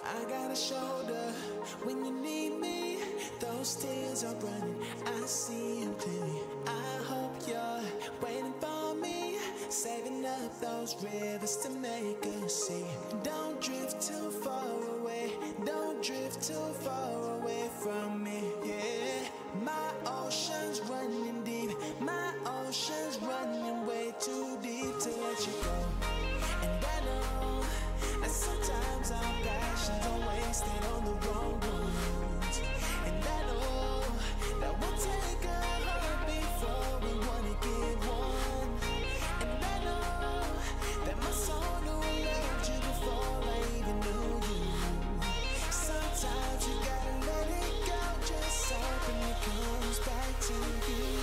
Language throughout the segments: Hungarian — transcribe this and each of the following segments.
I got a shoulder when you need me. Those tears are running, I see you clearly. I hope you're waiting for me, saving up those rivers to make us see. Don't drift too far away, don't drift too far away from me, yeah. My ocean's running deep, my ocean's running way too deep to let you go. And I know that sometimes our passions are wasted on the wrong ones. And I know that we'll take a heart before we wanna give one. And I know that my soul knew I loved you before I even knew you. Sometimes you gotta let it go, just hoping it comes back to you.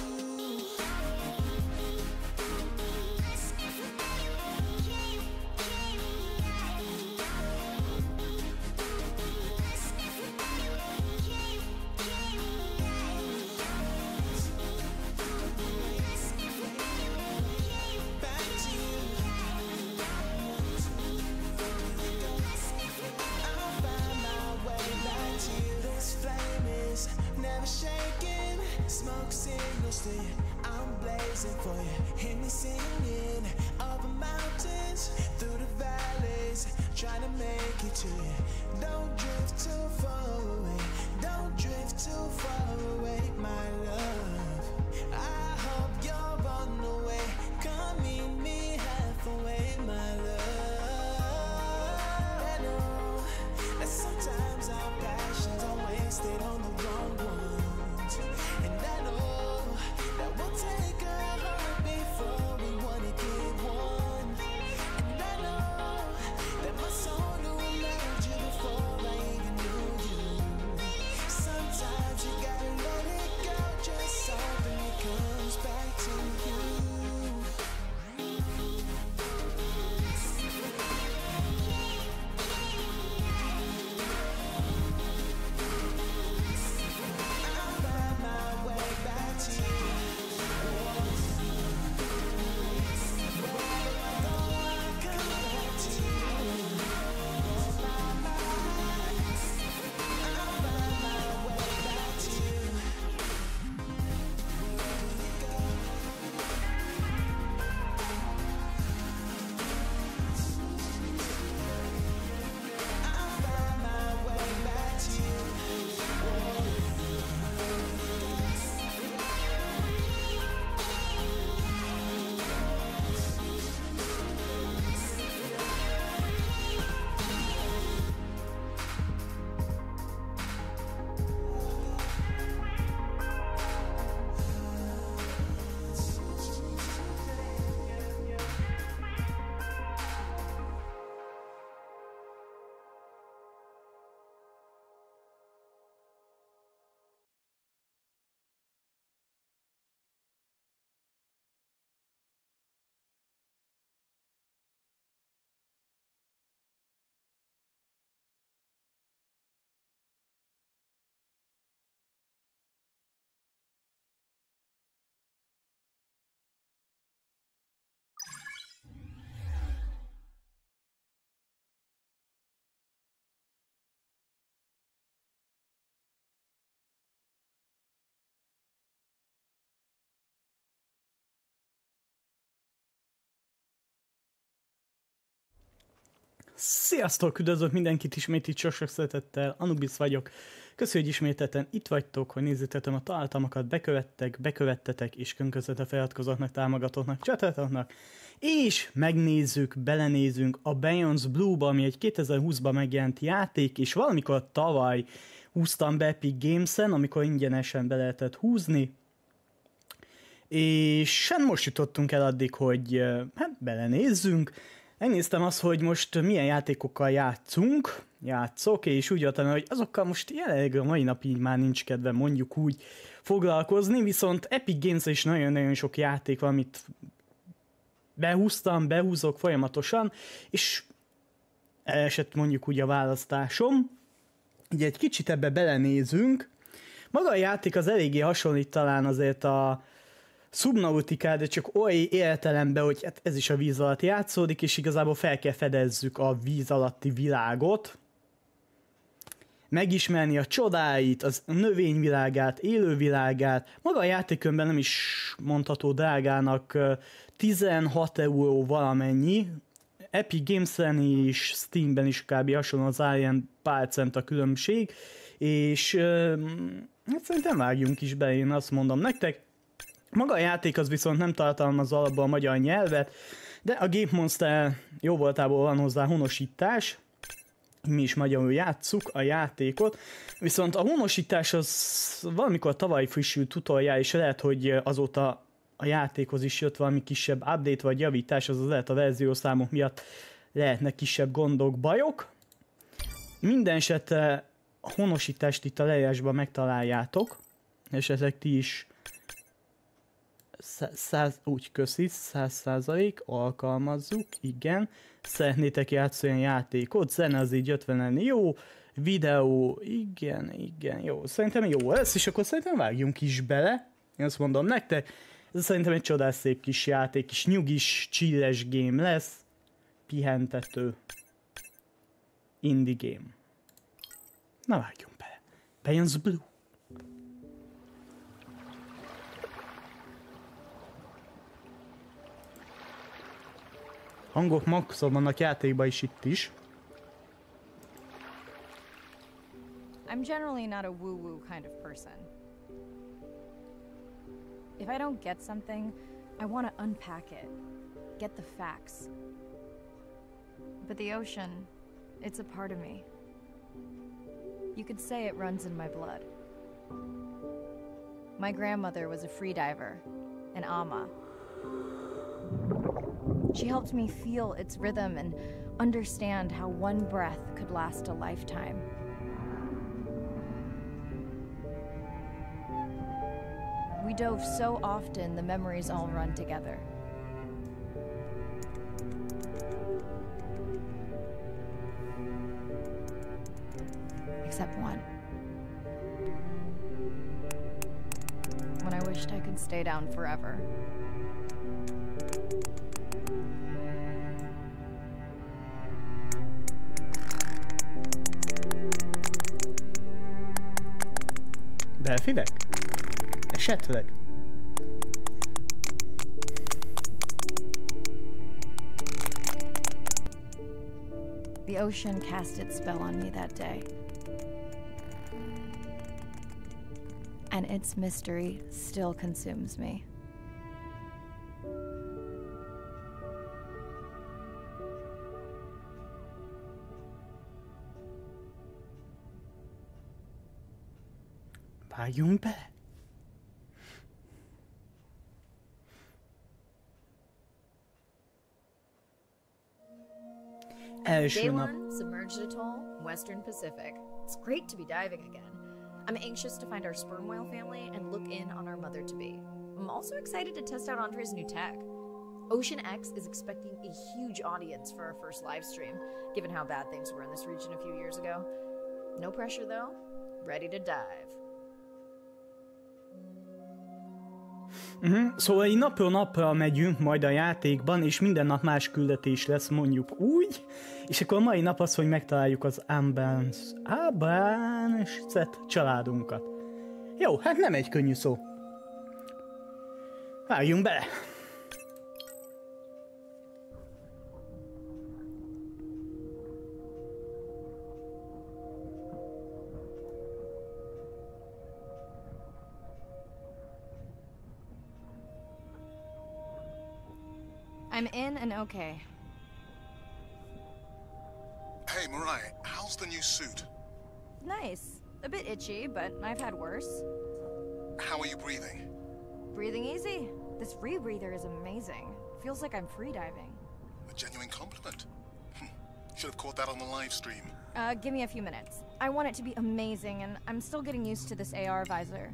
Never shaking, smoke signals to you. I'm blazing for you. Hear me singing over mountains, through the valleys, trying to make it to you. Don't drift too far away, don't drift too far away, my love. I hope you're on the way, come meet me halfway, my love. I know that sometimes our passions are wasted on the wrong ones. And I know that we'll take a heart before we wanna give one. And I know that my soul knew I loved you before I even knew you. Sometimes you gotta let it go, just hoping it comes back to you. Sziasztok! Üdvözlök mindenkit ismét itt sok szeretettel, Anubis vagyok. Köszönjük, hogy ismételten itt vagytok, hogy nézzétek a találtalmakat, bekövettetek, és közvetlenül feliratkozóknak, támogatóknak, csatornáknak. És megnézzük, belenézünk a Beyond Blue-ba, ami egy 2020-ban megjelent játék, és valamikor tavaly húztam be Epic Games-en, amikor ingyenesen be lehetett húzni. És most jutottunk el addig, hogy belenézzünk. Megnéztem azt, hogy most milyen játékokkal játszok, és úgy jöttem, hogy azokkal most jelenleg a mai napig már nincs kedvem mondjuk úgy foglalkozni, viszont Epic Games is nagyon-nagyon sok játék van, amit behúzok folyamatosan, és elesett mondjuk úgy a választásom. Így egy kicsit ebbe belenézünk. Maga a játék az eléggé hasonlít talán azért a szubnautikát, de csak oly értelemben, hogy hát ez is a víz alatt játszódik, és igazából fel kell fedezzük a víz alatti világot. Megismerni a csodáit, az növényvilágát, élővilágát. Maga a játékönben nem is mondható drágának, 16 euró valamennyi. Epic Games-en és Steamben is kb. Hasonló az ilyen pár cent a különbség. És hát szerintem vágjunk is be, én azt mondom nektek. Maga a játék az viszont nem tartalmaz alapból a magyar nyelvet, de a Gep.Monster Weboldalon van hozzá honosítás. Mi is magyarul játsszuk a játékot, viszont a honosítás az valamikor tavaly frissült utoljára, és lehet, hogy azóta a játékhoz is jött valami kisebb update vagy javítás, azaz lehet a verziószámok miatt lehetnek kisebb gondok, bajok. Minden esetre a honosítást itt a leírásban megtaláljátok, esetleg ti is 100% alkalmazzuk, igen. Szeretnétek játszani a játékot, zene az így 50 lenni, jó, videó, igen, jó, szerintem jó lesz, és akkor szerintem vágjunk is bele, én azt mondom nektek, ez szerintem egy csodás szép kis játék, kis nyugis, chilles game lesz, pihentető, indie game. Na vágjunk bele, bejön az Blue. Hangok maxon vannak játékban is itt is. I'm generally not a woo-woo kind of person. If I don't get something, I want to unpack it, get the facts. But the ocean, it's a part of me. You could say it runs in my blood. My grandmother was a freediver, an ama. She helped me feel its rhythm and understand how one breath could last a lifetime. We dove so often, the memories all run together. Except one. When I wished I could stay down forever. Belfidek? Esetleg? The ocean cast its spell on me that day. And its mystery still consumes me. Vágjunk be! Day one, submerged atoll, Western Pacific. It's great to be diving again. I'm anxious to find our sperm whale family and look in on our mother-to-be. I'm also excited to test out Andre's new tech. Ocean X is expecting a huge audience for our first live stream, given how bad things were in this region a few years ago. No pressure though, ready to dive. Szóval így napról napra megyünk majd a játékban, és minden nap más küldetés lesz, mondjuk úgy. És akkor a mai nap az, hogy megtaláljuk az amiben családunkat. Jó, hát nem egy könnyű szó. Vágjunk bele! I'm in and okay. Hey, Mariah, how's the new suit? Nice. A bit itchy, but I've had worse. How are you breathing? Breathing easy. This rebreather is amazing. Feels like I'm freediving. A genuine compliment. Should have caught that on the live stream. Give me a few minutes. I want it to be amazing, and I'm still getting used to this AR visor.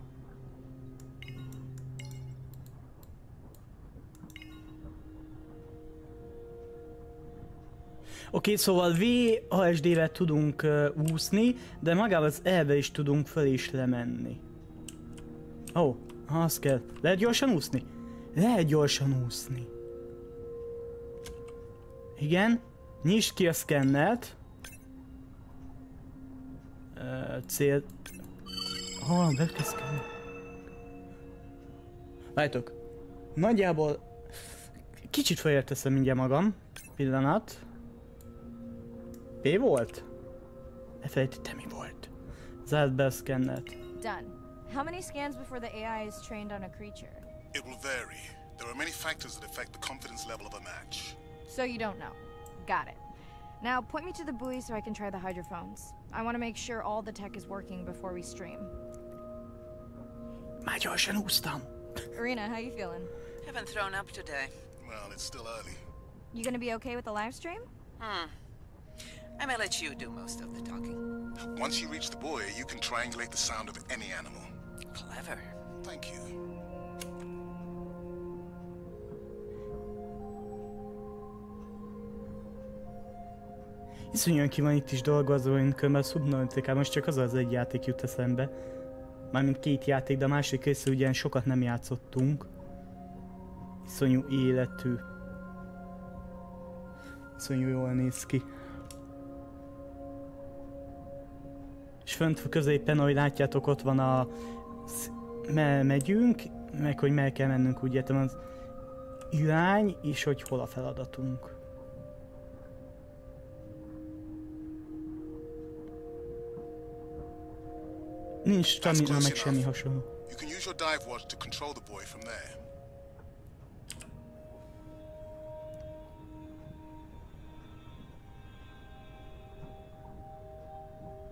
Oké, szóval VHSD-vel tudunk úszni, de magával az elve is tudunk fel és lemenni. Ó, az kell. Lehet gyorsan úszni? Lehet gyorsan úszni. Igen. Nyisd ki a szkennert. Cél... be kell szkennert. Várjátok. Nagyjából... Kicsit felérteszem mindjárt magam. Pillanat. P volt? Elfelejtettem, mi volt. Zárd be a szkennert. Done. How many scans before the AI is trained on a creature? It will vary. There are many factors that affect the confidence level of a match. So you don't know. Got it. Now point me to the buoy so I can try the hydrophones. I want to make sure all the tech is working before we stream. Már gyorsan úsztam. Irina, how you feeling? Haven't thrown up today. Well, it's still early. You gonna be okay with the live stream? I may let you do most of the talking. Once you reach the buoy, you can triangulate the sound of any animal. Clever. Thank you. Iszonyúan ki van itt is dolgozva, mert szubnautikában most csak az egy játék jut eszembe. Mármint 2 játék, de a másik része ugyan sokat nem játszottunk. Iszonyú életű. Iszonyú jól néz ki. És fönt középen, ahogy látjátok, ott van a... megyünk, meg hogy meg kell mennünk, úgy értem az irány, és hogy hol a feladatunk. Nincs stamina, meg semmi hasonló. You can use your dive watch to control the buoy from there.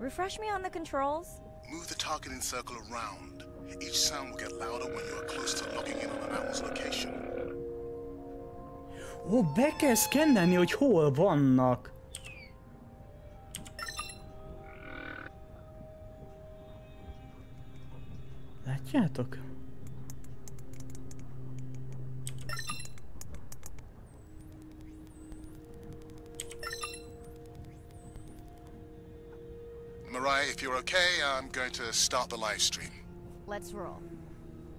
Refresh me on the controls. Move the targeting circle around. Each sound will get louder when you are close to locking in on an animal's location. Ó, be kell szkennelni, hogy hol vannak. Látjátok? Mariah, if you're okay, I'm going to start the live stream. Let's roll.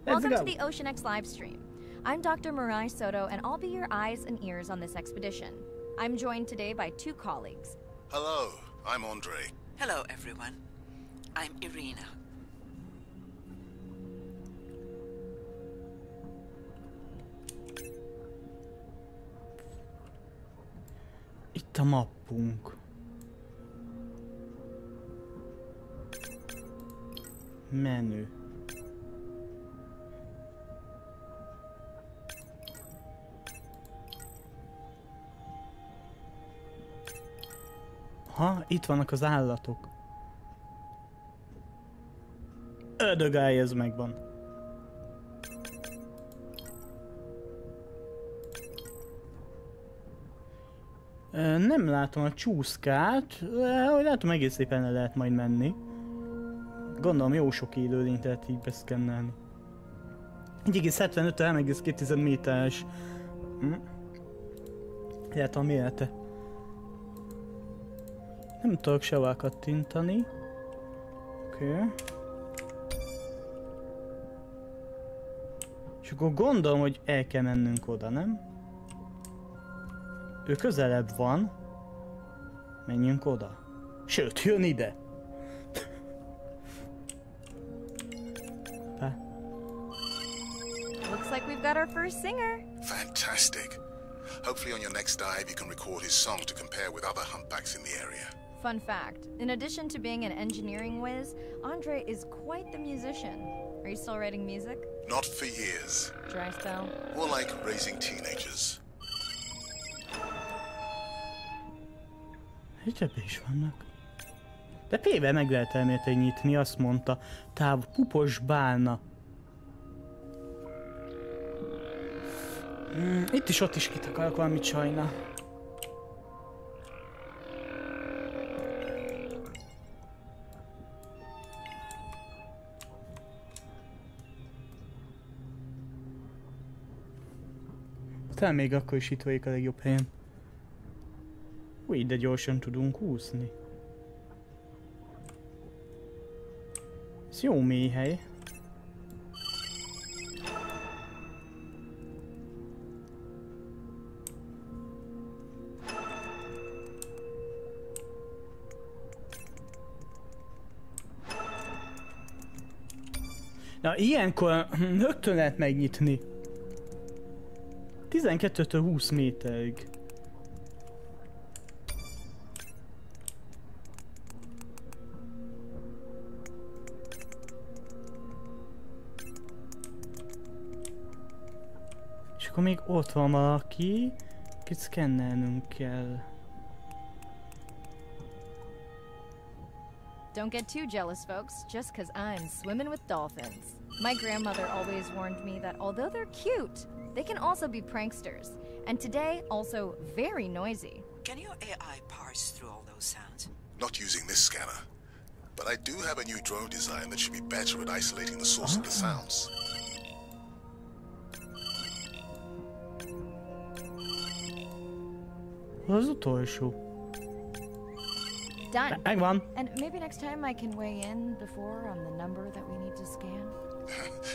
Let's Welcome go. to the Ocean X live stream. I'm Dr. Mariah Soto, and I'll be your eyes and ears on this expedition. I'm joined today by 2 colleagues. Hello, I'm Andre. Hello, everyone. I'm Irina. Itt a mappunk. Menü. Ha, itt vannak az állatok. Ödögály, ez megvan. Nem látom a csúszkát, ahogy látom, egész szépen le lehet majd menni. Gondolom jó sok élőlényt lehet így beszkennelni. 1,75-3,2 méteres. Lehet a mérete. Nem tudok sehová kattintani. Oké. És akkor gondolom, hogy el kell mennünk oda, nem? Ő közelebb van. Menjünk oda. Sőt, jön ide. Looks like we've got our first singer. Fantastic. Hopefully on your next dive you can record his song to compare with other humpbacks in the area. Fun fact, in addition to being an engineering whiz, Andre is quite the musician. Are you still writing music? Not for years. Dry spell? More like raising teenagers. Itt ebbe is vannak. De P-vel meg lehet elméletileg nyitni, azt mondta. Pupos bálna. Itt is, ott is kit akarok valamit sajna. Talán még akkor is itt vagyok a legjobb helyen. Úgy, de gyorsan tudunk úszni. Ez jó mély hely. Na, ilyenkor rögtön lehet megnyitni. 12-től 20 méterig. És akkor még ott van valaki, akit szkennelnünk kell. Don't get too jealous, folks, just 'cause I'm swimming with dolphins. My grandmother always warned me that although they're cute, they can also be pranksters, and today also very noisy. Can your AI parse through all those sounds? Not using this scanner. But I do have a new drone design that should be better at isolating the source of the sounds. Az utolsó. Done. Megvan. And maybe next time I can weigh in before on the number that we need to scan.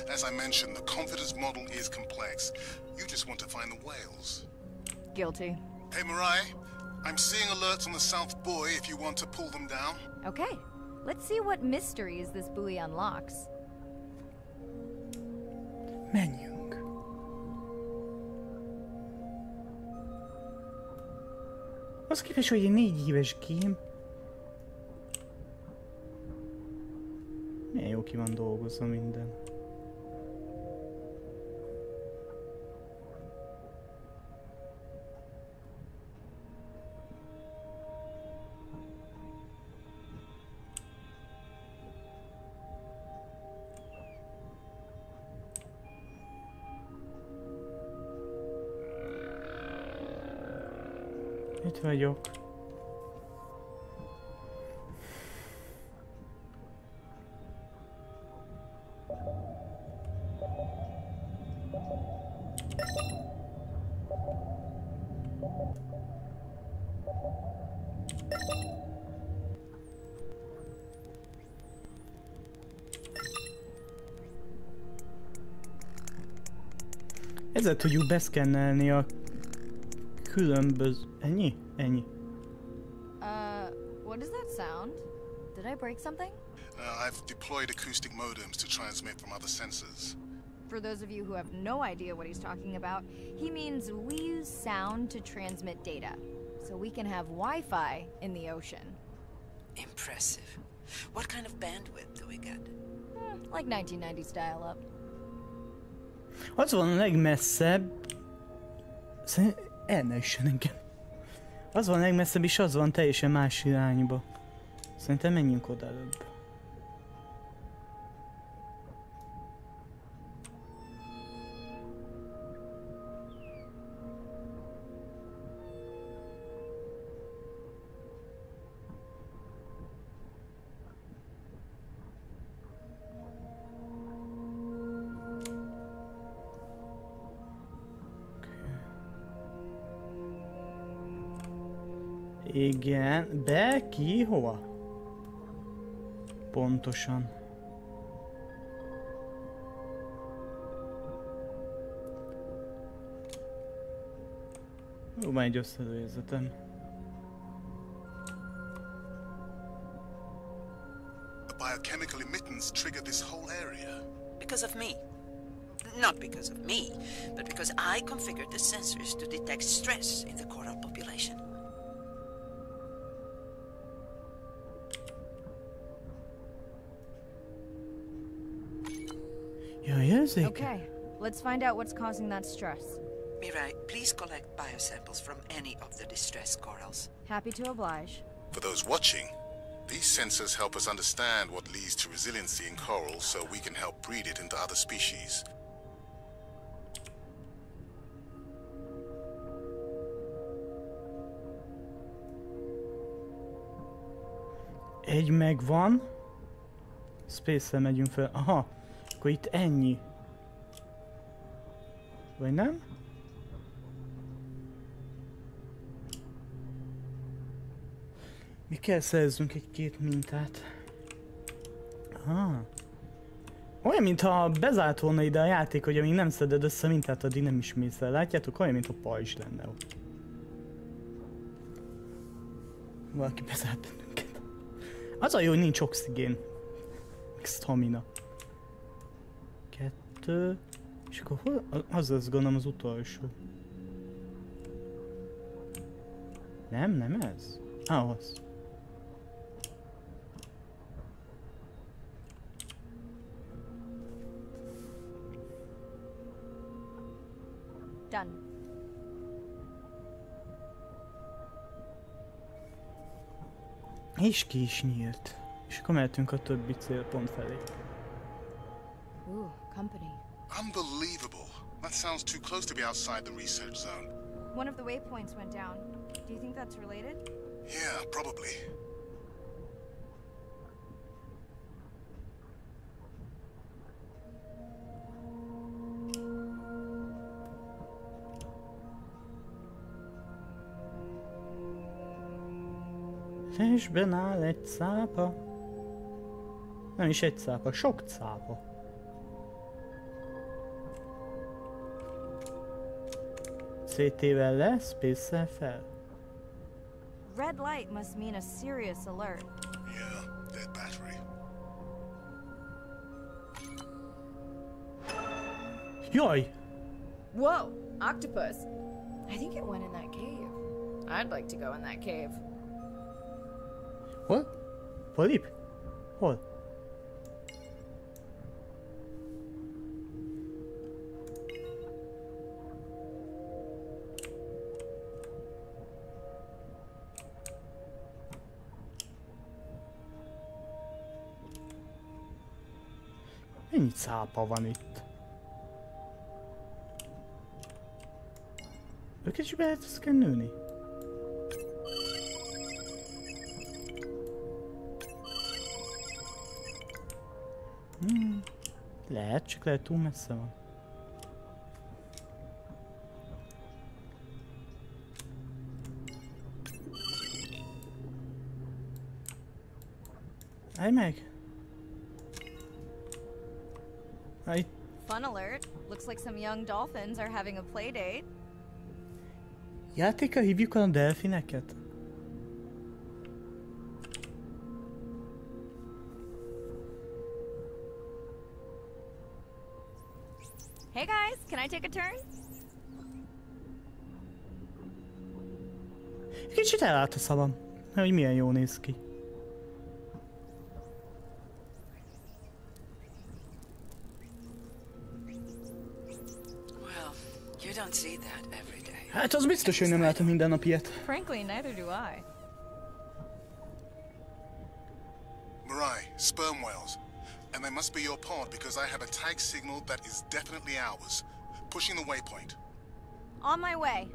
As I mentioned, the confidence model is complex. You just want to find the whales. Guilty. Hey, Mariah, I'm seeing alerts on the south buoy if you want to pull them down. Okay, let's see what mysteries this buoy unlocks. Menjünk. Az képest, hogy egy 4 éves game. Milyen jó ki van dolgozva minden. Itt vagyok. Ezzel tudjuk beszkennelni a különböző... Ennyi? Ennyi. What does that sound? Did I break something? I've deployed acoustic modems to transmit from other sensors. For those of you who have no idea what he's talking about, he means we use sound to transmit data, so we can have Wi-Fi in the ocean. Impressive. What kind of bandwidth do we get? Like 1990s dial-up. Az van a legmesszebb... Szerintem elneüssen engem. Az van a legmesszebb, és az van teljesen más irányba. Szerintem menjünk oda előbb. Igen, be, ki, hova? Pontosan. Jó, már egy összedőérzetem. A biochemical emittance triggered this whole area. Because of me. Not because of me, but because I configured the sensors to detect stress in the coral population. Okay, let's find out what's causing that stress. Mirai, please collect biosamples from any of the distressed corals. Happy to oblige. For those watching, these sensors help us understand what leads to resiliency in coral so we can help breed it into other species. Egy megvan. Space-szel megyünk fel. Aha. Akkor itt ennyi. Vagy nem? Mi kell szerezzünk egy-két mintát. Olyan, mintha bezárt volna ide a játék, hogy amíg nem szeded össze mintát, addig nem ismétsz el. Látjátok? Olyan, mintha pajzs lenne ott. Valaki bezárt bennünket. Az a jó, hogy nincs oxigén. Meg stamina. 2, és akkor hol? Az lesz gondolom az utolsó. Nem ez? Az. Done. És ki is nyílt. És akkor mehetünk a többi célpont felé. Ooh, company. Unbelievable. That sounds too close to be outside the research zone. One of the waypoints went down. Do you think that's related? Yeah, probably. Fésben áll egy cápa. Nem is egy cápa, sok cápa. CT-vel le, space-szel fel. Red light must mean a serious alert. Yeah, dead battery. Jaj! Whoa, octopus. I think it went in that cave. I'd like to go in that cave. Hol? Polip? Hol? Mennyi cápa van itt? Őket is be lehet szkennelni? Lehet, csak lehet túl messze van. Állj meg! Állj! Fun alert. Looks like some young dolphins are having a play date. Játékra hívjuk a delfineket? Hey guys, can I take a turn? Kicsit elállt a szavam, hogy milyen jó néz ki. Well, you don't see that every day. Hát az biztos, hogy nem látom minden nap ilyet. Frankly, neither do I. Mirai, sperm whales. And they must be your pod because I have a tag signal that is definitely ours. Pushing the waypoint. On my way.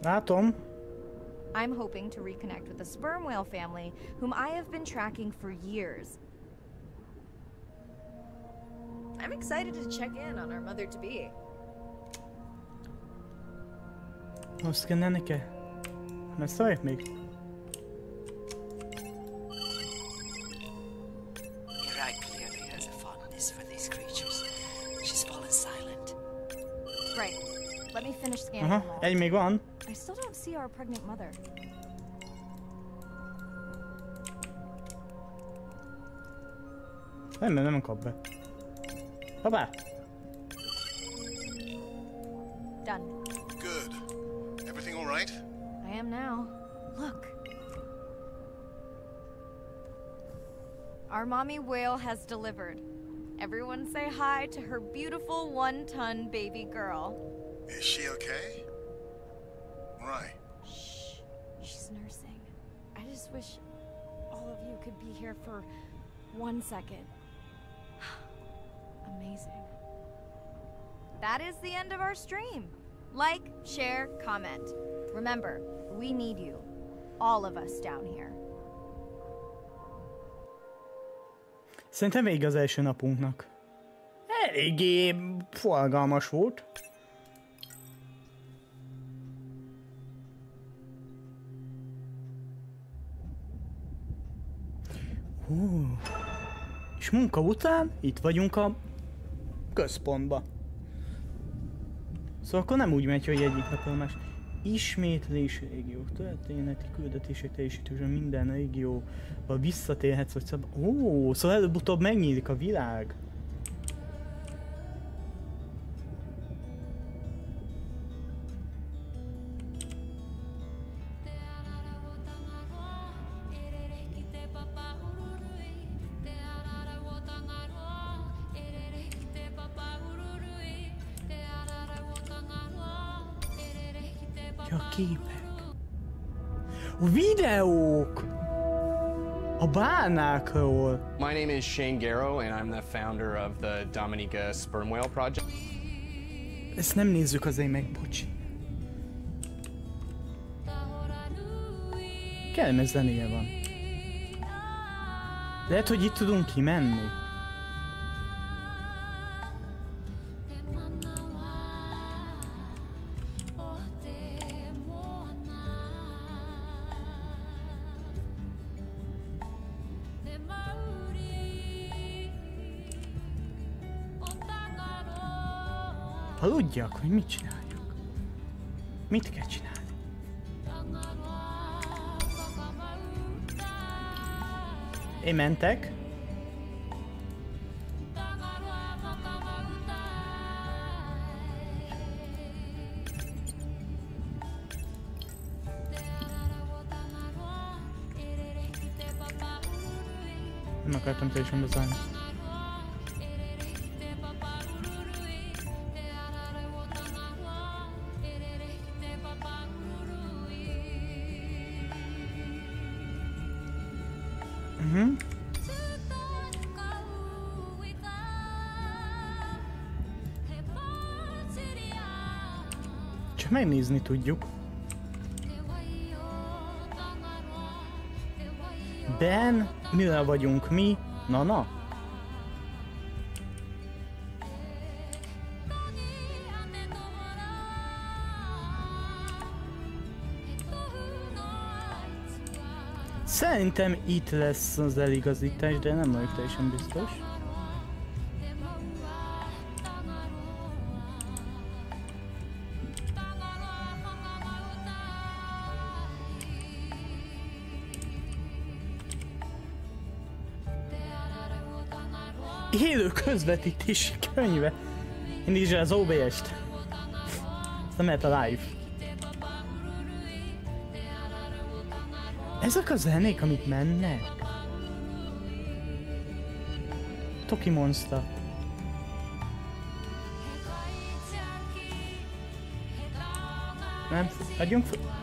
Látom. I'm hoping to reconnect with the sperm whale family, whom I have been tracking for years. I'm excited to check in on our mother-to-be. Most szkennelni kell? Messze vagyok még? Mirai clearly has a fondness for these creatures. She's fallen silent. Right. Let me finish scanning Aha, them all. egy még van. I still don't see our pregnant mother. Nem kap be. Hoppá! Done. Good. Everything all right? I am now. Look. Our mommy whale has delivered. Everyone say hi to her beautiful 1-ton baby girl. Is she okay? Right. Shh. She's nursing. I just wish all of you could be here for 1 second. Amazing. That is the end of our stream. Like, share, comment. Remember, we need you. All of us down here. Szerintem vége az első napunknak. Eléggé forgalmas volt. És munka után itt vagyunk a központba. Szóval akkor nem úgy megy, hogy egyik napon más. Ismétlési régiók, történeti küldetések teljesítősen minden régióba visszatérhetsz, vagy ó, szóval előbb-utóbb megnyílik a világ. A képek. A videók! A bálnákról! My name is Shane Garrow, and I'm the founder of the Dominica Sperm Whale Project. Ezt nem nézzük azért meg, bocsi. Kellemes zenéje van. Lehet, hogy itt tudunk kimenni. Aludjak, hogy mit csináljuk? Mit kell csinálni? Én mentek. Nem akartam teljesen bezárni. Csak megnézni tudjuk. Ben, mivel vagyunk mi? Na. Szerintem itt lesz az eligazítás, de nem vagyok teljesen biztos. Élő közvetítési könyve. Indítsd el az OBS-t. Ez nem lehet a live. Ezek a zenék, amik mennek. Toki Monster. Nem, adjunk fel.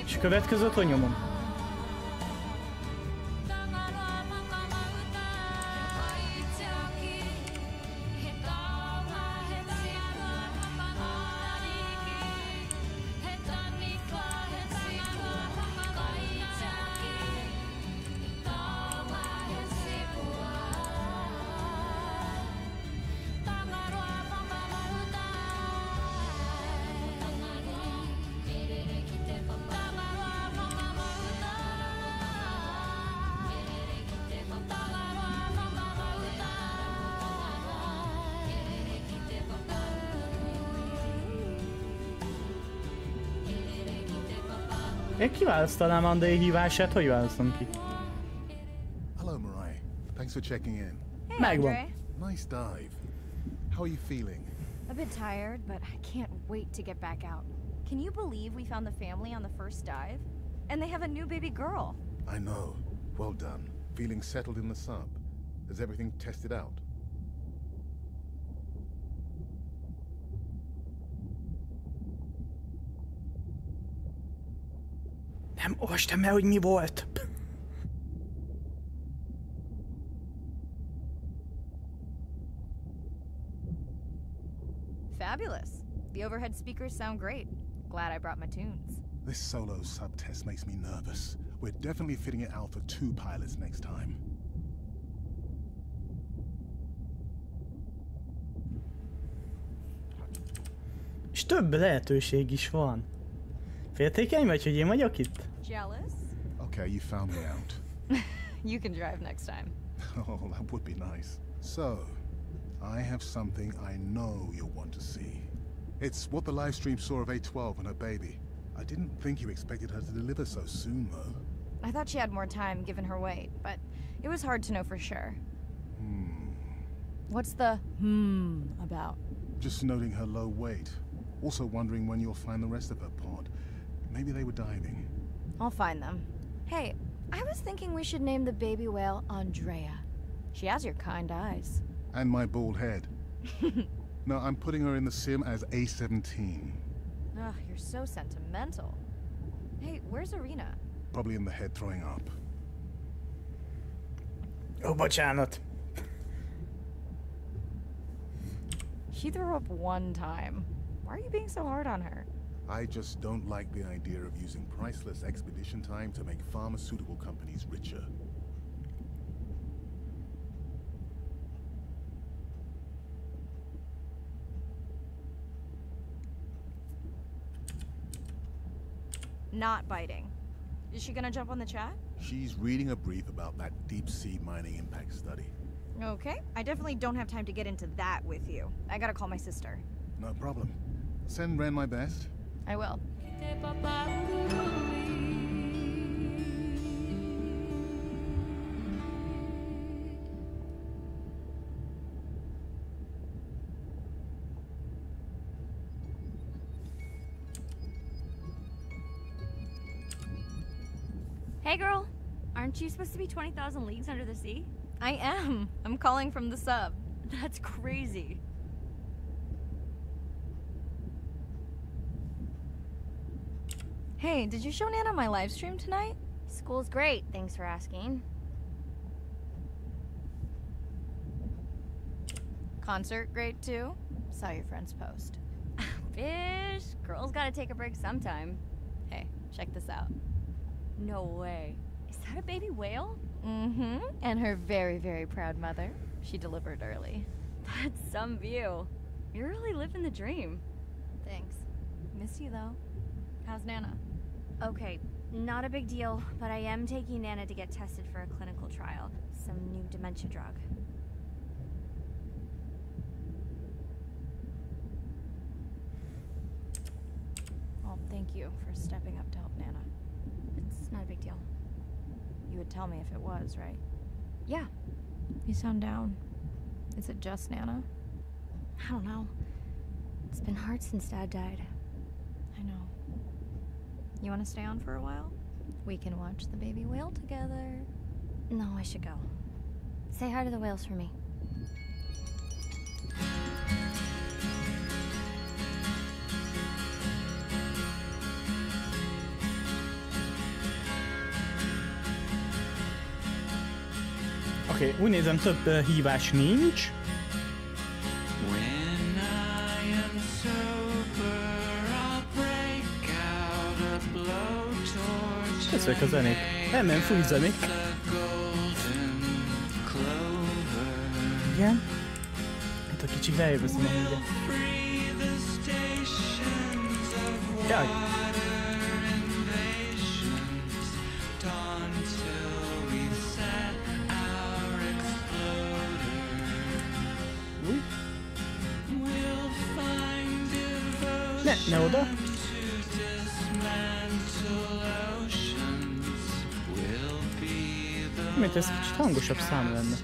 És következőt hogy nyomom? Én kiválasztanám André hívását, hogy választom ki? Hello, Mariah. Thanks for checking in. Hey, Megvan. Andre. Nice dive. How are you feeling? A bit tired, but I can't wait to get back out. Can you believe we found the family on the first dive? And they have a new baby girl. I know. Well done. Feeling settled in the sub. Has everything tested out? Nem olvastam el, hogy mi volt. Fabulous. The overhead speakers sound great. Glad I brought my tunes. This solo sub test makes me nervous. We're definitely fitting it out for 2 pilots next time. És több lehetőség is van. Féltékeny vagy, hogy én vagyok itt? Jealous? Okay, you found me out. You can drive next time. Oh, that would be nice. So, I have something I know you'll want to see. It's what the live stream saw of A12 and her baby. I didn't think you expected her to deliver so soon, though. I thought she had more time given her weight, but it was hard to know for sure. What's the about? Just noting her low weight. Also wondering when you'll find the rest of her pod. Maybe they were diving. I'll find them. Hey, I was thinking we should name the baby whale Andrea. She has your kind eyes. And my bald head. No, I'm putting her in the sim as A17. Ugh, you're so sentimental. Hey, where's Arena? Probably in the head throwing up. Ó, bocsánat. She threw up one time. Why are you being so hard on her? I just don't like the idea of using priceless expedition time to make pharmaceutical companies richer. Not biting. Is she gonna jump on the chat? She's reading a brief about that deep-sea mining impact study. Okay, I definitely don't have time to get into that with you. I gotta call my sister. No problem. Send Ren my best. I will. Hey girl, aren't you supposed to be 20,000 leagues under the sea? I am. I'm calling from the sub. That's crazy. Hey, did you show Nana my live stream tonight? School's great, thanks for asking. Concert great too? Saw your friend's post. Fish, girls gotta take a break sometime. Hey, check this out. No way. Is that a baby whale? Mm-hmm. And her very, very proud mother. She delivered early. That's some view. You're really living the dream. Thanks. Miss you though. How's Nana? Okay, not a big deal, but I am taking Nana to get tested for a clinical trial. Some new dementia drug. Well, thank you for stepping up to help Nana. It's not a big deal. You would tell me if it was, right? Yeah. You sound down. Is it just Nana? I don't know. It's been hard since Dad died. I know. You want to stay on for a while? We can watch the baby whale together. No, I should go. Say hi to the whales for me. Oké, úgy nézem, több hívás nincs. Köszönjük a zenét. Nem fúj zenét. Igen. Hát a kicsit lejjebb veszem a hangja. Jaj. Ne oda. Mint ez kicsit hangosabb szám lenne.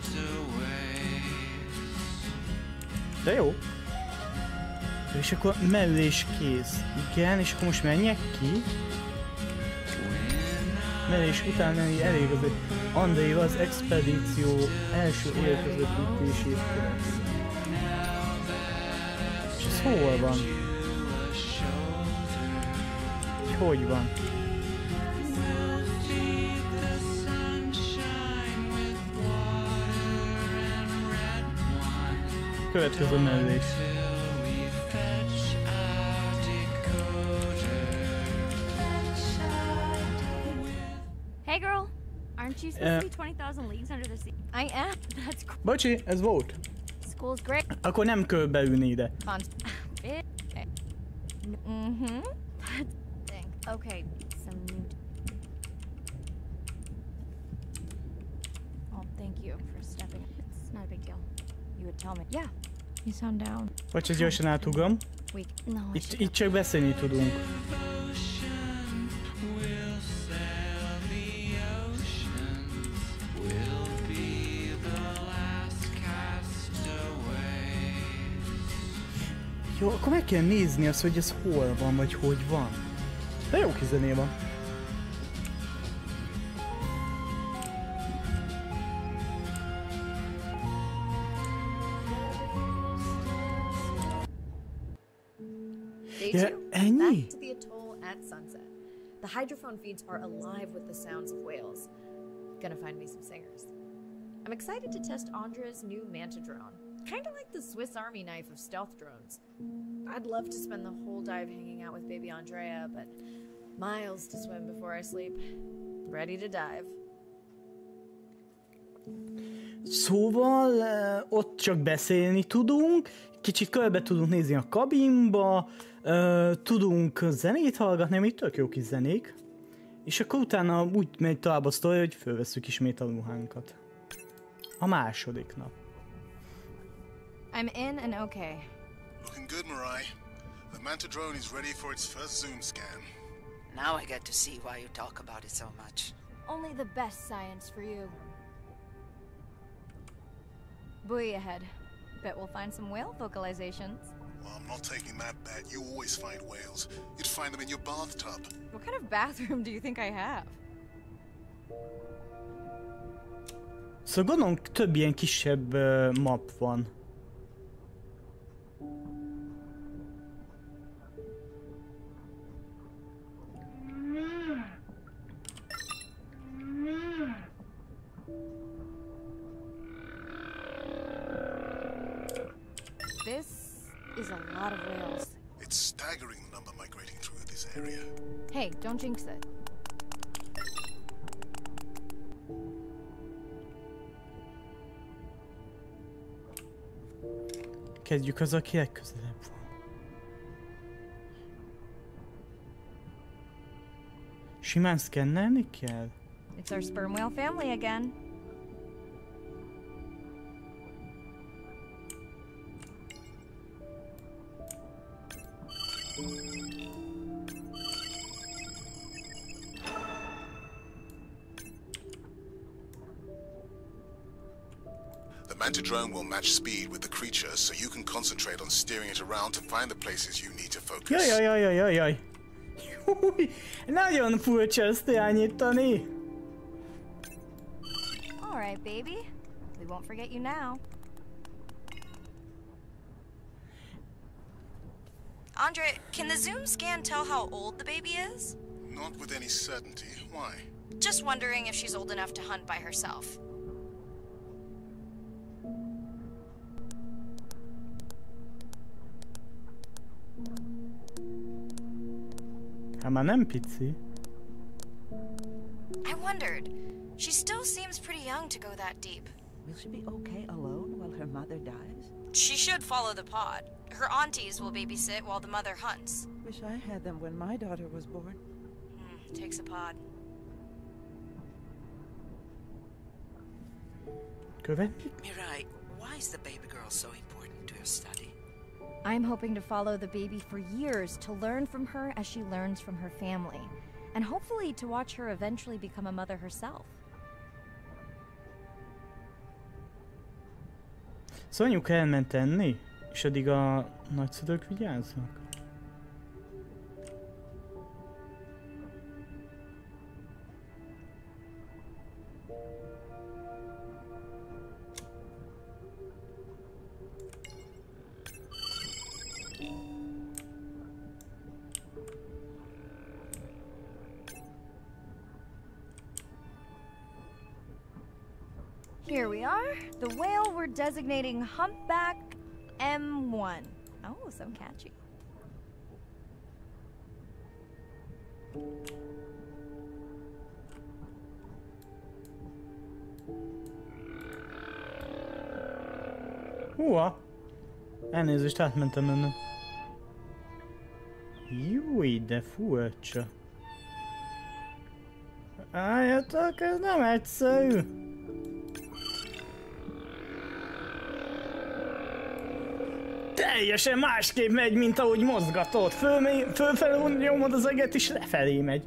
De jó. És akkor mellés kész. Igen, és akkor most menjek ki. Mellés után elég az egy Andréva az expedíció első élközvetítését követi. És ez hol van? Hogy van? Következő mellés. Hey girl, aren't you supposed to be 20,000 leagues under the sea? I am. That's Bocsi, ez volt. School's great. Akkor nem kell beülni ide. Mm-hmm. Okay, some new... Thank you for stepping. It's not a big deal. You would tell me. Yeah. You sound down. Vagy csak gyorsan átugom. No, Itt csak beszélni tudunk. Jó, akkor meg kell nézni azt, hogy ez hol van, vagy hogy van. De jó kis zené van. Day Yeah, 2, Annie. back to the atoll at sunset. The hydrophone feeds are alive with the sounds of whales. Gonna find me some singers. I'm excited to test Andra's new manta drone. Kinda like the Swiss Army knife of stealth drones. I'd love to spend the whole dive hanging out with baby Andrea, but miles to swim before I sleep. Ready to dive. Szóval ott csak beszélni tudunk, kicsit körbe tudunk nézni a kabinba, tudunk zenét hallgatni, ami tök jó kis zenék, és akkor utána úgy megy tovább a sztori, hogy fölvesszük ismét a ruhánkat. A második nap. I'm in and okay. Looking good, Mirai. The manta drone is ready for its first zoom scan. Now I get to see why you talk about it so much. Only the best science for you. Buoy ahead. Bet we'll find some whale vocalizations. Well, I'm not taking that bet. You always find whales. You'd find them in your bathtub. What kind of bathroom do you think I have? Szóval gondolom több ilyen kisebb map van. This is a lot of whales. It's staggering the number migrating through this area. Hey, don't jinx it. Kezdjük az, aki legközelebb van. Simán szkennelni kell? It's our sperm whale family again. The manta drone will match speed with the creature, so you can concentrate on steering it around to find the places you need to focus. Jaj. Júj, nagyon furcsa ezt irányítani. All right, baby. We won't forget you now. Andre, can the zoom scan tell how old the baby is? Not with any certainty. Why? Just wondering if she's old enough to hunt by herself. Hát már nem pici. I wondered. She still seems pretty young to go that deep. Will she be okay alone while her mother dies? She should follow the pod. Her aunties will babysit while the mother hunts. Wish I had them when my daughter was born. Takes a pod. Követni? Mirai, why is the baby girl so important to your study? I'm hoping to follow the baby for years to learn from her as she learns from her family, and hopefully to watch her eventually become a mother herself. Szóval anyuka elment enni, és addig a nagyszülők vigyáznak. Here we are, the whale we're designating Humpback M1. Oh, so catchy. Húha! Elnézést, átmentem önnek. Júj, de furcsa. Álljatok, ez nem egyszerű. Teljesen másképp megy, mint ahogy mozgatod. Fölfelé nyomod az eget és lefelé megy.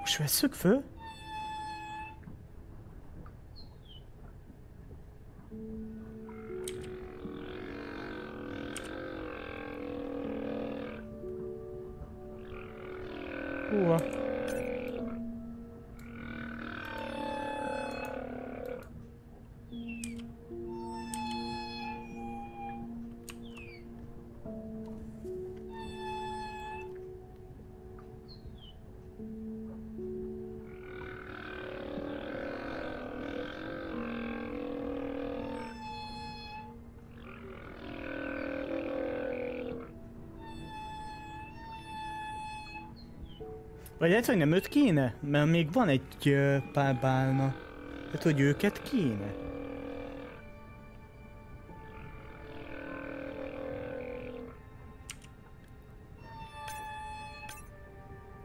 Most vesszük föl? Húha. Vagy lehet, hogy nem őt kéne? Mert még van egy pár bálna. Hát, hogy őket kéne?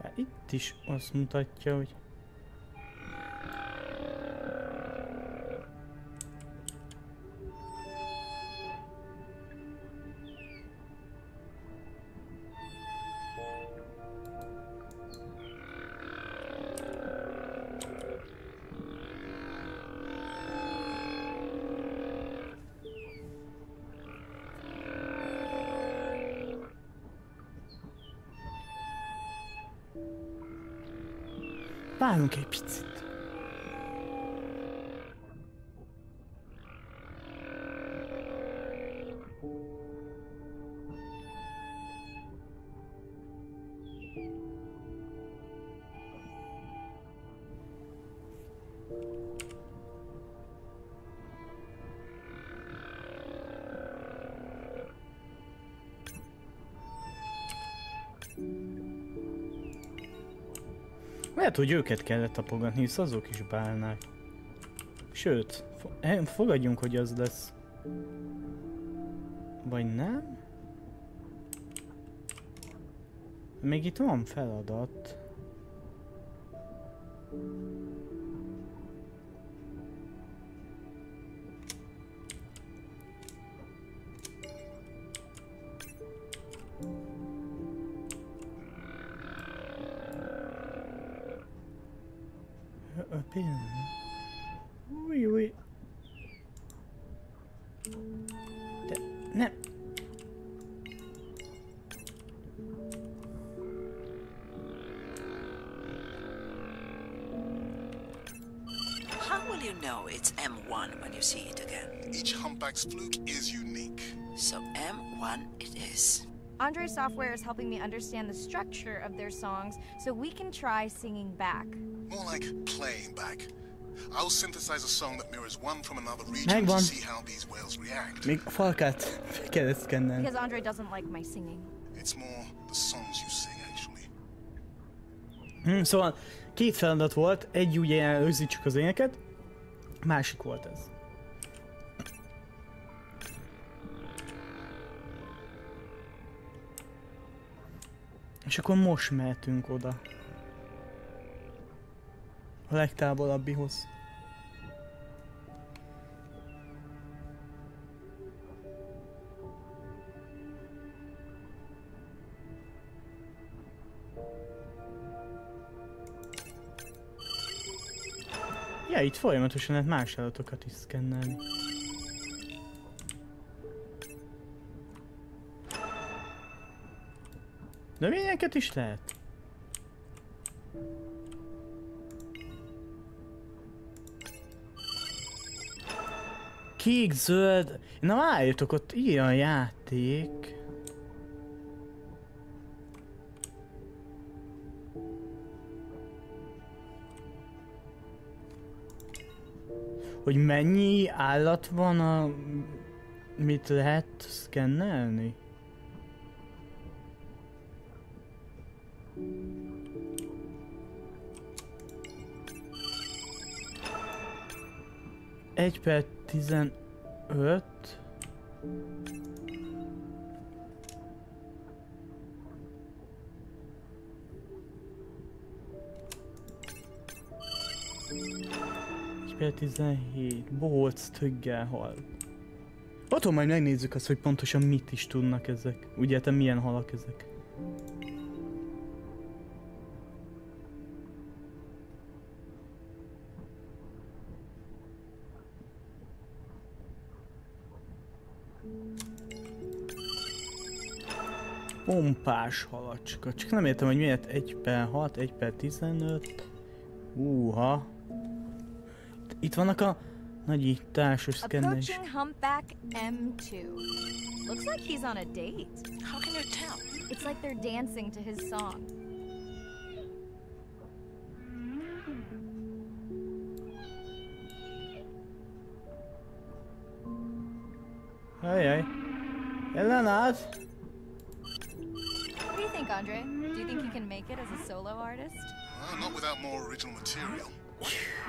Hát itt is azt mutatja, hogy... Várunk egy picit. Lehet, hogy őket kellett tapogatni, hisz azok is bálnák. Sőt, fogadjunk, hogy az lesz. Vagy nem? Még itt van feladat. Új. De nem. How will you know it's M1 when you see it again? Each humpback's fluke is unique. So M1 it is. Andre's software is helping me understand the structure of their songs so we can try singing back. More like playing back. I'll synthesize a song that mirrors one from another region to see how these whales react. Még a falkát kell ezt kennelni. Because Andre doesn't like my singing. It's more the songs you sing, actually. Szóval két feladat volt, egy ugye rögzítsük az éneket, másik volt ez. És akkor most mehetünk oda. A legtávolabbihoz. Ja, itt folyamatosan lehet más adatokat is szkennelni. Növényeket is lehet? Kék, zöld... Na várjatok, ott írja a játék. Hogy mennyi állat van, mit lehet szkennelni? 1/15. Egy 17. Bohóc tüggel hal. Attól majd megnézzük azt, hogy pontosan mit is tudnak ezek. Ugye, te milyen halak ezek. Pompás halacska. Csak nem értem, hogy miért 1/6, 1/15. Húha. Itt vannak a nagyításos szkenner is. Approaching humpback M2. Looks like he's on a date. How can you tell? It's like they're dancing to his song. Ajaj. Ellenállsz? What do you think, Andre? Do you think he can make it as a solo artist? Not without more original material.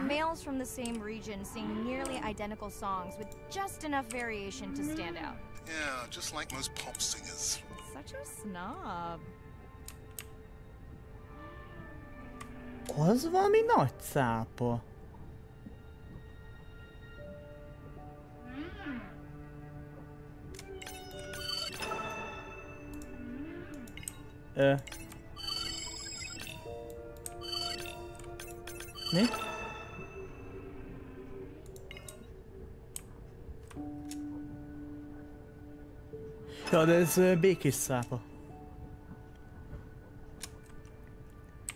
Males from the same region sing nearly identical songs with just enough variation to stand out. Yeah, just like most pop singers. Such a snob. Az valami nagy cápa. Mi? Ja, de ez békés szápa.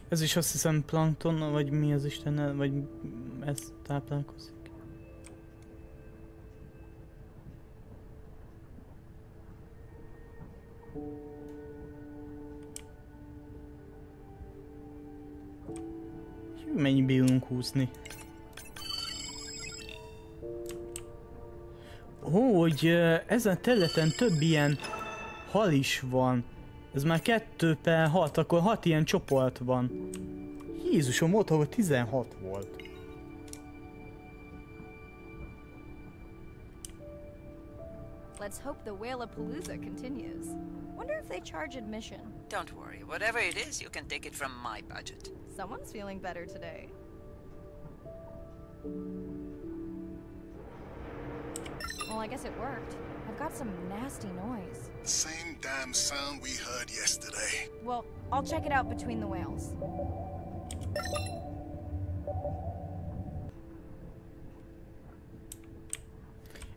Ez is azt hiszem plankton, vagy mi az Istennel, vagy ez táplálkozik. Mennyi bírunk húzni? Hogy ezen a területen több ilyen hal is van. Ez már 2/6, akkor 6 ilyen csoport van. Jézusom, volt, ahol 16 volt. Let's hope the Whalapalooza continues. Wonder if they charge admission. Don't worry. Whatever it is, you can take it from my budget. Someone's feeling better today. Well, I guess it worked. I've got some nasty noise. Same damn sound we heard yesterday. Well, I'll check it out between the whales.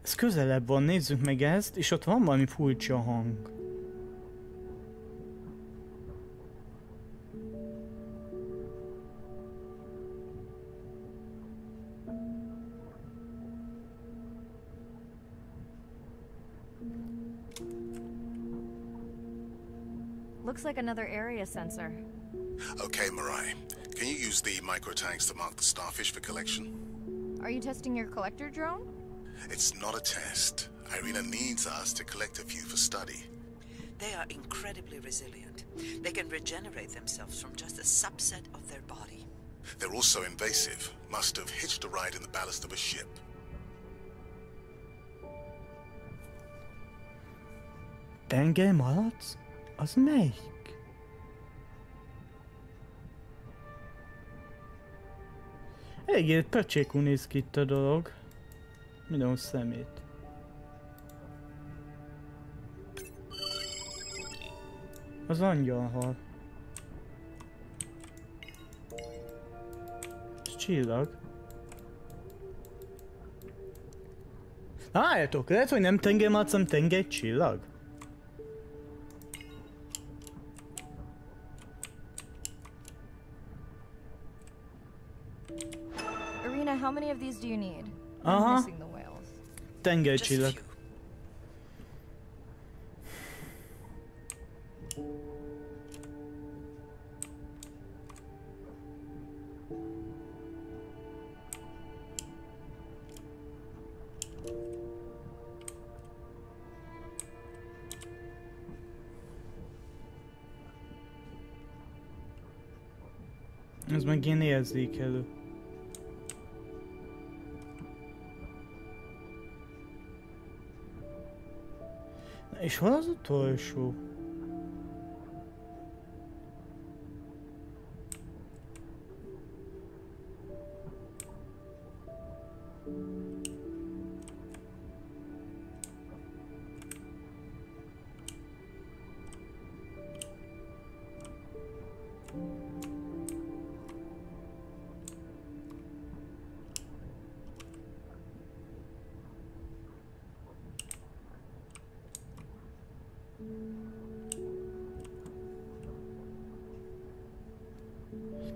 Ez közelebb van, nézzük meg ezt, és ott van valami furcsa hang. Looks like another area sensor. Okay, Mirai. Can you use the microtanks to mark the starfish for collection? Are you testing your collector drone? It's not a test. Irina needs us to collect a few for study. They are incredibly resilient. They can regenerate themselves from just a subset of their body. They're also invasive. Must have hitched a ride in the ballast of a ship. Tengermalac? Az melyik? Eléggé pöcsékül néz ki itt a dolog. Mindenhol szemét. Az angyalhal. Ez csillag. Álljatok, lehet, hogy nem tengermalac, hanem tengercsillag? How many of these do you need? I'm Aha. missing the whales. Tengercsillag. Ez meg ilyen érzékelő. És hol az utolsó?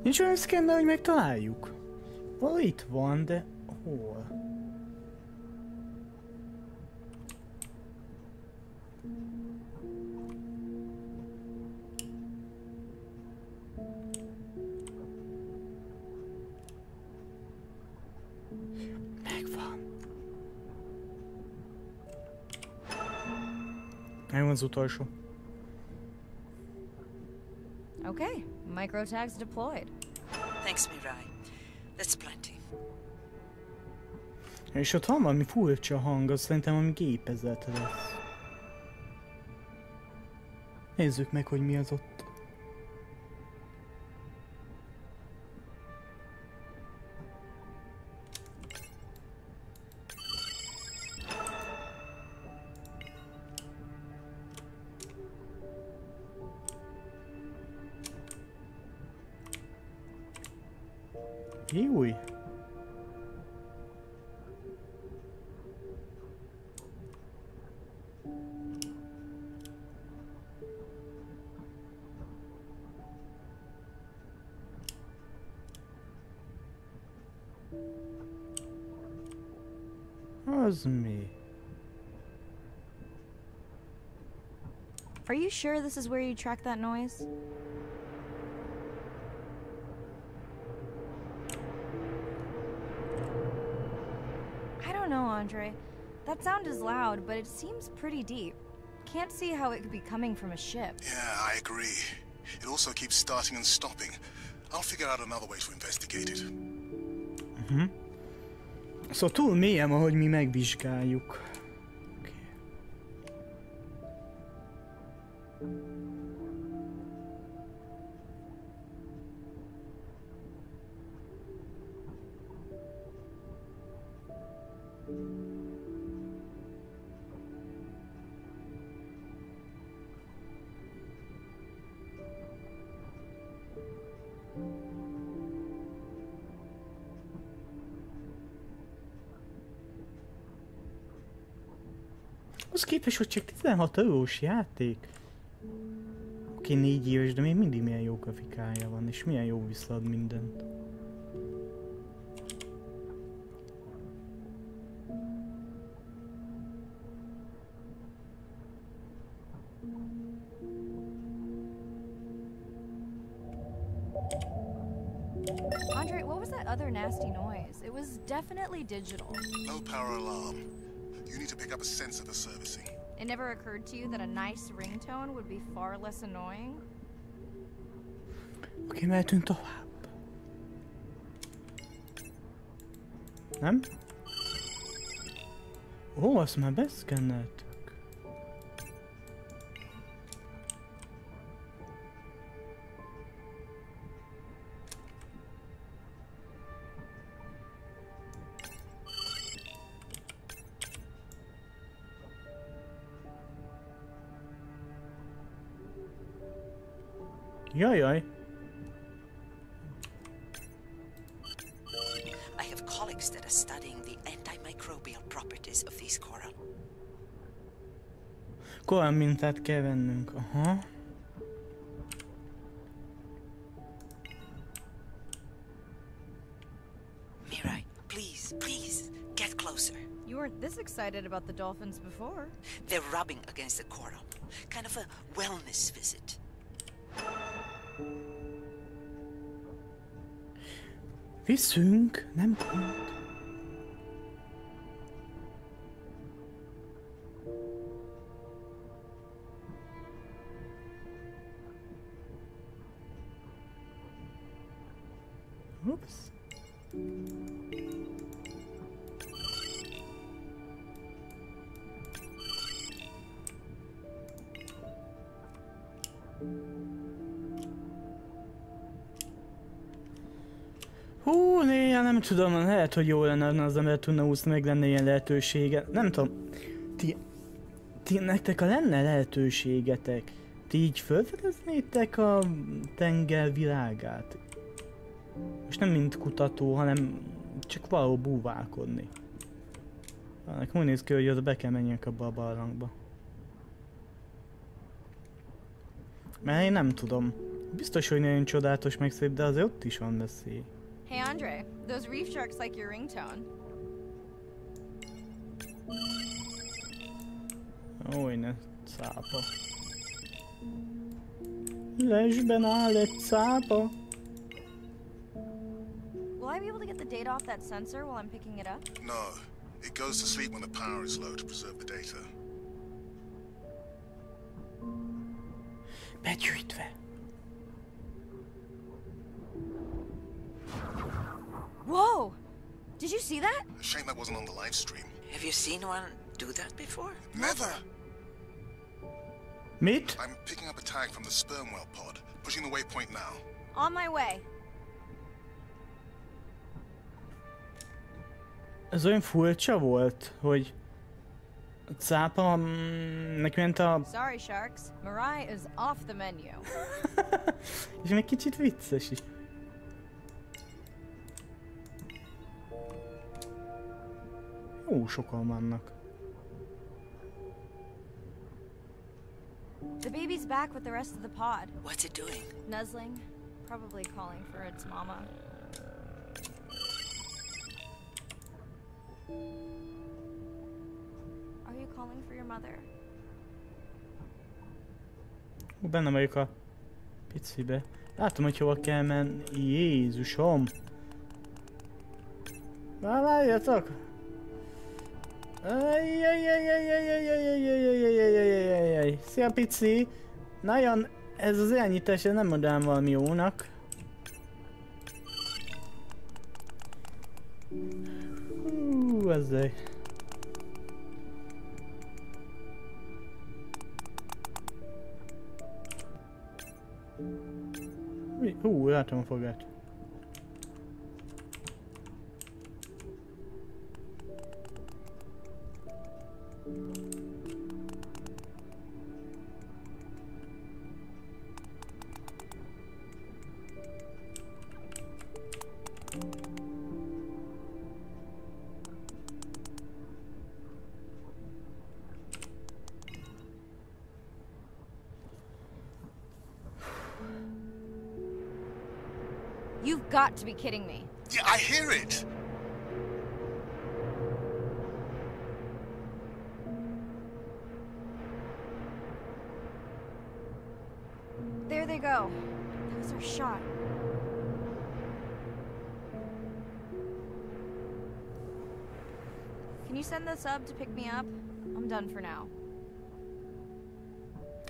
Nincs olyan szkennel, hogy megtaláljuk. Való itt van, de hol? Megvan. Megvan az utolsó. Okay, micro tags deployed. Thanks, Mirai. That's plenty. És ott van valami furcsa hang, az szerintem valami gépezet lesz. Nézzük meg, hogy mi az ott. Júj! Az mi? Are you sure this is where you track that noise? I don't know, Andre. That sound is loud, but it seems pretty deep. Can't see how it could be coming from a ship. Yeah, I agree. It also keeps starting and stopping. I'll figure out another way to investigate it. Szóval túl mélyen, ahogy mi megvizsgáljuk. Okay. Az képes, hogy csak 16 eurós játék. Oké, 4 éves, de még mindig milyen jó grafikája van, és milyen jó visszaad mindent. Andre, what was that other nasty noise? It was definitely digital. No power alarm. You need to pick up a sensor for servicing. It never occurred to you that a nice ringtone would be far less annoying? Oké, mehetünk tovább. Nem? Ó, azt már beszkenneltük. Jajjaj. I have colleagues that are studying the antimicrobial properties of these coral. Korán mintát kell vennünk, aha. Mirai, please, get closer. You weren't this excited about the dolphins before. They're rubbing against the coral. Kind of a wellness visit. Viszünk, nem pont. Ups. Hú, néha nem tudom, lehet, hogy jó lenne, az ember tudna úszni, meg lenne ilyen lehetősége. Nem tudom, ti nektek a lenne lehetőségetek, ti így felfedeznétek a tenger világát? És nem mint kutató, hanem csak valahol búválkodni. Nekem úgy néz ki, hogy oda be kell menjek abba a barlangba. Mert én nem tudom. Biztos, hogy nagyon csodálatos meg szép, de azért ott is van veszély. Hey Andre, those reef sharks like your ringtone. Új, ne cápa. Lesben áll egy cápa. Will I be able to get the data off that sensor while I'm picking it up? No. It goes to sleep when the power is low to preserve the data. Begyűjtve. Whoa! Did you see that? Shame that wasn't on the live stream. Have you seen one do that before? Never! Mit? I'm picking up a tag from the sperm whale pod, pushing the waypoint now. On my way. Ez olyan furcsa volt, hogy a cápa neki ment a... Sorry sharks, Mirai is off the menu. És még kicsit vicces is. Ó, sokan vannak. The baby's back with the rest of the pod. What's it doing? Nuzzling, probably calling for its mama. Are you calling for your mother? Benne vagyok a picibe. Látom, hogy hova kell menni. Jézusom! Várjatok! Szia pici! Nagyon, ez az irányítás nem modern valami jónak. Ezzel. Látom a fogát. You've got to be kidding me. Yeah, I hear it! There they go. That was our shot. Can you send the sub to pick me up? I'm done for now.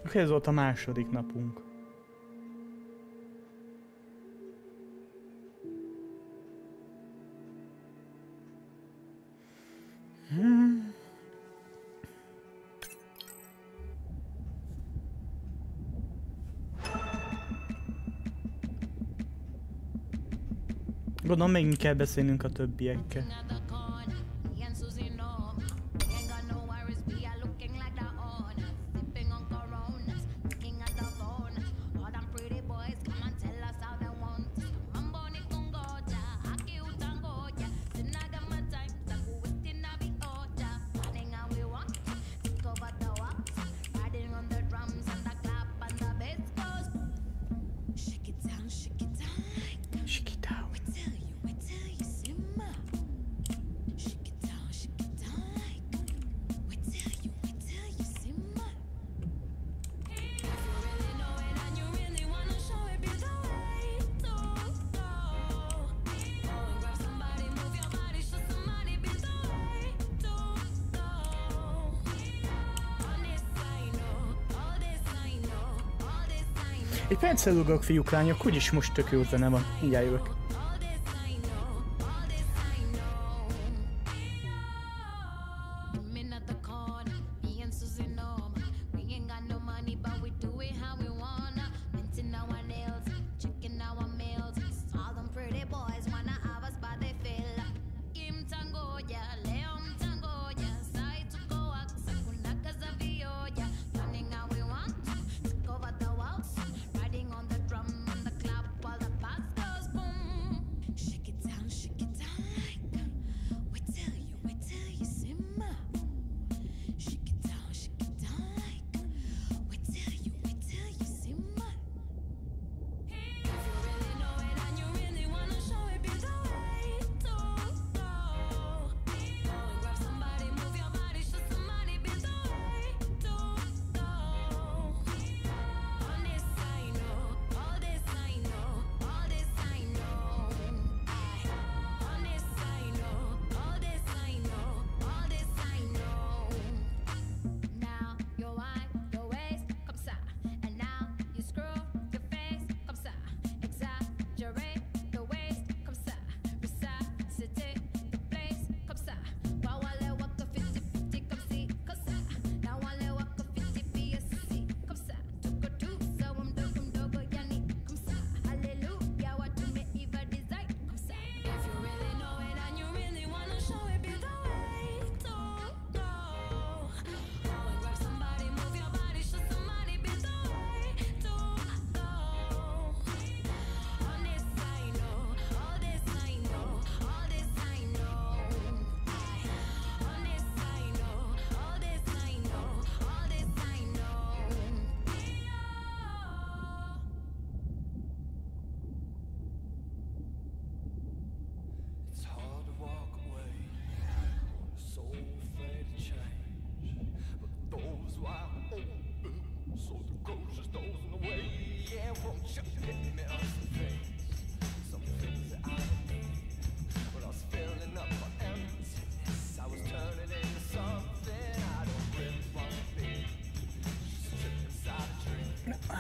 Oké, ez volt a második napunk. Gondolom, megint kell beszélnünk a többiekkel. Egy perccel ugok, fiúk, lányok, úgyis most tök jó zene van. Mindjárt jövök. All them pretty boys wanna have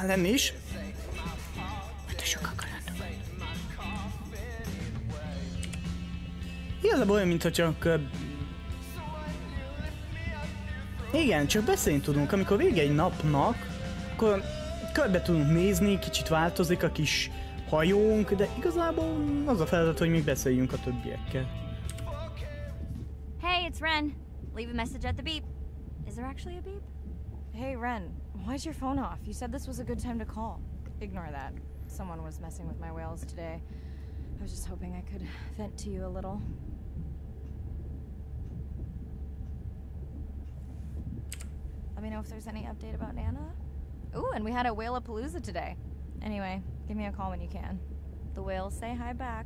lenni is. De sok a kaland. Igazából olyan, mintha csak... Igen, csak beszélni tudunk. Amikor vége egy napnak, akkor körbe tudunk nézni, kicsit változik a kis hajónk, de igazából az a feladat, hogy még beszéljünk a többiekkel. Hey, it's Ren. Leave a message at the beep. Is there actually a beep? Hey, Ren, why's your phone off? You said this was a good time to call. Ignore that. Someone was messing with my whales today. I was just hoping I could vent to you a little. Let me know if there's any update about Nana. Ooh, and we had a whale-a-palooza today. Anyway, give me a call when you can. The whales say hi back.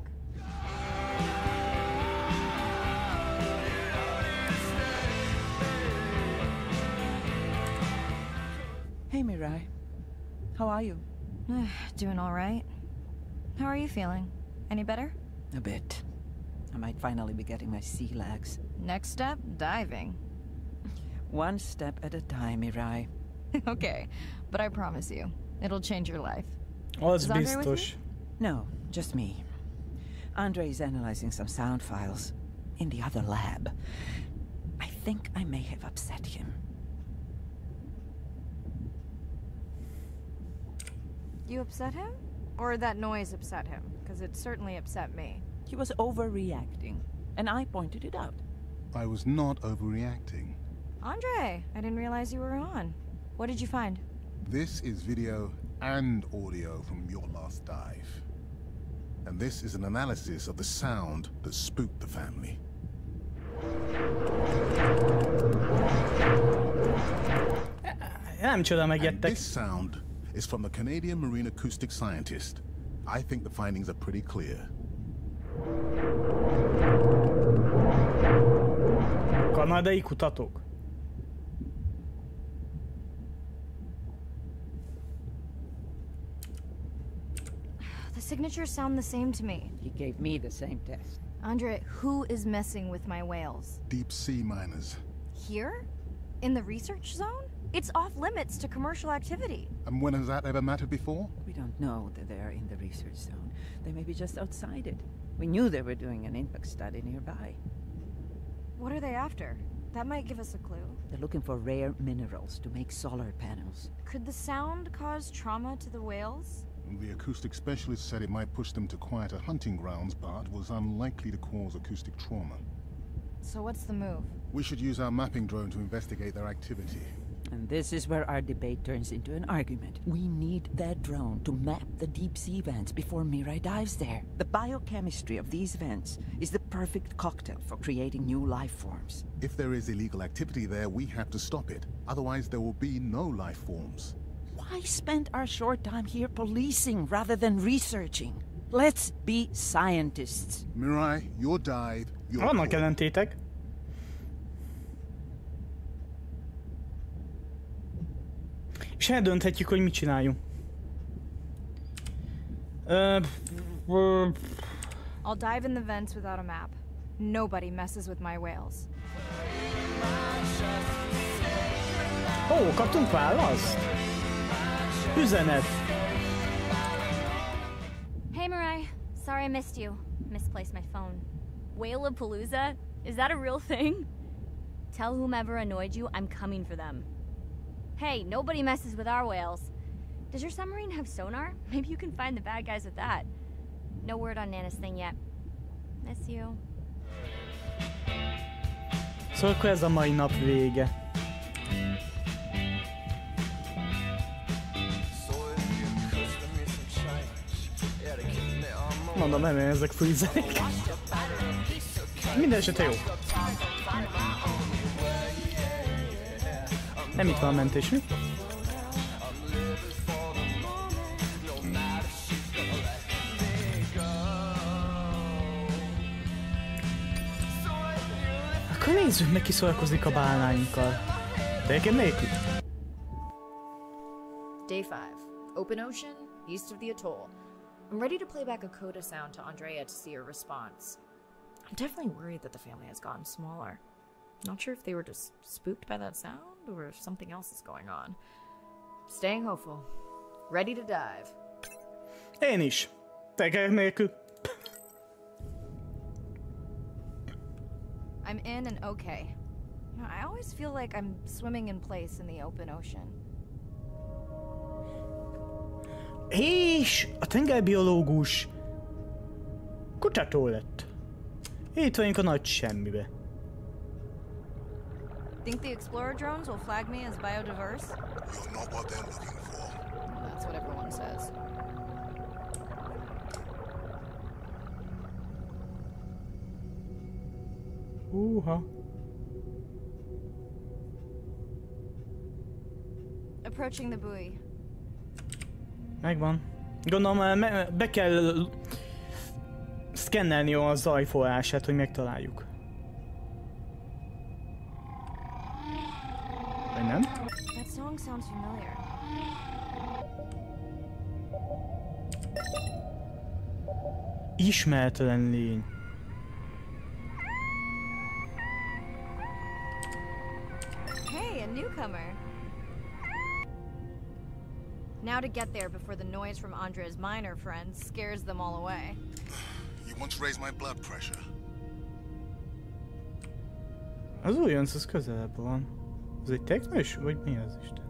Hey, Mirai. How are you? Doing all right. How are you feeling? Any better? A bit. I might finally be getting my sea legs. Next step, diving. One step at a time, Mirai. Okay, but I promise you, it'll change your life. Az Is Andre with biztos. you? No, just me. Andre is analyzing some sound files in the other lab. I think I may have upset him. You upset him? Or that noise upset him? Because it certainly upset me. He was overreacting, and I pointed it out. I was not overreacting. Andre, I didn't realize you were on. What did you find? This is video and audio from your last dive. And this is an analysis of the sound that spooked the family. Nem csoda And megjettek. this sound is from the Canadian marine acoustic scientist. I think the findings are pretty clear. Kanadai kutatók. The signatures sound the same to me. He gave me the same test. Andre, who is messing with my whales? Deep sea miners. Here? In the research zone? It's off limits to commercial activity. And when has that ever mattered before? We don't know that they're in the research zone. They may be just outside it. We knew they were doing an impact study nearby. What are they after? That might give us a clue. They're looking for rare minerals to make solar panels. Could the sound cause trauma to the whales? The acoustic specialist said it might push them to quieter hunting grounds, but was unlikely to cause acoustic trauma. So what's the move? We should use our mapping drone to investigate their activity. And this is where our debate turns into an argument. We need that drone to map the deep sea vents before Mirai dives there. The biochemistry of these vents is the perfect cocktail for creating new life forms. If there is illegal activity there, we have to stop it. Otherwise, there will be no life forms. Why spend our short time here policing rather than researching? Let's be scientists. Mirai, your dive, your Vannak call. ellentétek. És eldönthetjük, hogy mit csináljunk. I'll dive in the vents without a map. Nobody messes with my whales. Ó, kaptunk választ? Üzenet. Hey, Mirai. Sorry I missed you. Misplaced my phone. Whale-a-palooza? Is that a real thing? Tell whomever annoyed you I'm coming for them. Hey, nobody messes with our whales. Does your submarine have sonar? Maybe you can find the bad guys with that. No word on Nana's thing yet. Miss you. Szóval akkor ez a mai nap vége. Mondom, nem ezek fűzenek. Minden esetre jó. Nem itt van a mentés, mi? Akkor nézzük meg, ki szórakozik a bálnáinkkal. Tényleg nélkül? Day 5. Open ocean, east of the atoll. I'm ready to play back a coda sound to Andrea to see her response. I'm definitely worried that the family has gotten smaller. Not sure if they were just spooked by that sound or if something else is going on. Staying hopeful. Ready to dive. Én is. Teker nélkül. I'm in and okay. I always feel like I'm swimming in place in the open ocean. És a tengerbiológus kutató lett. Itt vagyunk a nagy semmibe. Think the explorer drones will flag me as biodiverse? You're not what they're looking for. That's what everyone says. Approaching the buoy. Megvan. Gondolom, be kell szkennelni a zajforrását, hogy megtaláljuk. Vagy nem? That song sounds familiar. Ismeretlen lény. Hey, a newcomer. Now to get there before the noise from Andre's minor friends scares them all away. You want to raise my blood pressure? Az újonc, az közelebb van. Ez egy teknős? Vagy mi az Isten?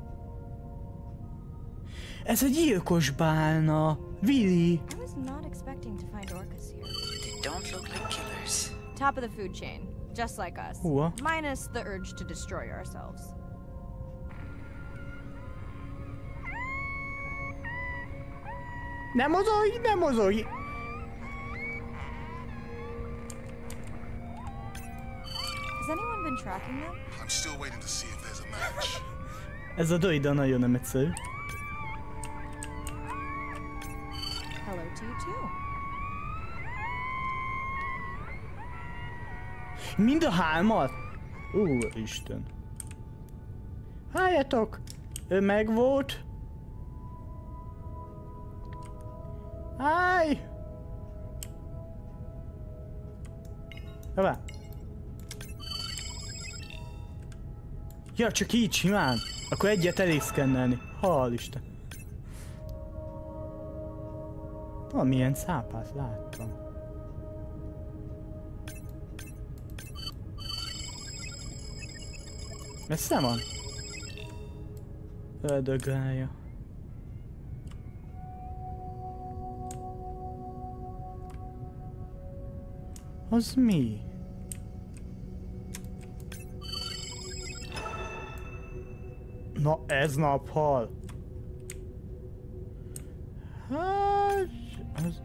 Ez egy gyilkos bálna! Willy! I was not expecting to find orcas here. They don't look like killers. Top of the food chain, just like us. Húha. Minus the urge to destroy ourselves. Nem mozogj! Nem mozogj! Has anyone been tracking them? I'm still waiting to see if there's a match. Ez a droida nagyon nem egyszerű. Hello to you too. Mind a hármat? Úristen. Álljatok! Ő megvolt. Állj! Hová? Ja, csak így simán. Akkor egyet elég szkennelni. Hál' Isten. Valamilyen cápát láttam. Messze van? Ördögrája. Az mi? Na ez naphal. Hát... Az...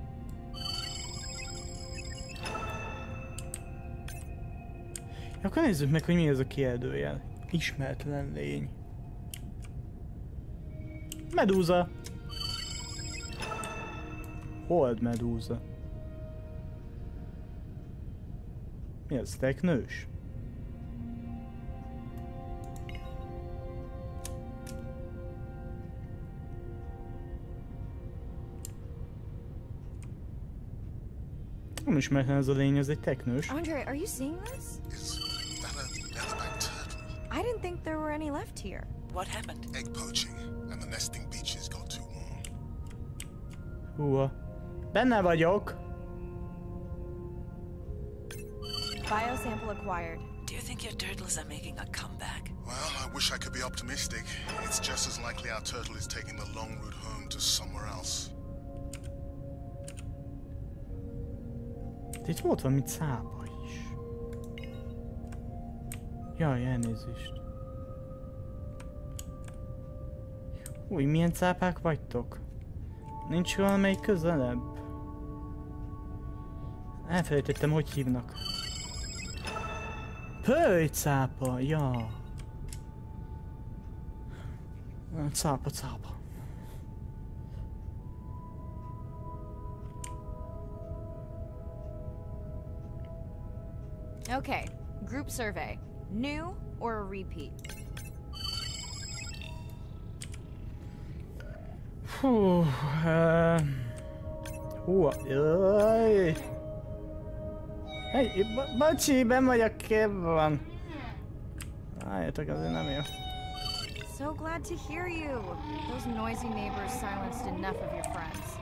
Akkor nézzük meg, hogy mi ez a kérdőjel. Ismeretlen lény. Medúza. Hold medúza. Mi ez? Teknős? Nem ismeretlen ez a lény, ez egy teknős. Andre, are you seeing this? Is that a leatherback turtle? I didn't think there were any left here. What happened? Egg poaching, and the nesting beaches got too warm. Húha. Benne vagyok. Biosample acquired. Do you think your turtles are making a comeback? Well, I wish I could be optimistic. It's just as likely our turtle is taking the long route home to somewhere else. Itt volt valami cápa is. Jaj, elnézést. Új, milyen cápák vagytok? Nincs valamelyik közelebb? Elfelejtettem, hogy hívnak. Pölycápa, ja. Cápa. Okay, group survey. New or a repeat? Hú, jaj. Hey, bocsi, benn vagyok képben. Álljatok, azért nem jó. so glad to hear you. Those noisy neighbors silenced enough of your friends.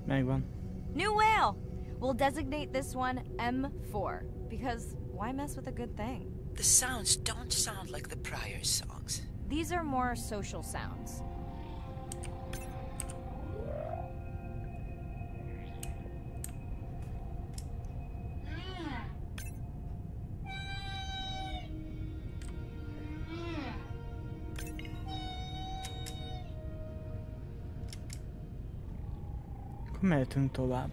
Megvan. New whale! We'll designate this one M4, because why mess with a good thing? The sounds don't sound like the prior songs. These are more social sounds. Akkor mehetünk tovább.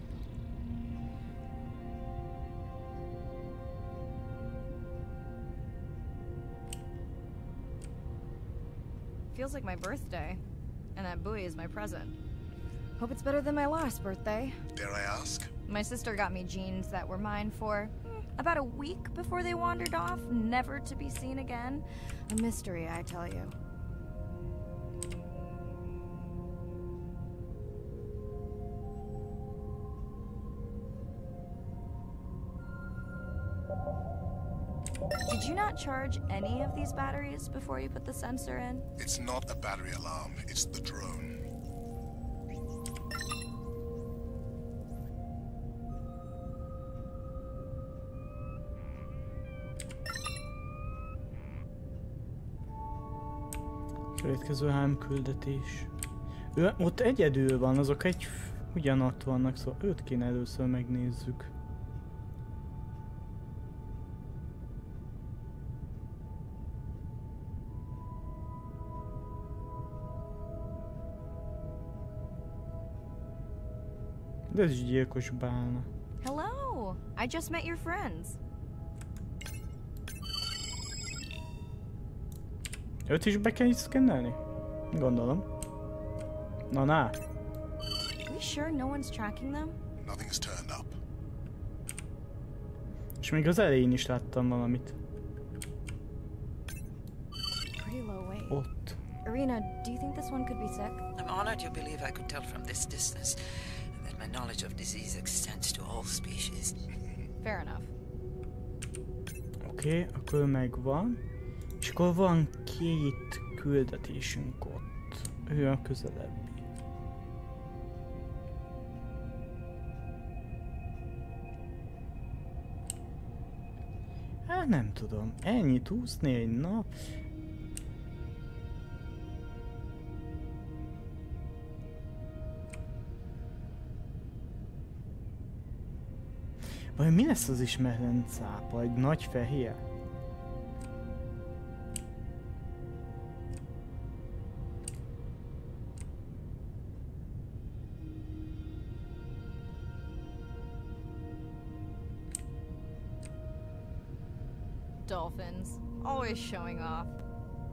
Feels like my birthday, and that buoy is my present. Hope it's better than my last birthday. Dare I ask? My sister got me jeans that were mine for about a week before they wandered off, never to be seen again. A mystery, I tell you. Did you not charge any of these batteries before you put the sensor in? It's not a battery alarm, it's the drone. Következő 3 küldetés. Ő ott egyedül van, azok ugyanott vannak, szóval őt kéne először megnézzük. De ez is gyilkos bálna. Hello! I just met your friends. Őt is be kell szkennelni? Gondolom. Na. Are we sure no one's tracking them? Nothing's turned up. És még az elején is láttam valamit. Pretty low weight. Ott. Irina, do you think this one could be sick? I'm honored you believe I could tell from this distance that my knowledge of disease extends to all species. Fair enough. Oké, akkor ő megvan. És akkor van 2 küldetésünk ott. Ő a közelebbi. Hát nem tudom. Ennyit úszni egy nap? Vagy mi lesz az ismeretlen cápa? Egy nagy fehér? Dolphins. Always showing off.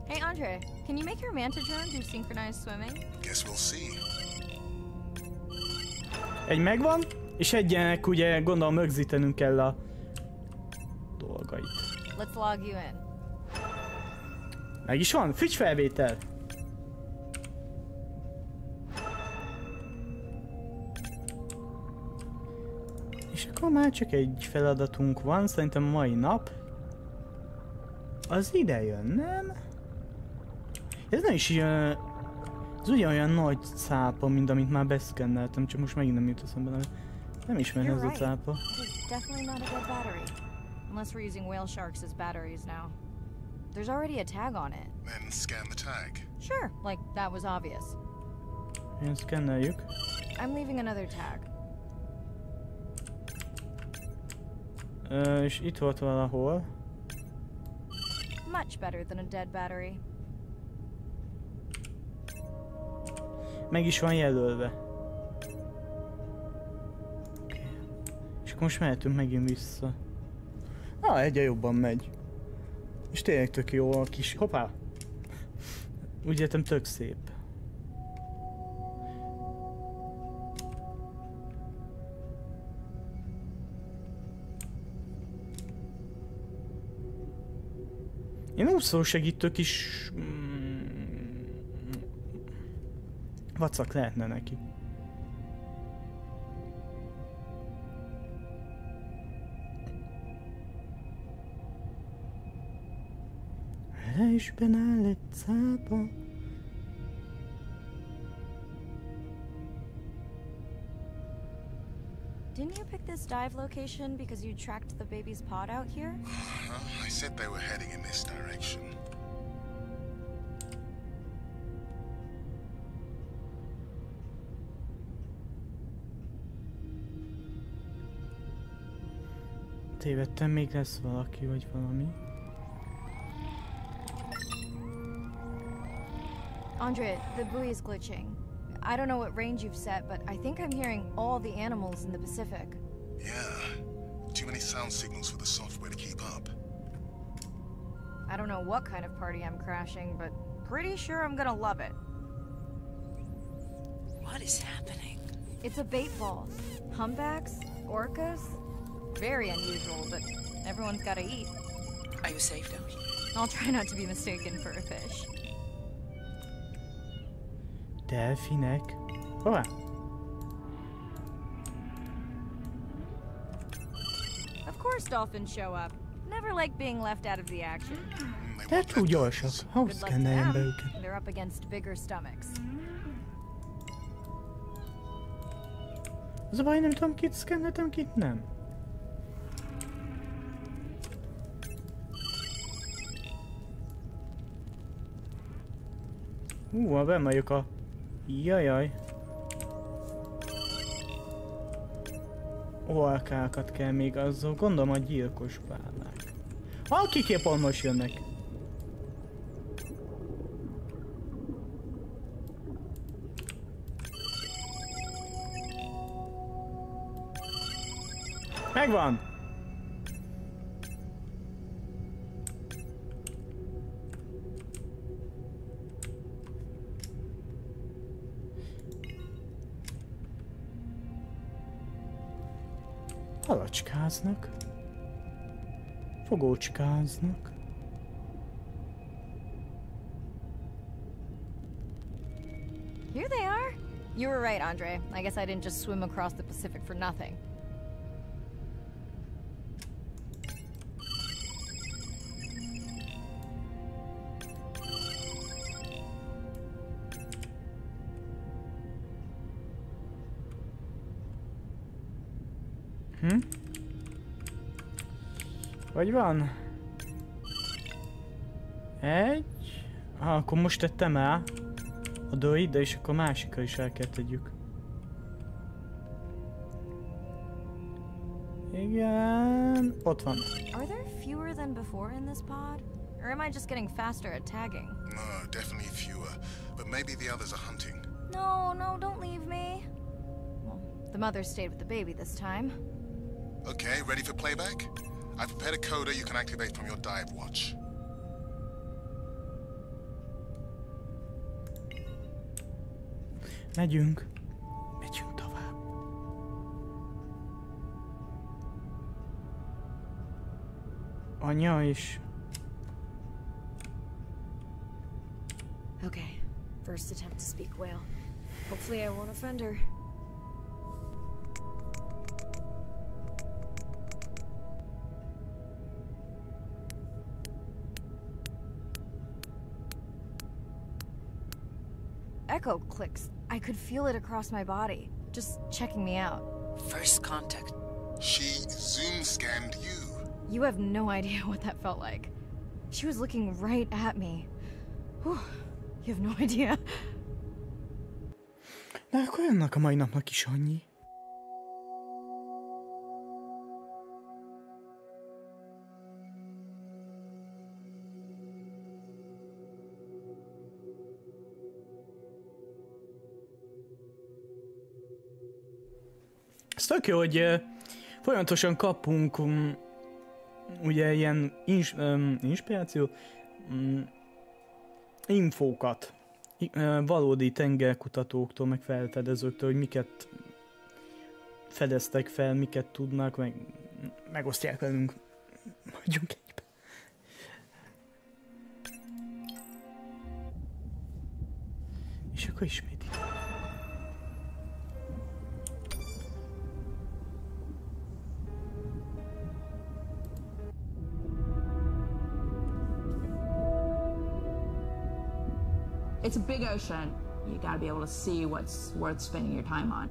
Hey Andre, can you make your manta drone do synchronized swimming? Guess we'll see. Egy megvan, és egyenek ugye gondolom rögzítenünk kell a dolgait. Let's log you in. Meg is van, fügyfelvétel! És akkor már csak egy feladatunk van, szerintem mai nap. Az ide jön, nem? Ez nem is ilyen... Ez ugyanolyan nagy cápa, mint amit már beszkenneltem, csak most megint nem jut eszembe. Nem ismerem ez a cápa. Definitely not a good battery. Unless we're using whale sharks as batteries now. There's already a tag on it. Then scan the tag. Sure, like that was obvious. Én szkenneljük. I'm leaving another tag. És itt volt valahol. Much better than a dead battery. Meg is van jelölve. Okay. És akkor most mehetünk megint vissza. Egyre jobban megy. És tényleg tök jó a kis... Hoppá! Úgy értem, tök szép. Én úszó segítő kis... vacak lehetne neki. Teljesben áll egy cápa. Didn't you pick this dive location because you tracked the baby's pod out here? I said they were heading in this direction. Tévedtem, még lesz valaki vagy valami. Andre, the buoy is glitching. I don't know what range you've set, but I think I'm hearing all the animals in the Pacific. Yeah. Too many sound signals for the software to keep up. I don't know what kind of party I'm crashing, but pretty sure I'm gonna love it. What is happening? It's a bait ball. Humpbacks? Orcas? Very unusual, but everyone's gotta eat. Are you safe down here? I'll try not to be mistaken for a fish. Delfinek. Hová? Of course dolphins show up. Never like being left out of the action. Te túl gyorsak. Ahhoz Good luck to szkenneljem be them. őket. They're up against bigger stomachs. Az a baj, nem tudom, kit szkenneltem, kit nem. Benn vagyok a... Jajaj. Orkákat kell még azzal, gondolom a gyilkos bálnák. Akik éppen most jönnek. Megvan! Halacskáznak. Fogócskáznak. Here they are! You were right, Andre. I guess I didn't just swim across the Pacific for nothing. Vagy van? Egy... akkor most tettem el a droid, és akkor másikra is el kell tegyük. Igen... ott van. Are there fewer than before in this pod? Or am I just getting faster at tagging? No, definitely fewer. But maybe the others are hunting. No, don't leave me. Well, the mother stayed with the baby this time. Okay, ready for playback? I've prepared a coder you can activate from your dive watch. Megyünk tovább. Anya is. Okay, first attempt to speak whale. Hopefully I won't offend her. Echo clicks. I could feel it across my body, just checking me out. First contact. She zoom scanned you. You have no idea what that felt like. She was looking right at me. Whew, you have no idea. Na akkor jönnek a mai napnak is annyi. Ez tök jó, hogy folyamatosan kapunk ugye ilyen inspiráció, infókat valódi tengerkutatóktól, meg felfedezőktől, hogy miket fedeztek fel, miket tudnak, meg megosztják velünk. Hagyjunk egybe. És akkor ismét. It's a big ocean. You gotta be able to see what's worth spending your time on.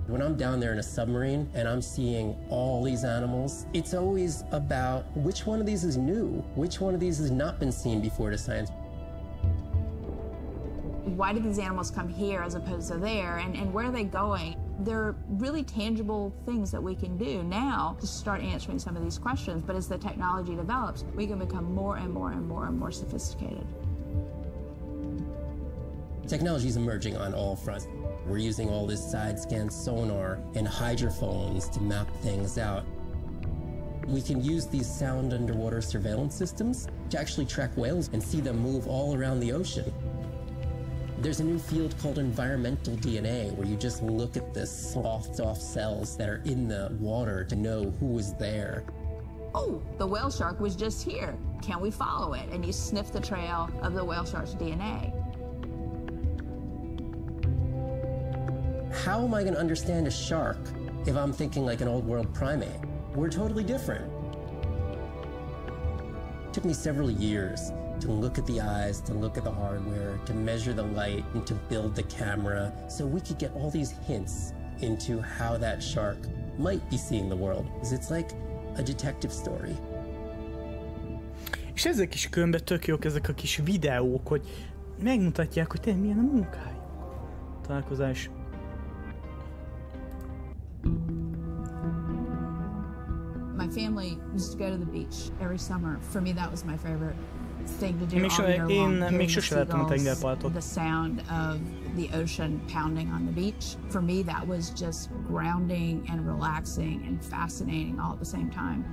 When I'm down there in a submarine and I'm seeing all these animals, it's always about which one of these is new, which one of these has not been seen before to science. Why did these animals come here as opposed to there, and where are they going? There are really tangible things that we can do now to start answering some of these questions, but as the technology develops, we can become more and more and more and more sophisticated. Technology is emerging on all fronts. We're using all this side-scan sonar and hydrophones to map things out. We can use these sound underwater surveillance systems to actually track whales and see them move all around the ocean. There's a new field called environmental DNA, where you just look at the sloughed off cells that are in the water to know who is there. Oh, the whale shark was just here. Can we follow it? And you sniff the trail of the whale shark's DNA. How am I going to understand a shark if I'm thinking like an old world primate? We're totally different. It took me several years to look at the eyes, to look at the hardware, to measure the light, and to build the camera, so we could get all these hints into how that shark might be seeing the world. Because it's like a detective story. És ezek is különben tök jók, ezek a kis videók, hogy megmutatják, hogy tényleg milyen a munkájuk. Találkozás. My family used to go to the beach every summer. For me, that was my favorite thing to do all year long. Hearing the seagulls, the sound of the ocean pounding on the beach. For me, that was just grounding and relaxing and fascinating all at the same time.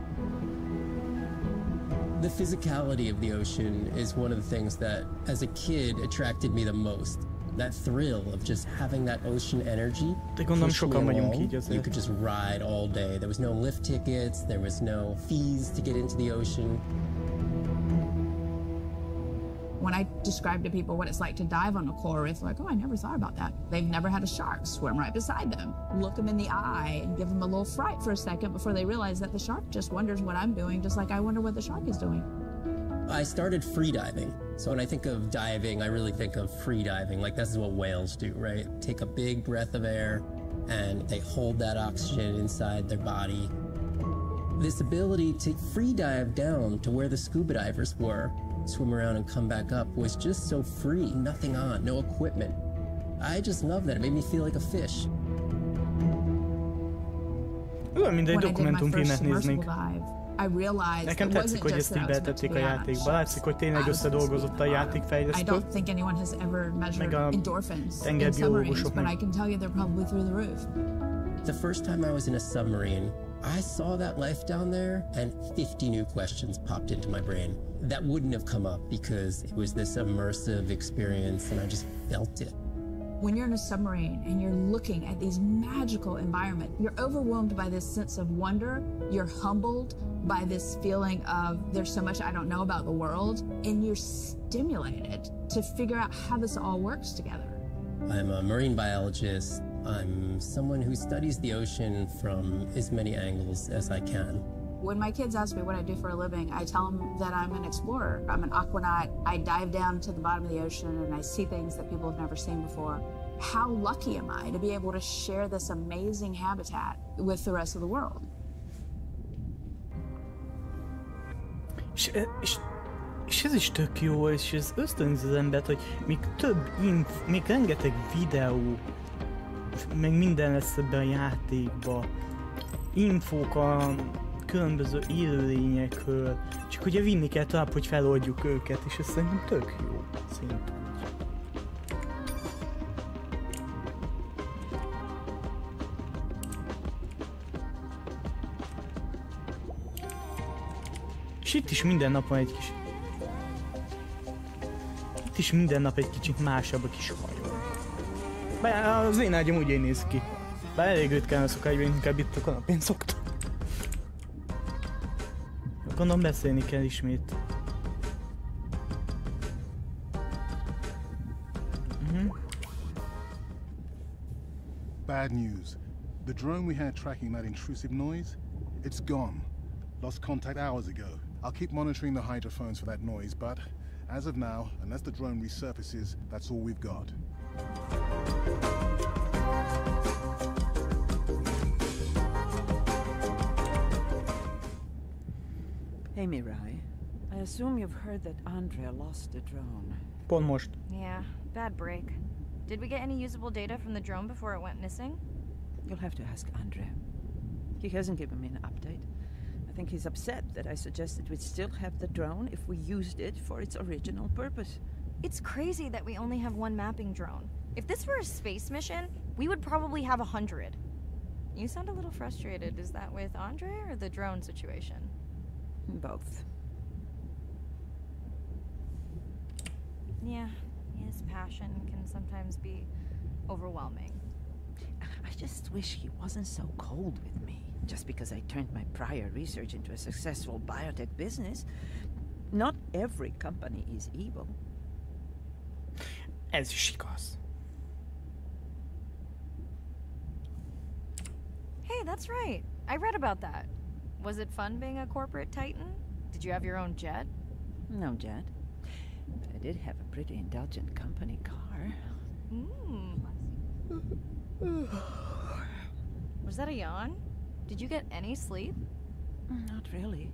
The physicality of the ocean is one of the things that, as a kid, attracted me the most. That thrill of just having that ocean energy. You could just ride all day. There was no lift tickets, there was no fees to get into the ocean. When I describe to people what it's like to dive on a coral reef, they're like, oh, I never thought about that. They've never had a shark swim right beside them. Look them in the eye and give them a little fright for a second before they realize that the shark just wonders what I'm doing, just like I wonder what the shark is doing. I started free diving. So when I think of diving, I really think of free diving. Like, this is what whales do, right? Take a big breath of air and they hold that oxygen inside their body. This ability to free dive down to where the scuba divers were, swim around and come back up, was just so free. Nothing on, no equipment. I just love that. It made me feel like a fish. Olyan mindegy dokumentumfilmet néznénk. Nekem tetszik, hogy ezt így beletették a játékba. Látszik, hogy tényleg összedolgozott a játékfejlesztő, meg a tengerbiológusok. The first time I was in a submarine, I saw that life down there and 50 new questions popped into my brain that wouldn't have come up because it was this immersive experience and I just felt it. When you're in a submarine and you're looking at these magical environments, you're overwhelmed by this sense of wonder, you're humbled by this feeling of there's so much I don't know about the world, and you're stimulated to figure out how this all works together. I'm a marine biologist. I'm someone who studies the ocean from as many angles as I can. When my kids ask me what I do for a living, I tell them that I'm an explorer. I'm an aquanaut. I dive down to the bottom of the ocean and I see things that people have never seen before. How lucky am I to be able to share this amazing habitat with the rest of the world? És ez is tök jó, és ez ösztönzi az embert, hogy még több még rengeteg videó, meg minden lesz ebben a játékban. Infók a különböző élőlényekről, csak ugye vinni kell tovább, hogy feloldjuk őket, és ez szerintem tök jó szint. És itt is minden nap van egy kis... Itt is minden nap egy kicsit másabb a kis hajó. Bár az én ágyam úgy néz ki. Bár elég ritkán a szokágyban, inkább itt a kanapén szoktam. Gondolom beszélni kell ismét. Bad news. The drone we had tracking that intrusive noise, it's gone. Lost contact hours ago. I'll keep monitoring the hydrophones for that noise, but As of now, unless the drone resurfaces, that's all we've got. Hey Mirai, I assume you've heard that Andrea lost the drone. Pont most. Yeah, bad break. Did we get any usable data from the drone before it went missing? You'll have to ask Andrea. He hasn't given me an update. I think he's upset that I suggested we'd still have the drone if we used it for its original purpose. It's crazy that we only have one mapping drone. If this were a space mission, we would probably have 100. You sound a little frustrated. Is that with Andrea or the drone situation? Both. Yeah, his passion can sometimes be overwhelming. I just wish he wasn't so cold with me, just because I turned my prior research into a successful biotech business. Not every company is evil. Ez is igaz. Hey, that's right. I read about that. Was it fun being a corporate titan? Did you have your own jet? No jet. But I did have a pretty indulgent company car. Was that a yawn? Did you get any sleep? Not really.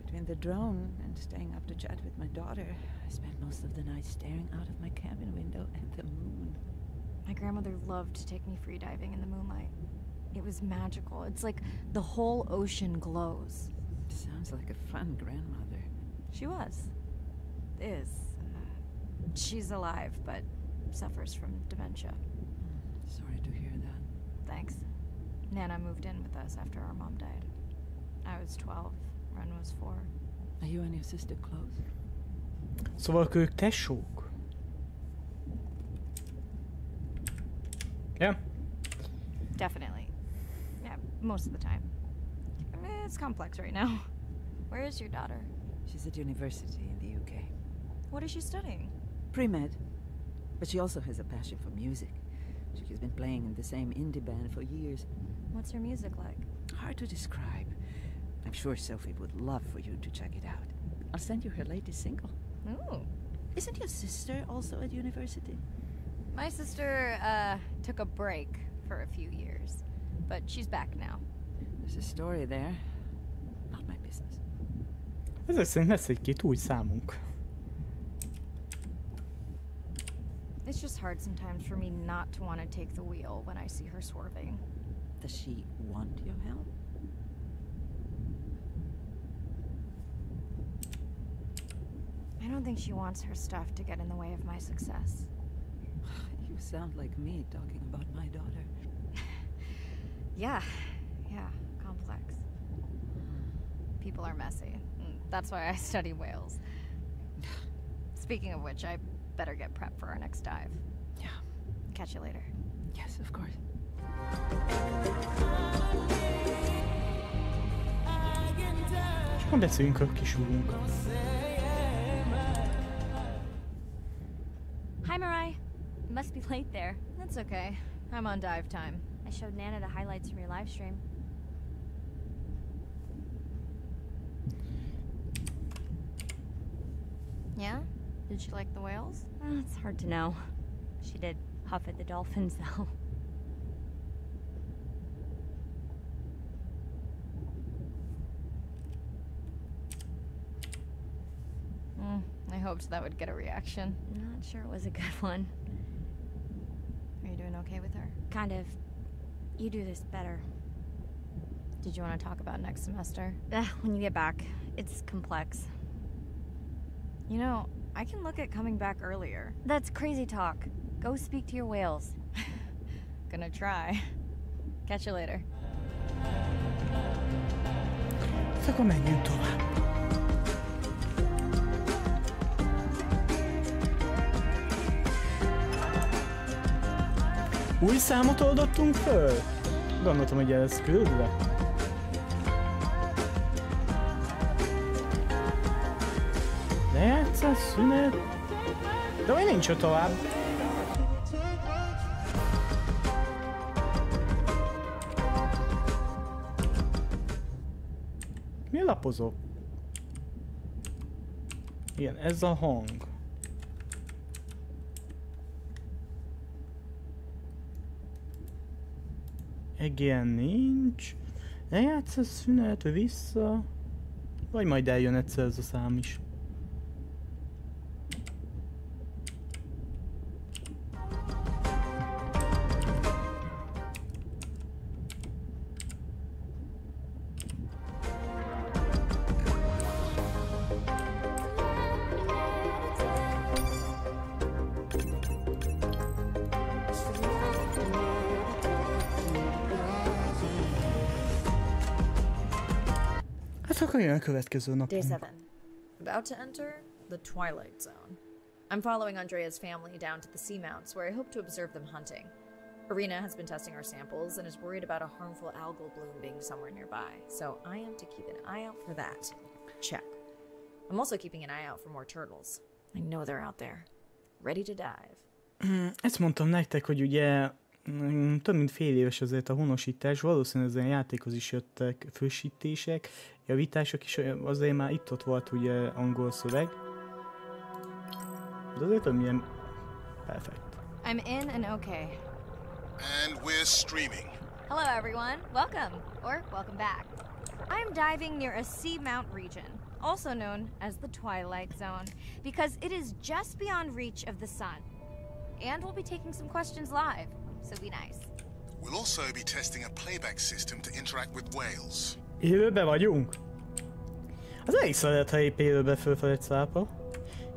Between the drone and staying up to chat with my daughter, I spent most of the night staring out of my cabin window at the moon. My grandmother loved to take me freediving in the moonlight. It was magical. It's like the whole ocean glows. Sounds like a fun grandmother. She was. Is. She's alive, but suffers from dementia. Sorry to hear that. Thanks. Nana moved in with us after our mom died. I was 12, Ren was 4. Are you and your sister close? Szóval ők tesók. Yeah. Definitely. Yeah, most of the time. I mean, it's complex right now. Where is your daughter? She's at university in the UK. What is she studying? Pre-med. But she also has a passion for music. She's been playing in the same indie band for years. What's her music like? Hard to describe. I'm sure Sophie would love for you to check it out. I'll send you her latest single. Ooh. Isn't your sister also at university? My sister, took a break for a few years. But she's back now. There's a story there. Not my business. Ezek szerint lesz egy-két új számunk. It's just hard sometimes for me not to want to take the wheel when I see her swerving. Does she want your help? I don't think she wants her stuff to get in the way of my success. You sound like me talking about my daughter. Yeah, complex. People are messy. That's why I study whales. Speaking of which, I better get prepped for our next dive. Yeah. Catch you later. Yes, of course. Csak beszéljünk a kis úrunk. Hi, Mirai. You must be late there. That's okay. I'm on dive time. I showed Nana the highlights from your live stream. Yeah? Did she like the whales? It's hard to know. She did huff at the dolphins, though. I hoped that would get a reaction. Not sure it was a good one. Are you doing okay with her? Kind of. You do this better. Did you want to talk about next semester? When you get back. It's complex. You know, I can look at coming back earlier. That's crazy talk. Go speak to your whales. Gonna try. Catch you later. Akkor menjünk tovább. Új számot oldottunk föl? Gondoltam, hogy ez küldve. Lejátszás, szünet... De vagy nincs ott tovább. Mi lapozó? Igen, ez a hang. Igen, nincs. Lejátsz a szünet, vissza. Vagy majd eljön egyszer ez a szám is. A következő napon. Day 7. About to enter the Twilight Zone. I'm following Andrea's family down to the seamounts where I hope to observe them hunting. Arena has been testing our samples and is worried about a harmful algal bloom being somewhere nearby, so I am to keep an eye out for that. Check. I'm also keeping an eye out for more turtles. I know they're out there, ready to dive. Ezt mondtam nektek, hogy ugye több mint fél éves azért a honosítás, valószínűleg ezen játékhoz is jöttek frissítések, javítások is, azért már itt-ott volt ugye angol szöveg. De azért milyen perfekt. I'm in and okay. And we're streaming. Hello everyone, welcome, or welcome back. I'm diving near a seamount region, also known as the Twilight Zone, because it is just beyond reach of the sun. And we'll be taking some questions live, so be nice. We'll also be testing a playback system to interact with whales. Élőbe vagyunk? Az elég szeret, ha épp élőbe fölfel egy szápa.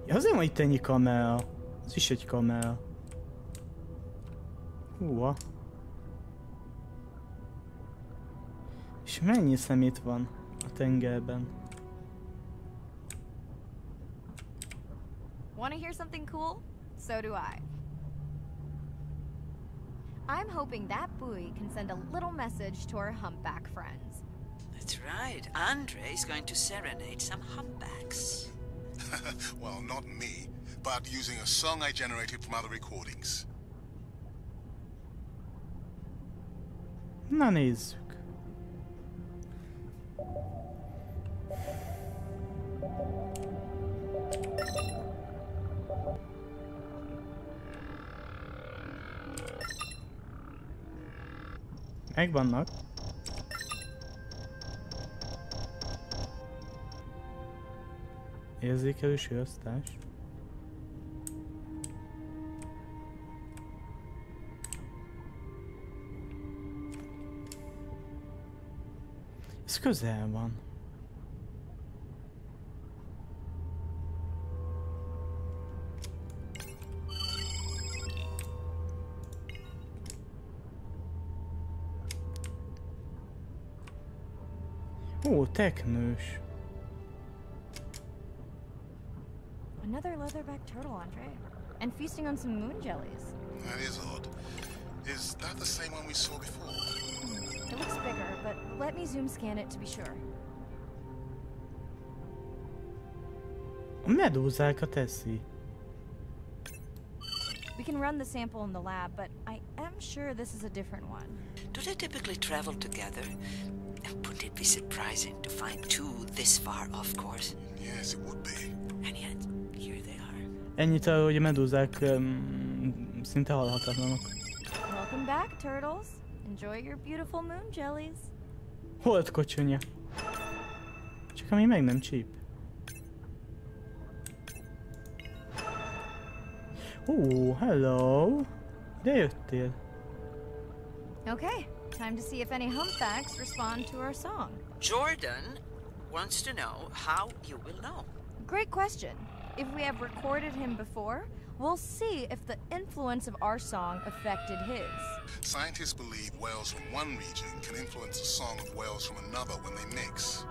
Ja, azért van itt ennyi kamera. Ez is egy kamera. Húha. És mennyi szemét van a tengerben? Wanna hear something cool? So do I. I'm hoping that buoy can send a little message to our humpback friends. That's right. Andre is going to serenade some humpbacks. Well, not me, but using a song I generated from other recordings. Na nézzük. Megvannak. Érzékelő sűröztás. Ez közel van. Ó, teknős. Another leatherback turtle, Andre. And feasting on some moon jellies. That is odd. Is that the same one we saw before? It looks bigger, but let me zoom scan it to be sure. A medúzákat teszi. We can run the sample in the lab, but I am sure this is a different one. Do they typically travel together? Wouldn't it be surprising to find two this far off course? Yes, it would be. And yet, here they are. Ennyit arról, hogy a medúzák szinte halhatatlanok. Welcome back, turtles. Enjoy your beautiful moon jellies. Holt kocsonya. Csak ami meg nem csíp. Hello. De jöttél. Okay, time to see if any humpbacks respond to our song. Jordan wants to know how you will know. Great question. If we have recorded him before, we'll see if the influence of our song affected his. Scientists believe whales from one region can influence the song of whales from another when they mix.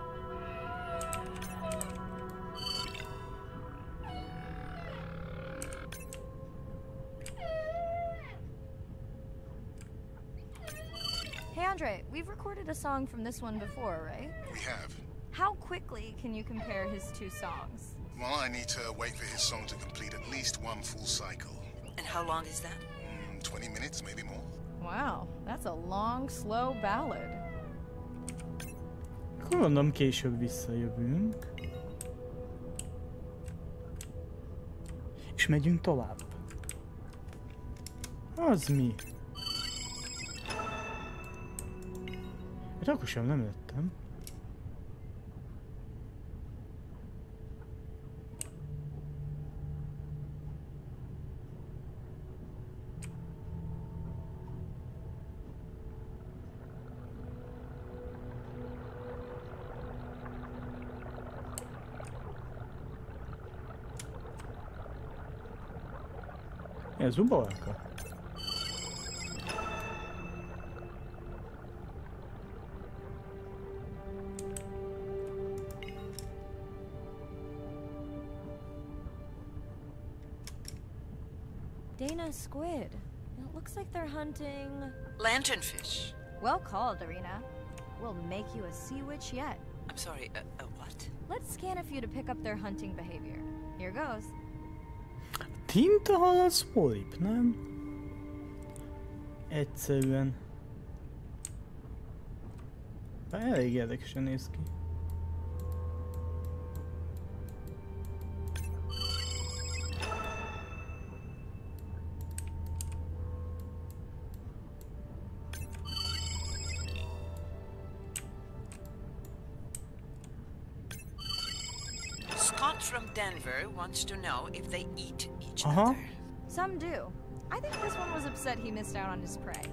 Hey Andre, we've recorded a song from this one before, right? We have. How quickly can you compare his two songs? Well, I need to wait for his song to complete at least one full cycle. And how long is that? 20 minutes, maybe more. Wow, that's a long, slow ballad. Akkor mondom, később visszajövünk. És megyünk tovább. Az mi? Hát akkor sem nem jöttem. Ez uborka. Dana squid. It looks like they're hunting... Lanternfish. Well called, Irina. We'll make you a sea witch yet. I'm sorry, what? Let's scan a few to pick up their hunting behavior. Here goes. Tintahal az polip, nem? Egyszerűen. Bár elég érdekesen néz ki. From Denver wants to know if they eat each other. Some do. I think this one was upset he missed out on his prey.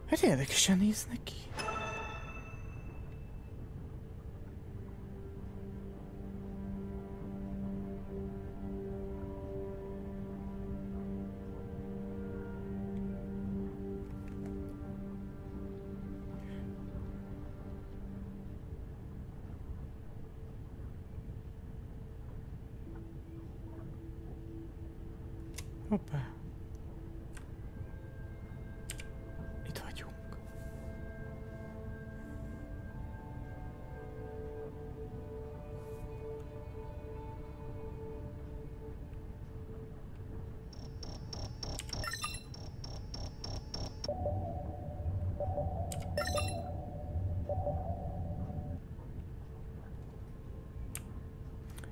Hát érdekesen néznek ki. Hoppá. Itt vagyunk.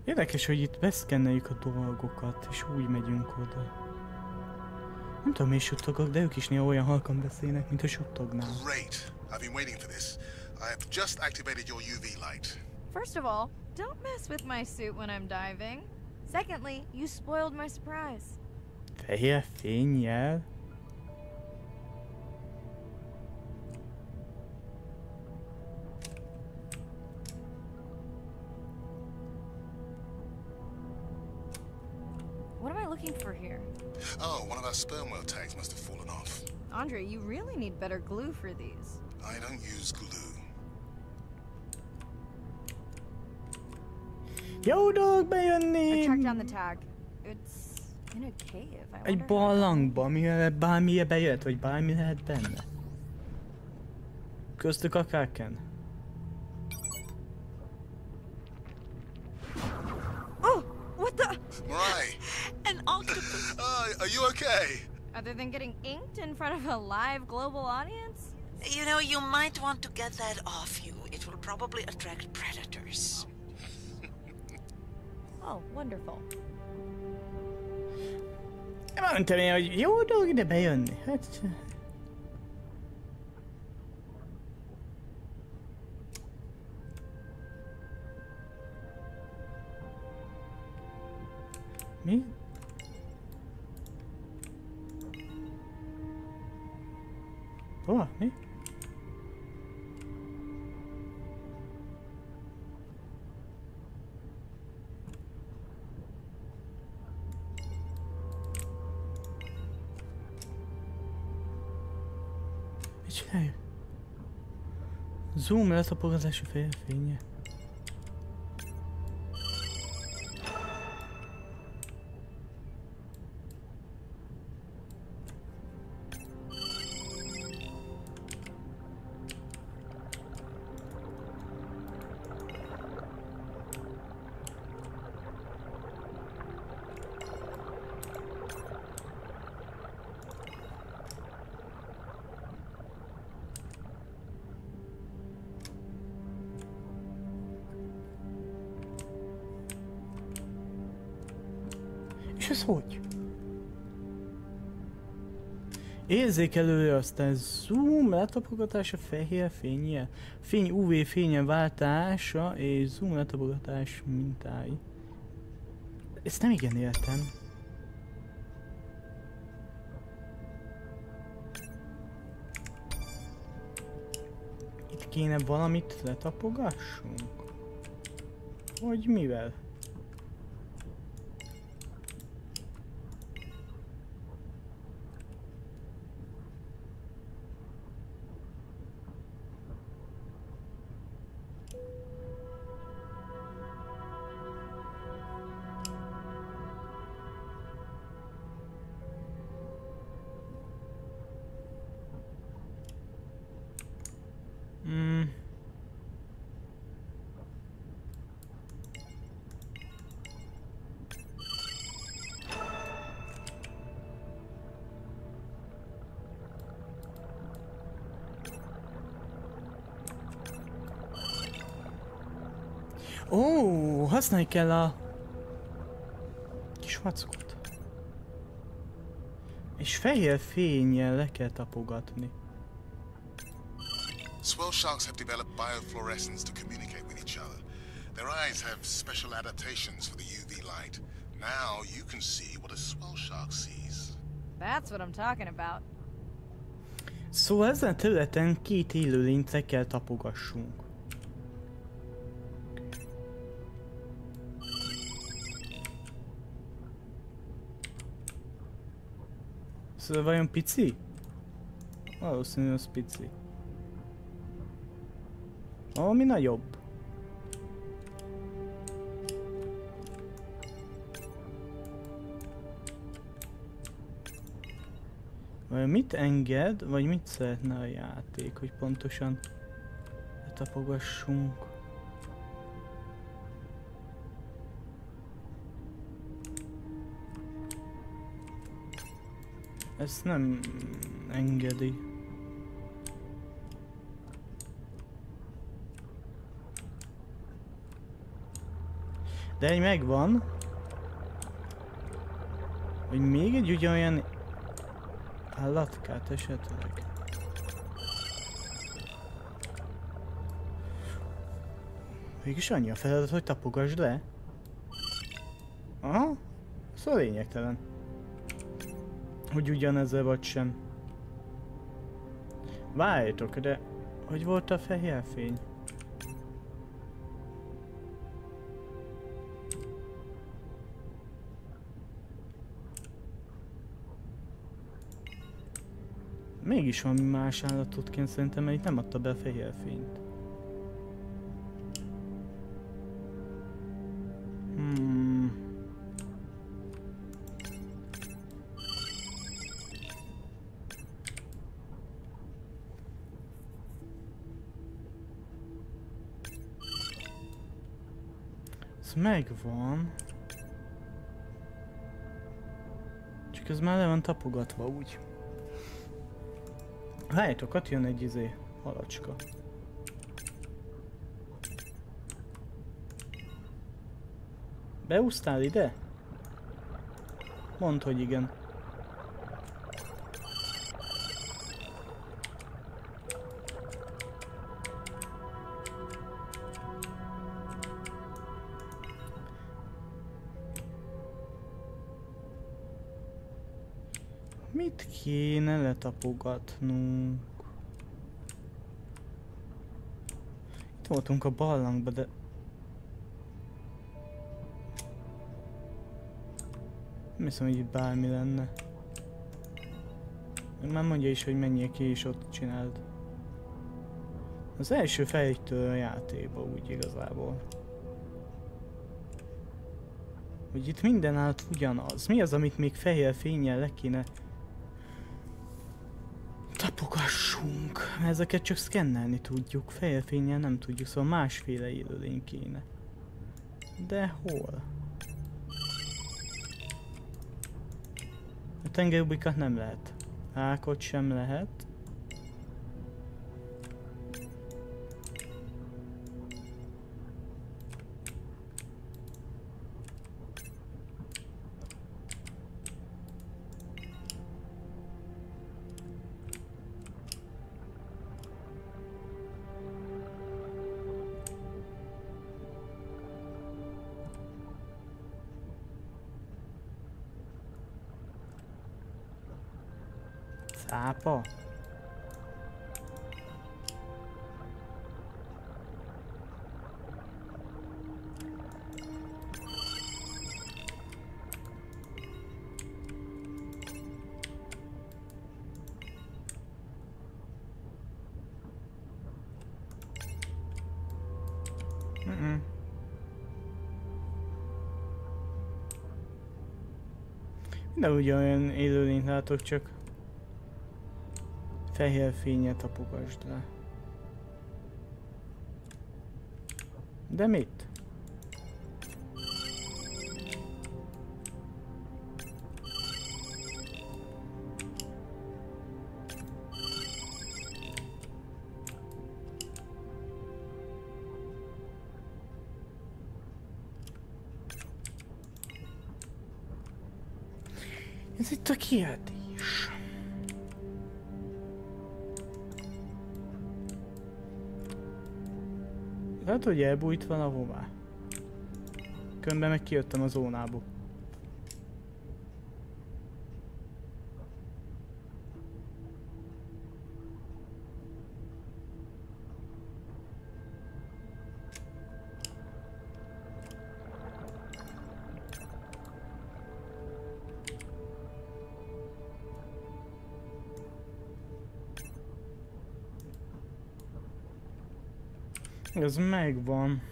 Érdekes, hogy itt beszkenneljük a dolgokat, és úgy megyünk oda. Nem tudom, miért suttogok, de ők is néha olyan halkan beszélnek, mint a suttognál. Great. I've been waiting for this. I have just activated your UV light. First of all, don't mess with my suit when I'm diving. Secondly, you spoiled my surprise. Fehér fénnyel? What am I looking for here? Oh, one of our sperm whale tags must have fallen off. Andre, you really need better glue for these. I don't use glue. Jó dolog bejönni! I tracked down the tag. It's in a cave. Egy barlangba, amire bármilyen bejött, vagy bármi lehet benne. Köztük a kraken. Oh, what the? Mariah! An octopus! Are you okay? Other than getting inked in front of a live global audience? You know, you might want to get that off you. It will probably attract predators. Oh, wonderful. Mondtam én, hogy jó dolog ide bejönni. Hát... Mi? Hova? Mi? Mit csináljuk? Zoom letapogatási fénye. És ez hogy? Érzékelőre, aztán zoom letapogatása, fehér fénye, fény UV fénye váltása és zoom letapogatás mintái. Ezt nem igen értem. Itt kéne valamit letapogassunk? Vagy mivel? Ó, használni kell a kis vackot. És fehér fénnyel le kell tapogatni. Swell sharks have developed biofluorescence to communicate with each other. Their eyes have special adaptations for the UV light. Now you can see what a swell shark sees. That's what I'm talking about. Szóval ezen a területen két élőlényt le kell tapogassunk. Szóval vajon pici? Valószínűleg az pici. Valami nagyobb. Vajon mit enged, vagy mit szeretne a játék, hogy pontosan letapogassunk? Ezt nem engedi. De egy megvan. Vagy még egy ugyanolyan állatkát esetleg. Mégis annyi a feladat, hogy tapogasd le. Aha, szóval lényegtelen. Hogy ugyanezzel vagy sem. Várjatok, de hogy volt a fehér fény? Mégis valami más állatot kéne szerintem, mert itt nem adta be a fehér fényt. Ez megvan. Csak ez már le van tapogatva úgy. Várjátok, ott jön egy halacska. Beúsztál ide? Mondd, hogy igen. Mit kéne letapogatnunk? Itt voltunk a barlangba, de... Nem hiszem, hogy itt bármi lenne. Már mondja is, hogy menjél ki és ott csináld. Az első fejtől a játékba úgy igazából. Hogy itt minden állat ugyanaz. Mi az, amit még fehér fénnyel le kéne tapogassunk? Ezeket csak szkennelni tudjuk, fehér fénnyel nem tudjuk, szóval másféle élőlény kéne. De hol? A tengerubikát nem lehet. Ákot sem lehet. Cápa? De ugyanolyan élőlényt látok, csak fehér fényet tapogasd le. De mit? Ez itt a kérdés. Lehet, hogy elbújt valahová. Különben meg kijöttem a zónából. Ez megvan.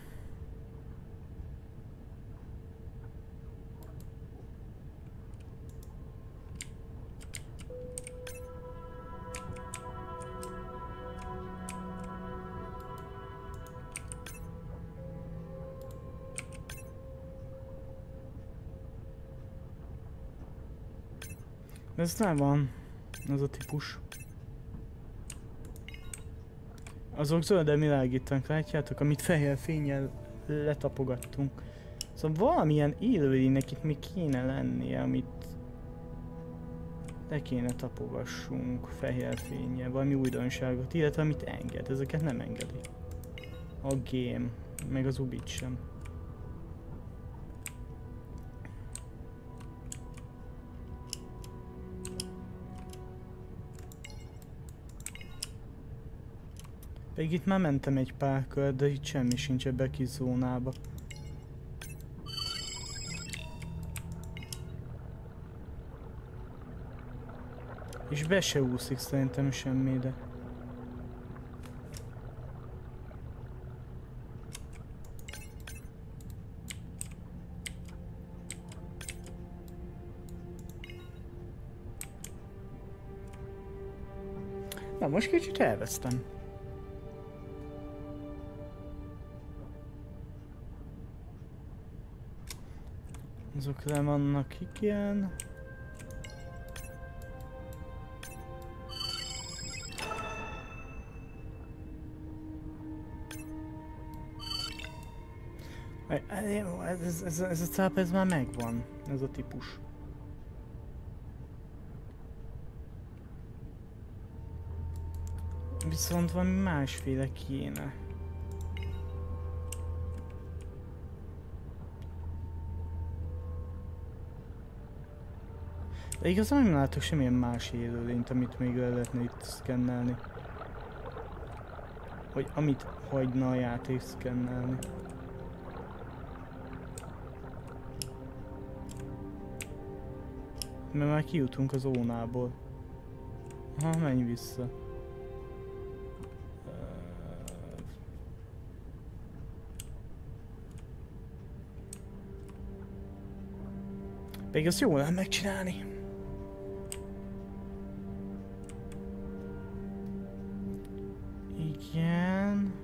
Ez nem van. Ez a típus. Azok zölden világítanak, látjátok, amit fehér fénnyel letapogattunk. Szóval valamilyen élőlénynek itt még kéne lennie, amit le kéne tapogassunk fehér fénnyel, valami újdonságot, illetve amit enged, ezeket nem engedi. A game, meg az ubit sem. Pedig itt már mentem egy pár kör, de itt semmi sincs ebbe a kis zónába. És be se úszik szerintem semmi, de... Na most kicsit elvesztem. Azok le vannak, igen. Ez a cápa, ez már megvan, ez a típus. Viszont valami másféle kéne. De igazán nem látok semmilyen más élőlényt, amit még el lehetne itt szkennelni. Vagy amit hagyna a játék szkennelni. Mert már kijutunk a zónából. Aha, menj vissza. Pedig ezt jól lehet megcsinálni. Igen.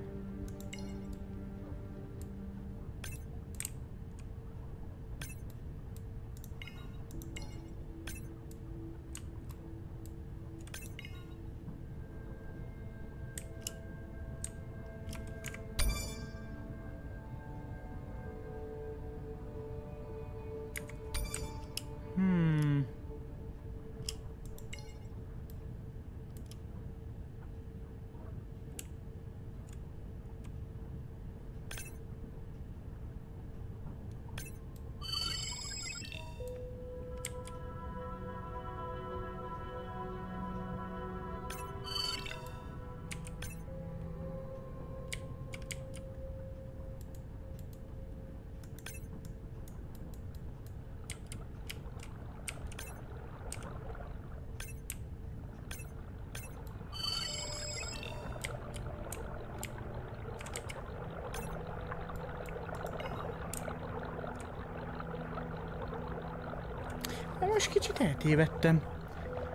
most kicsit eltévedtem.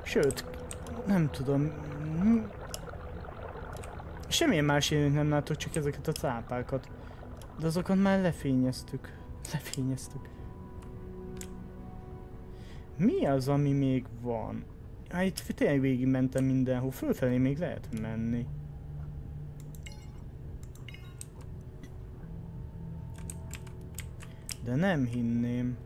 Sőt, nem tudom. Semmilyen más élőt nem látok, csak ezeket a cápákat. De azokat már lefényeztük. Mi az, ami még van? Hát itt tényleg végigmentem mindenhol. Fölfelé még lehet menni. De nem hinném.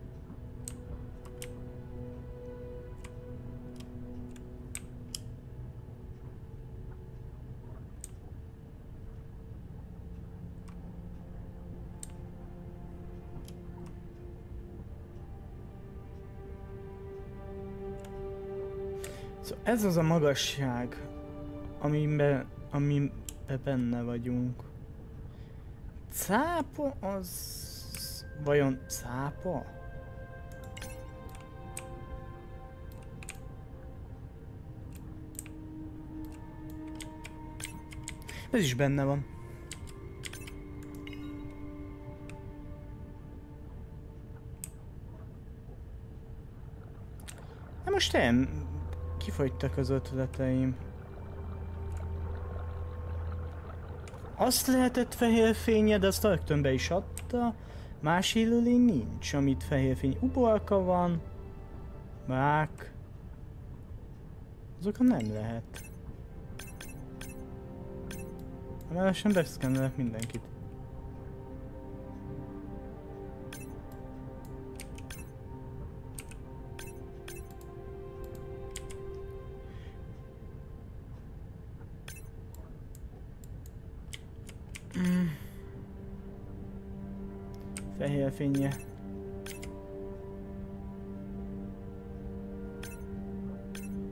Szóval ez az a magasság, amiben benne vagyunk. Cápa az... Vajon cápa? Ez is benne van. Na most kifogytak az ötleteim. Azt lehetett fehér fénye, de azt rögtön be is adta. Más élőlény nincs, amit fehér fény. Uborka van. Rák. Azokat nem lehet. Mert sem beszkennelek mindenkit. Fehér fénye.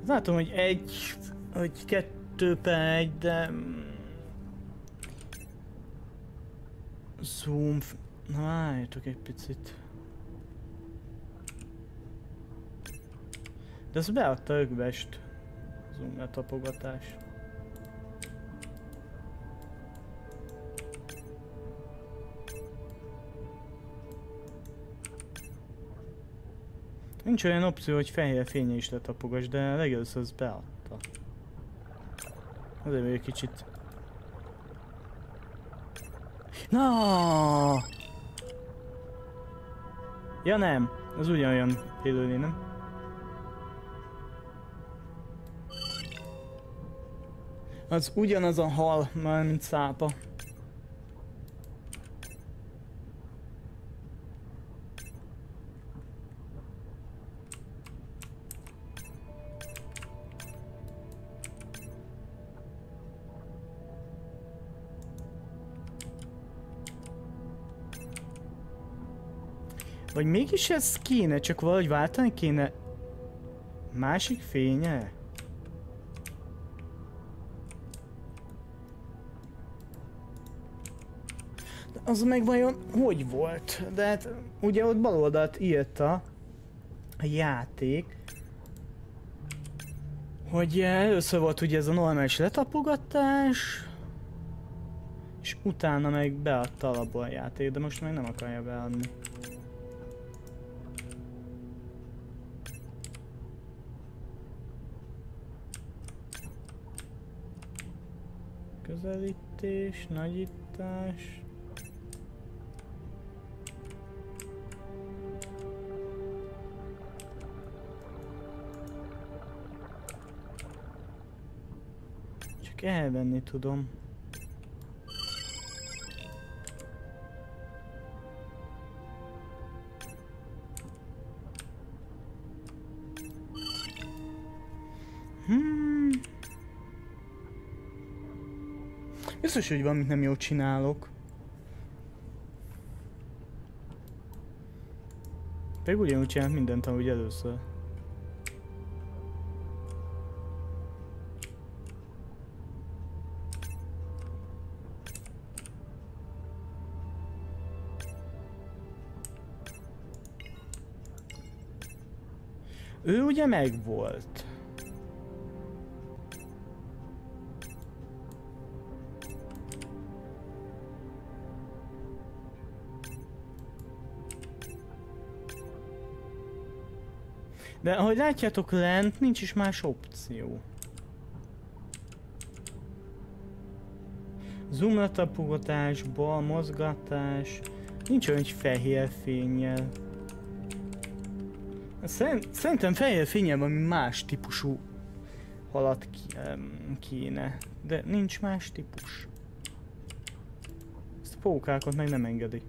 Látom, hogy 2/1, de... Zoom... Na, várjatok egy picit. De az beadta ökbest. Zoom tapogatás. Nincs olyan opció, hogy fehér fénye is letapogass, de legelőször az beadta. Azért egy kicsit... Na! Ja nem, az ugyanolyan élőlény, nem? Az ugyanaz a hal, már mint szápa. Vagy mégis ez kéne, csak valahogy váltani kéne másik fénye? De az meg vajon hogy volt? De hát ugye ott bal oldalt írta a játék, hogy először volt ugye ez a normális letapogatás, és utána meg beadta alapból a játék, de most meg nem akarja beadni. Közelítés, nagyítás. Csak elvenni tudom. Biztos, hogy valamit nem jól csinálok. Pedig ugyanúgy csinálok mindent, ahogy először. Ő ugye megvolt. De ahogy látjátok lent, nincs is más opció. Zoom tapogatás, bal mozgatás, nincs olyan, hogy fehér fénnyel. Szerintem fehér fénnyel valami más típusú halat kéne, de nincs más típus. Ezt a pókákat meg nem engedi.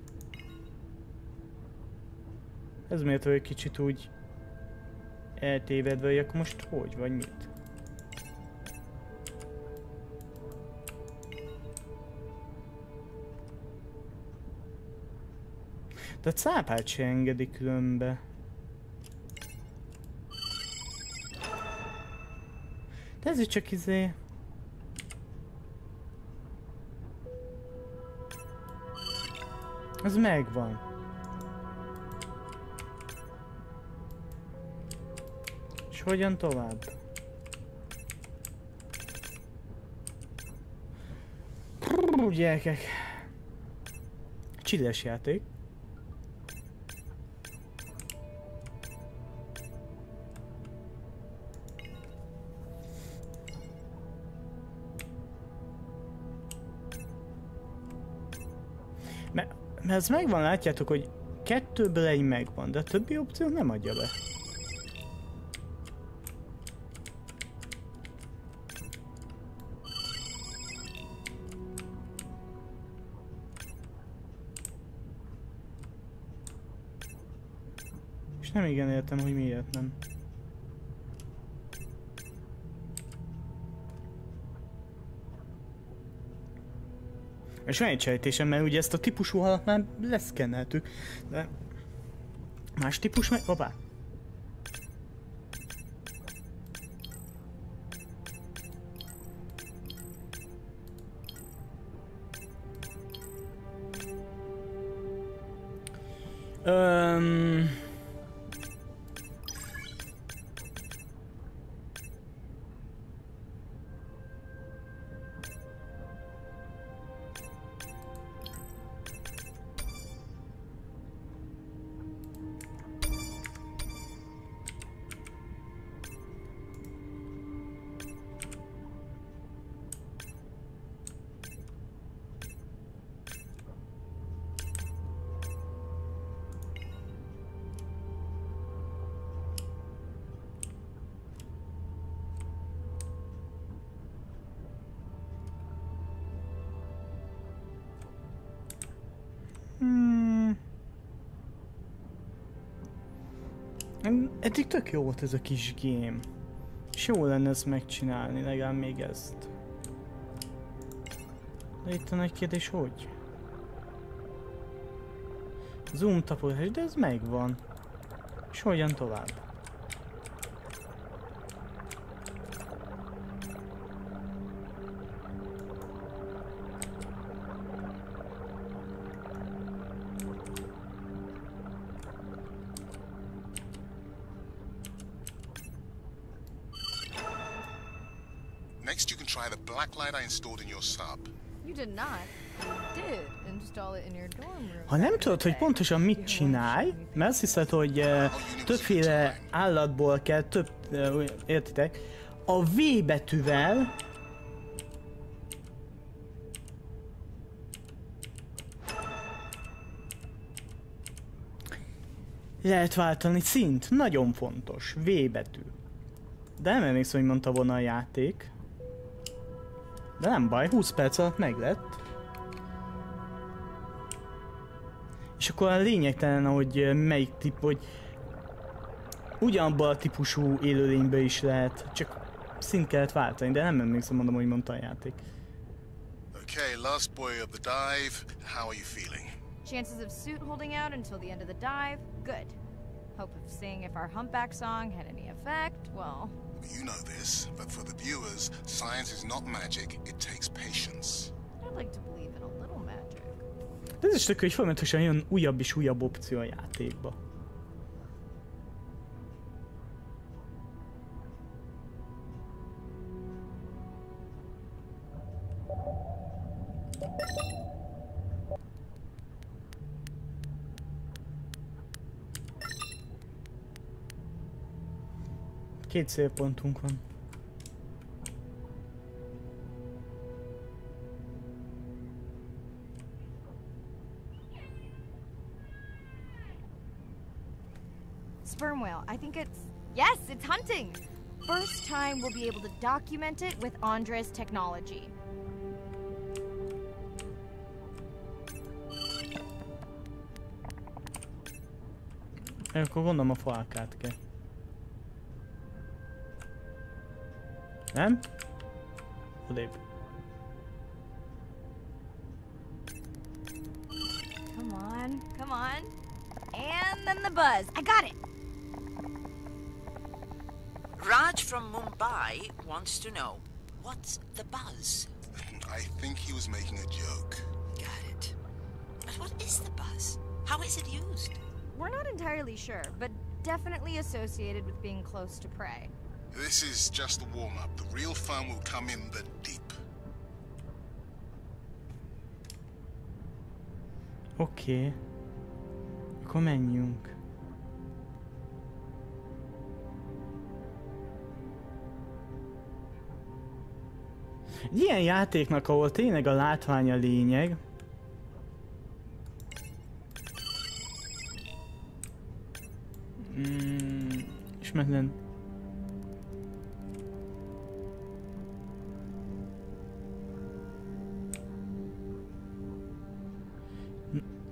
Ez miért vagy kicsit úgy eltévedve, hogy akkor most hogy vagy mit? De a cápát se engedi különbe. De ez csak izé... Az megvan. És hogyan tovább? Gyerekek. Csilles játék. Mert ez megvan, látjátok, hogy kettőből egy megvan, de a többi opció nem adja be. És nem igen értem, hogy miért nem. És van egy sejtésem, mert ugye ezt a típusú halat már leszkenneltük, de más típus meg... Hoppá! Eddig tök jó volt ez a kis game. És jó lenne ezt megcsinálni, legalább még ezt. De itt a nagy kérdés, hogy? Zoom tapolás, de ez megvan. És hogyan tovább? Next, you can try the black light I installed in your sub. You did not. You did install it in your dorm room. Ha nem tudod, hogy pontosan mit csinálj, mert azt hiszed, hogy többféle állatból kell értitek, a V betűvel lehet váltani szint. Nagyon fontos. V betű. De nem emlékszem, hogy mondta volna a játék. De nem baj, 20 perc alatt meg lett. És akkor a lényegtelen, hogy melyik típ, hogy ugyanabban a típusú élőlényből is lehet, csak szint kellett váltani, de nem emlékszem, mondom, hogy mondta a játék. Okay, last boy of the dive. How are you feeling? Chances of suit holding out until the end of the dive? Good. Hope of seeing if our humpback song had any effect? Well... You know this, but for the viewers, science is not magic, it takes patience. I'd like to believe in a little magic. De ez is tök, hogy folyamatosan jön újabb és újabb opció a játékba. 2 célpontunk van. Sperm whale, I think it's... Yes, it's hunting! First time we'll be able to document it with Andre's technology. Akkor gondolom a falkát kell. Nem? Odébb. Come on, come on. And then the buzz. I got it! Raj from Mumbai wants to know, what's the buzz? I think he was making a joke. Got it. But what is the buzz? How is it used? We're not entirely sure, but definitely associated with being close to prey. This is just the warm-up. The real fun will come in the deep. Oké. Akkor menjünk. Egy ilyen játéknak, ahol tényleg a látvány a lényeg. Ismeretlen.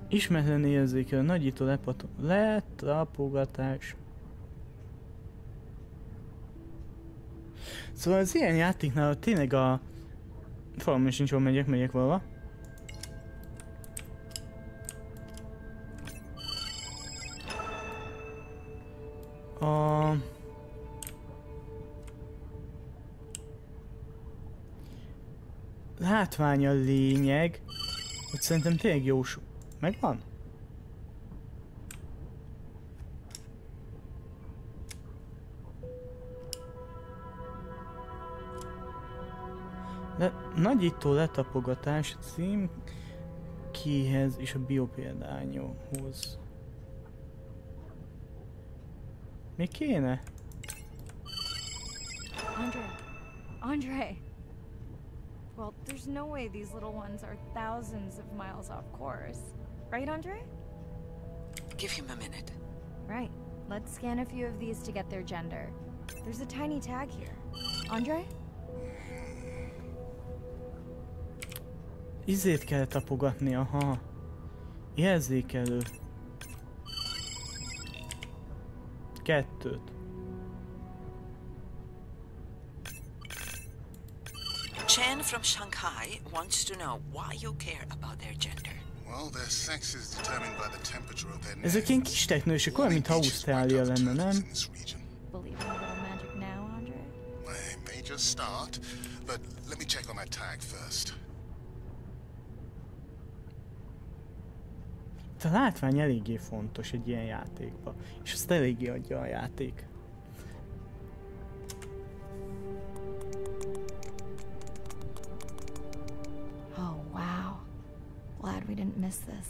Ismeretlen érzékel, nagyító letapogatás. Szóval az ilyen játéknál tényleg a... Fogalmam sincs, hol megyek valahol. A... látvány a lényeg, hogy szerintem tényleg jó sok. Megvan? Nagyító letapogatás címkéhez és a biopéldányóhoz. Mi kéne? Andre! Well, there's no way these little ones are thousands of miles off course. Right, Andre? Give him a minute. Right. Let's scan a few of these to get their gender. There's a tiny tag here. Andre? Izét kell tapogatni, aha. Érzékelő. 2. Chen from Shanghai wants to know why you care about their gender. Well, their sex is determined by the temperature of their nests. Ezek ilyen kis teknősök, olyan, mintha Ausztrália lenne, nem? Believe in a little magic now, Andre? I may just start, but let me check on that tag first. A látvány eléggé fontos egy ilyen játékban, és azt eléggé adja a játék. Oh, wow. Glad we didn't miss this.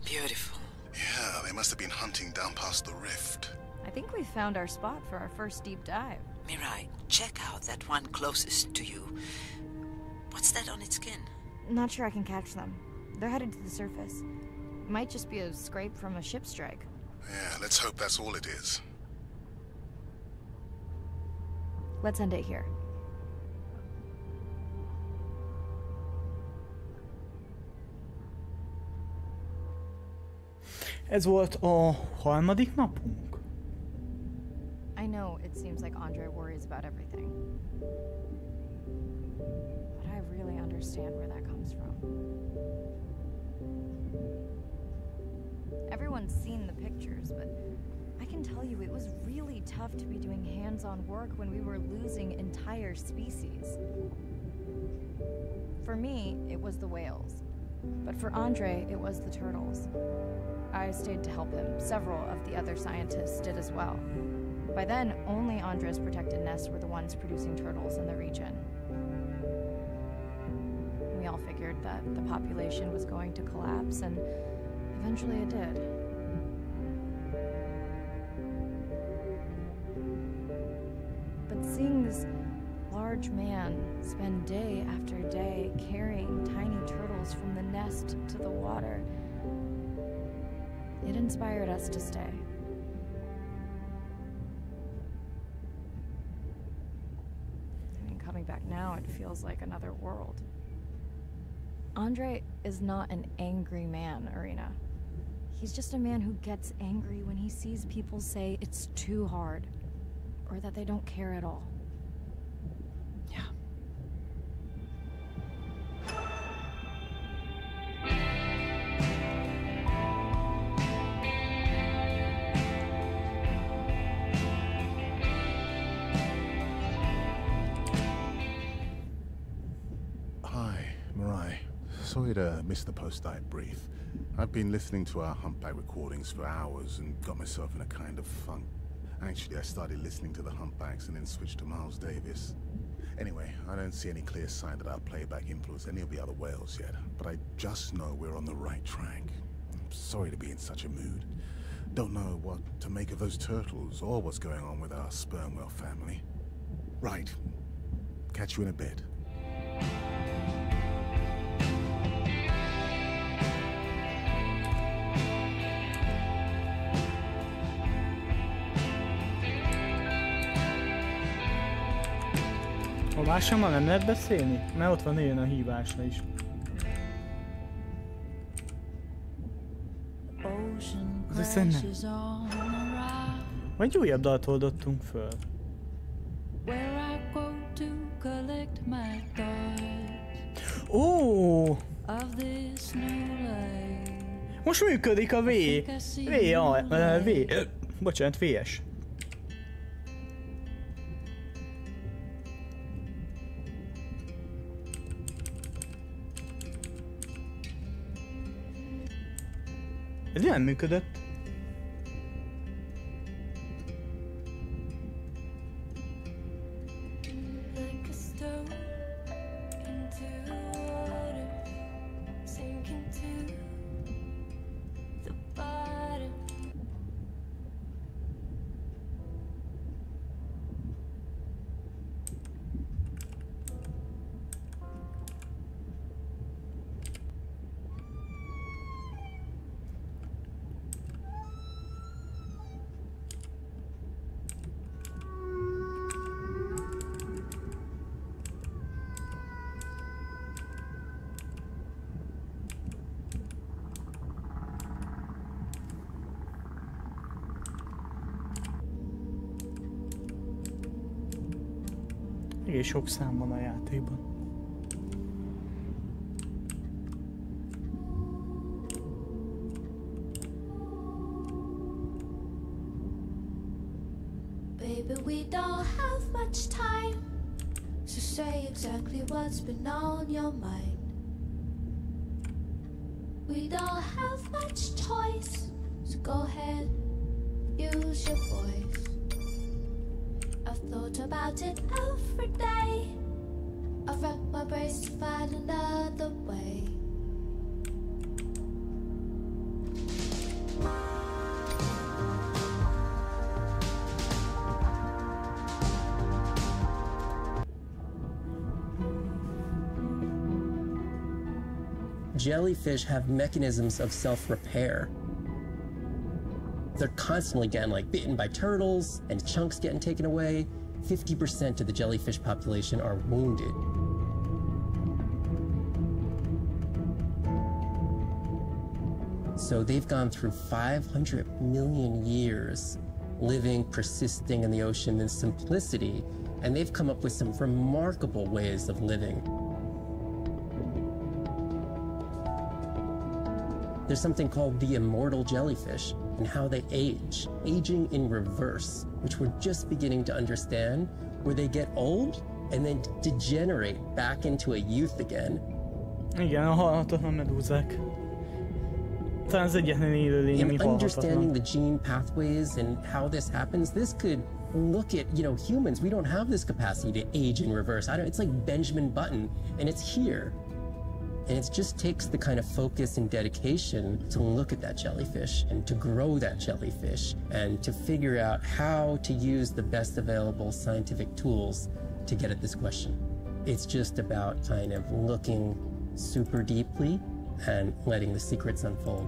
Beautiful. Yeah, they must have been hunting down past the rift. I think we found our spot for our first deep dive. Mirai, check out that one closest to you. What's that on its skin? Not sure I can catch them. They're headed to the surface. Might just be a scrape from a ship strike. Yeah, let's hope that's all it is. Let's end it here. Ez volt a harmadik napunk. I know it seems like Andre worries about everything. But I really understand where that comes from. Everyone's seen the pictures, but I can tell you it was really tough to be doing hands-on work when we were losing entire species. For me, it was the whales. But for Andre, it was the turtles. I stayed to help him. Several of the other scientists did as well. By then, only Andre's protected nests were the ones producing turtles in the region. We all figured that the population was going to collapse, and eventually it did. Seeing this large man spend day after day carrying tiny turtles from the nest to the water, it inspired us to stay. I mean, coming back now, it feels like another world. Andre is not an angry man, Irina. He's just a man who gets angry when he sees people say it's too hard, or that they don't care at all. Yeah. Sorry to miss the post-diet brief. I've been listening to our humpback recordings for hours and got myself in a kind of funk. Actually, I started listening to the humpbacks and then switched to Miles Davis. Anyway, I don't see any clear sign that our playback influenced any of the other whales yet, but I just know we're on the right track. I'm sorry to be in such a mood. Don't know what to make of those turtles or what's going on with our sperm whale family. Right. Catch you in a bit. A másommal nem lehet beszélni? Mert ott van ilyen a hívásra is. Ez nem. Vagy újabb dalt oldottunk föl. Ó! Most működik a V. Bocsánat, VS. Ez nem működött. Egész sok szám van a játékban. Baby, we don't have much time to say exactly what's been on your mind. We don't have much choice, so go ahead, use your voice. I've thought about it every day. I've wrapped my brains to find another way. Jellyfish have mechanisms of self-repair. They're constantly getting bitten by turtles and chunks getting taken away. 50% of the jellyfish population are wounded. So they've gone through 500 million years living, persisting in the ocean in simplicity, and they've come up with some remarkable ways of living. There's something called the immortal jellyfish and how they age, aging in reverse, which we're just beginning to understand, where they get old and then degenerate back into a youth again. Igen, a halhatatlan medúzák. Talán az egyetlen élőlény, ami halhatatlan. Understanding the gene pathways and how this happens, this could look at, humans. We don't have this capacity to age in reverse. It's like Benjamin Button, and it's here. And it just takes the kind of focus and dedication to look at that jellyfish and to grow that jellyfish and to figure out how to use the best available scientific tools to get at this question. It's just about kind of looking super deeply and letting the secrets unfold.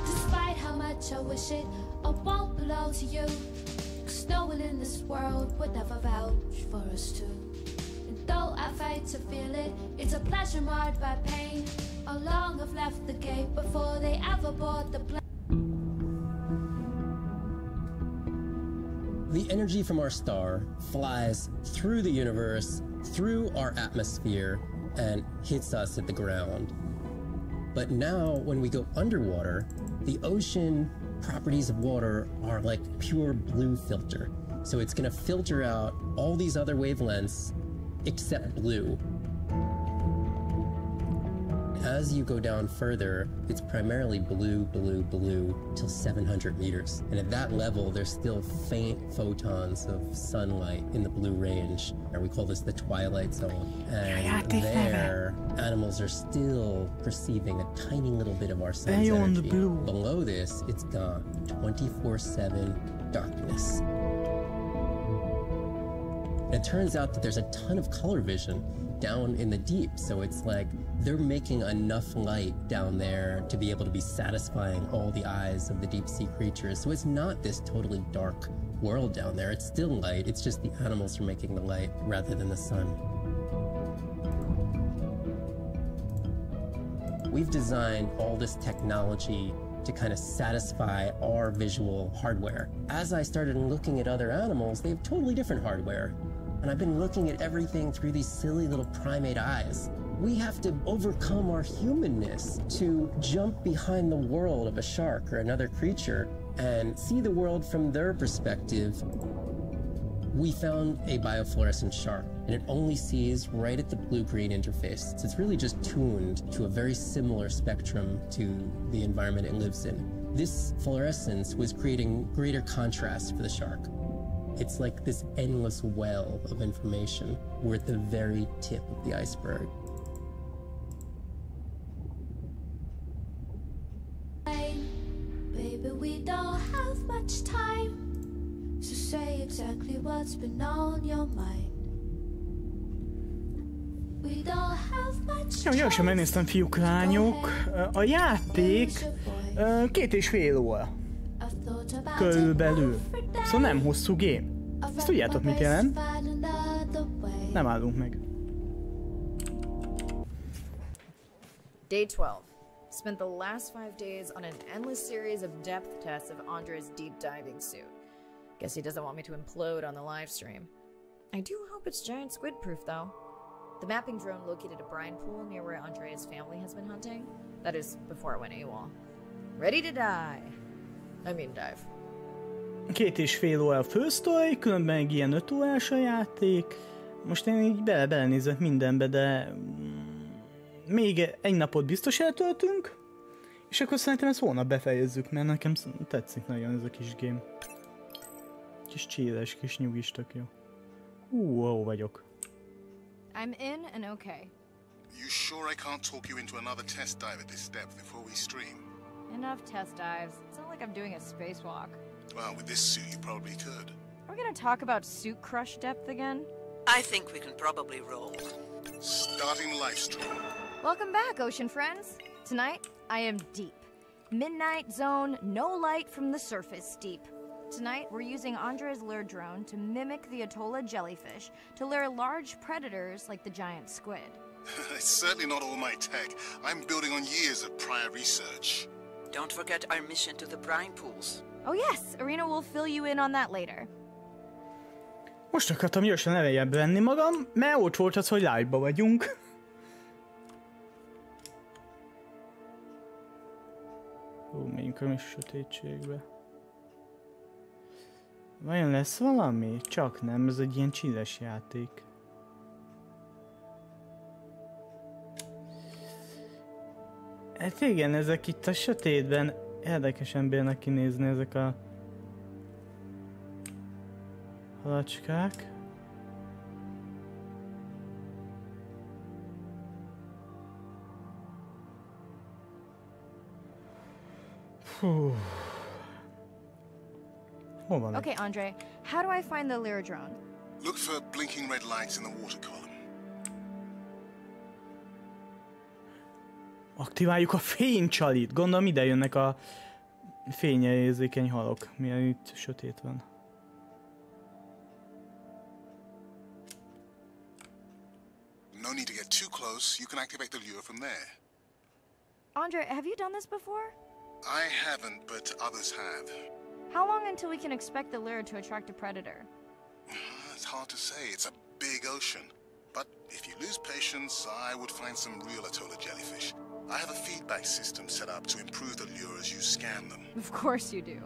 Despite how much I wish it all won't belong to you, 'cause no one in this world would ever vouch for us two. Though I fight to feel it, it's a pleasure marred by pain. How long I've left the gate before they ever board the plane. The energy from our star flies through the universe, through our atmosphere, and hits us at the ground. But now, when we go underwater, the ocean properties of water are like pure blue filter. So it's gonna filter out all these other wavelengths except blue. As you go down further, it's primarily blue, blue, blue till 700 meters. And at that level, there's still faint photons of sunlight in the blue range. And we call this the twilight zone. And there, animals are still perceiving a tiny little bit of our sun's energy. Below this, it's gone. 24/7 darkness. It turns out that there's a ton of color vision down in the deep, so it's like they're making enough light down there to be able to be satisfying all the eyes of the deep sea creatures. So it's not this totally dark world down there. It's still light, it's just the animals are making the light rather than the sun. We've designed all this technology to kind of satisfy our visual hardware. As I started looking at other animals, they have totally different hardware. And I've been looking at everything through these silly little primate eyes. We have to overcome our humanness to jump behind the world of a shark or another creature and see the world from their perspective. We found a biofluorescent shark, and it only sees right at the blue-green interface. So it's really just tuned to a very similar spectrum to the environment it lives in. This fluorescence was creating greater contrast for the shark. It's like this endless well of information. We're at the very tip of the iceberg. Baby, we don't have much time, so say exactly what's been on your mind. We don't have much time. Gyorsan megnéztem, fiúk, lányok. A játék 2,5 óra. Körülbelül. Szóval nem hosszú game. Ezt tudjátok, mit jelent? Nem állunk meg. Day 12. Spent the last 5 days on an endless series of depth tests of Andre's deep diving suit. Guess he doesn't want me to implode on the live stream. I do hope it's giant squid proof though. The mapping drone located a brine pool near where Andrea's family has been hunting. That is before it went AWOL. Ready to die. I mean dive. 2,5 óra a fősztori, különben egy ilyen 5 órás a játék. Most én így belenézek mindenbe, de még egy napot biztos eltöltünk, és akkor szerintem ezt holnap befejezzük, mert nekem tetszik nagyon ez a kis game. Kis chilles, kis nyugis, tök jó. Ó vagyok. I'm in and okay. You sure I can't talk you into another test dive at this depth before we stream? Enough test dives. It's not like I'm doing a spacewalk. Well, with this suit you probably could. Are we gonna talk about suit crush depth again? I think we can probably roll. Starting live stream. Welcome back, ocean friends. Tonight, I am deep. Midnight zone, no light from the surface deep. Tonight, we're using Andre's lure drone to mimic the Atolla jellyfish to lure large predators like the giant squid. It's certainly not all my tech. I'm building on years of prior research. Don't forget our mission to the brine pools. Oh yes, Arena will fill you in on that later. Most akartam gyorsan elejjebb venni magam, mert ott volt az, hogy live-ba vagyunk. Menjünk a sötétségbe. Vajon lesz valami? Csak nem, ez egy ilyen chilles játék. Hát igen, ezek itt a sötétben érdekesen bírnak kinézni ezek a halacskák. Hú. Hol van? Okay, Andre, how do I find the Lyra drone? Look for blinking red lights in the water column. Aktiváljuk a fénycsalit. Gondolom ide jönnek a fényérzékeny halok, milyen itt sötét van. No need to get too close. You can activate the lure from there. Andre, have you done this before? I haven't, but others have. How long until we can expect the Lyra to attract a predator? It's hard to say. It's a big ocean. But if you lose patience, I would find some real Atolla jellyfish. I have a feedback system set up to improve the lure as you scan them. Of course you do.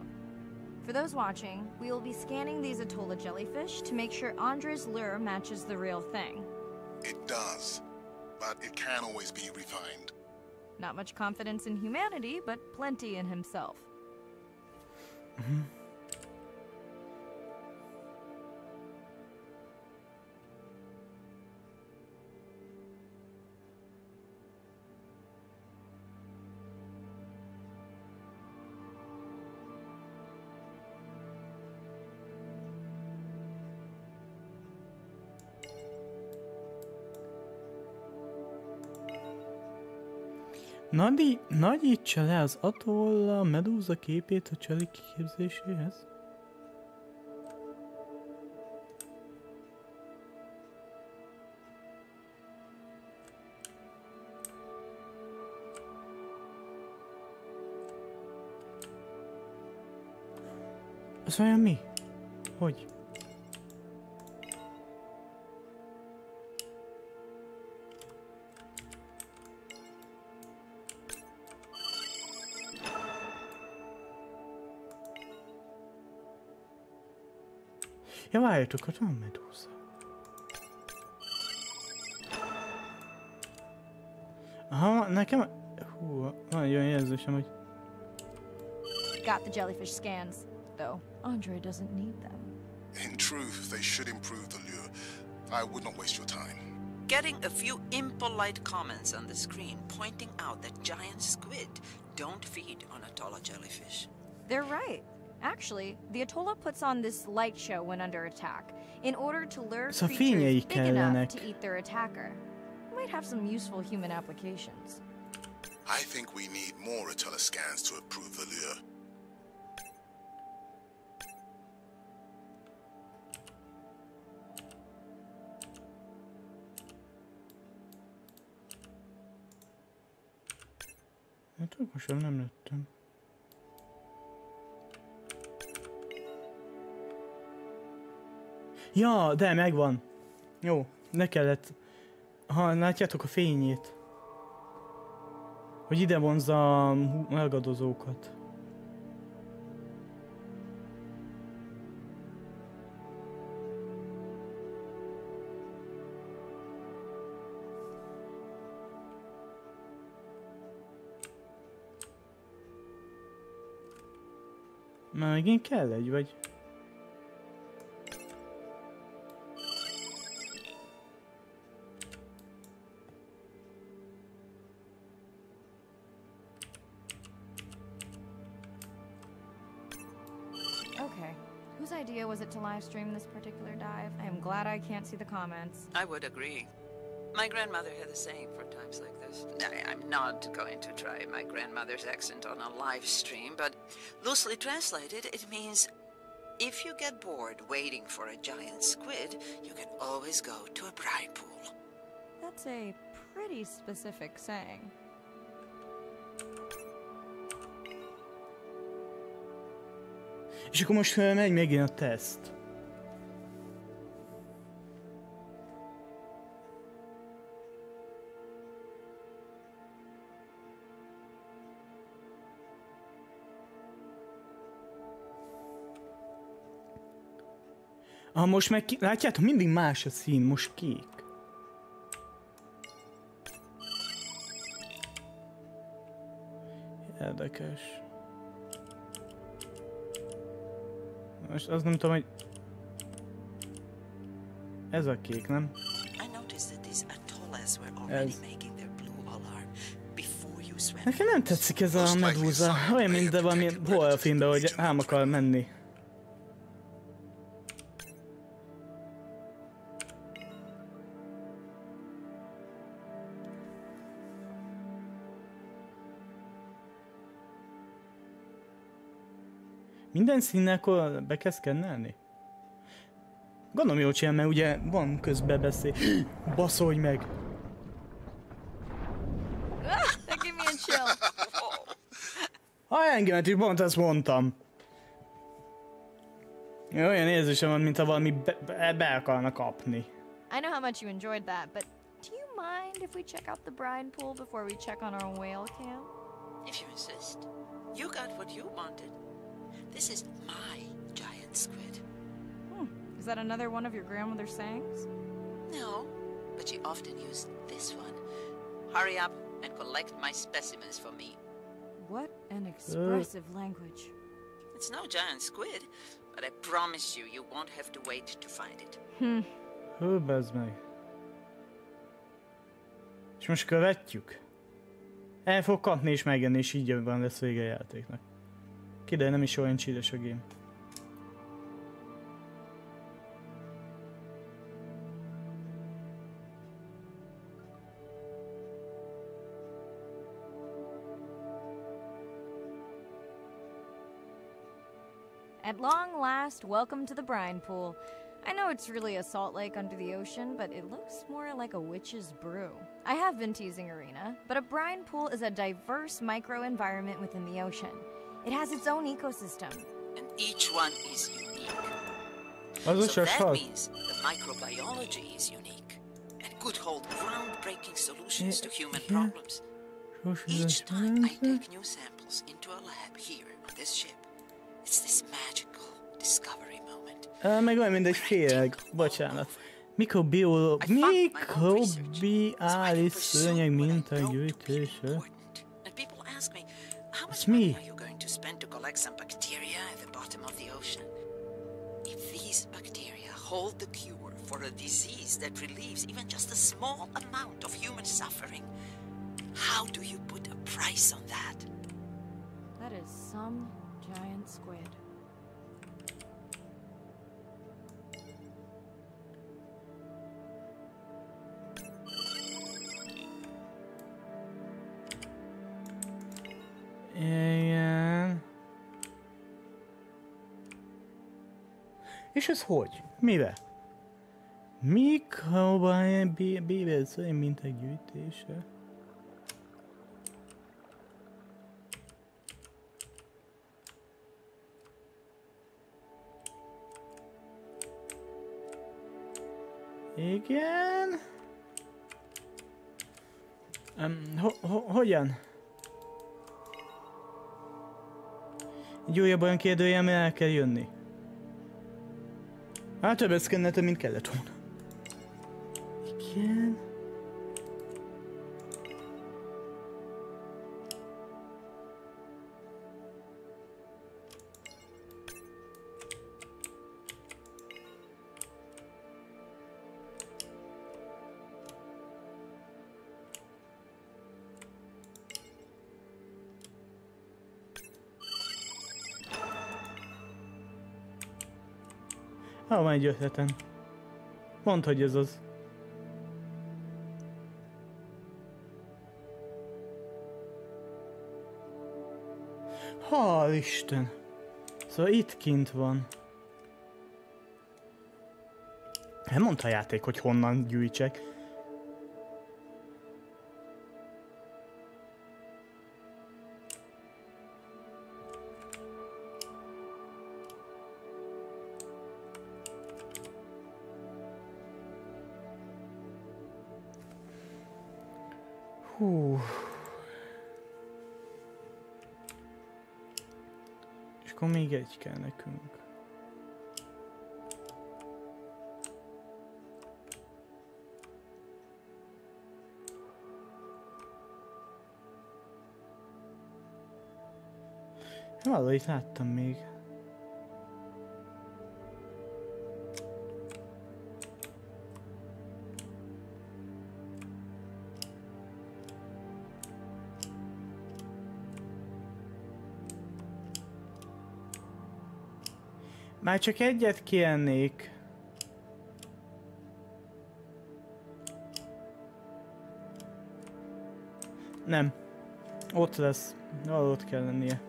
For those watching, we will be scanning these Atolla jellyfish to make sure Andre's lure matches the real thing. It does, but it can always be refined. Not much confidence in humanity, but plenty in himself. Nagyítsa le az atolla medúza képét a csali kiképzéséhez. Az olyan mi? Hogy? Ja, várjatok, ott van medúza. Aha, nekem... Hú, van egy olyan jelzésem, hogy... Got the jellyfish scans, though Andre doesn't need them. In truth, they should improve the lure. I would not waste your time. Getting a few impolite comments on the screen pointing out that giant squid don't feed on Atolla jellyfish. They're right. Actually, the Atolla puts on this light show when under attack, in order to lure creatures big enough to eat their attacker. Might have some useful human applications. I think we need more Atolla scans to approve the lure. Hát okosabb nem lettem. Ja, de megvan. Jó, ne kellett. Ha látjátok a fényét. Hogy ide vonzza a megadozókat. Már megint kell egy, vagy... Okay. Whose idea was it to live stream this particular dive? I am glad I can't see the comments. I would agree. My grandmother had a saying for times like this. I'm not going to try my grandmother's accent on a live stream, but loosely translated, it means if you get bored waiting for a giant squid, you can always go to a bride pool. That's a pretty specific saying. És akkor most megy megint a teszt. Most meg látjátok, mindig más a szín, most kék. Érdekes. Most azt nem tudom, hogy... Ez a kék, nem? Ez. Nekem nem tetszik ez a medúza. Olyan, mint de valami horrorfilmben, hogy ám akar menni. Minden színnel be kell szkennelni? Gondolom jól csinál, mert ugye van közbebeszél. Baszolj meg! Give me a chill. Ha engemet is pont ezt mondtam. Olyan érzésem van, mintha valami be akarna kapni. I know how much you enjoyed that, but do you mind if we check out the brine pool before we check on our whale cam? If you insist. You got what you wanted. This is my giant squid. Is that another one of your grandmother's sayings? No, but she often used this one. Hurry up and collect my specimens for me. What an expressive language. It's no giant squid, but I promise you, you won't have to wait to find it. Hú, bazd meg. És most követjük? El fog kapni és megenni, és így van lesz vége a játéknak. Kiderül, nem is olyan csíres a game. At long last, welcome to the brine pool. I know it's really a salt lake under the ocean, but it looks more like a witch's brew. I have been teasing Arena, but a brine pool is a diverse microenvironment within the ocean. It has its own ecosystem. And each one is unique. So that means the microbiology is unique and could hold groundbreaking solutions to human problems. Each time I take new samples into a lab here on this ship, it's this magical discovery moment. Meg olyan, mint egy féreg. Bocsánat. Mikrobiális szőnyeg mintagyűjtése. How much money are you going to spend to collect some bacteria at the bottom of the ocean? If these bacteria hold the cure for a disease that relieves even just a small amount of human suffering, how do you put a price on that? That is some giant squid. Igen. És ez hogy? Mivel? Mikrobiális mintagyűjtése. Igen. Hogyan? Egy újabb olyan kérdőjel, amire el kell jönni. Hát többet szkenneltem, mint kellett volna. Igen. Van egy ötletem. Mondd, hogy ez az. Hál' Isten! Szóval itt kint van. Nem mondta a játék, hogy honnan gyűjtsek. Hú. És akkor még egy kell nekünk. Valahol itt láttam még. Már csak egyet kérnék. Nem. Ott lesz. Ott kell lennie.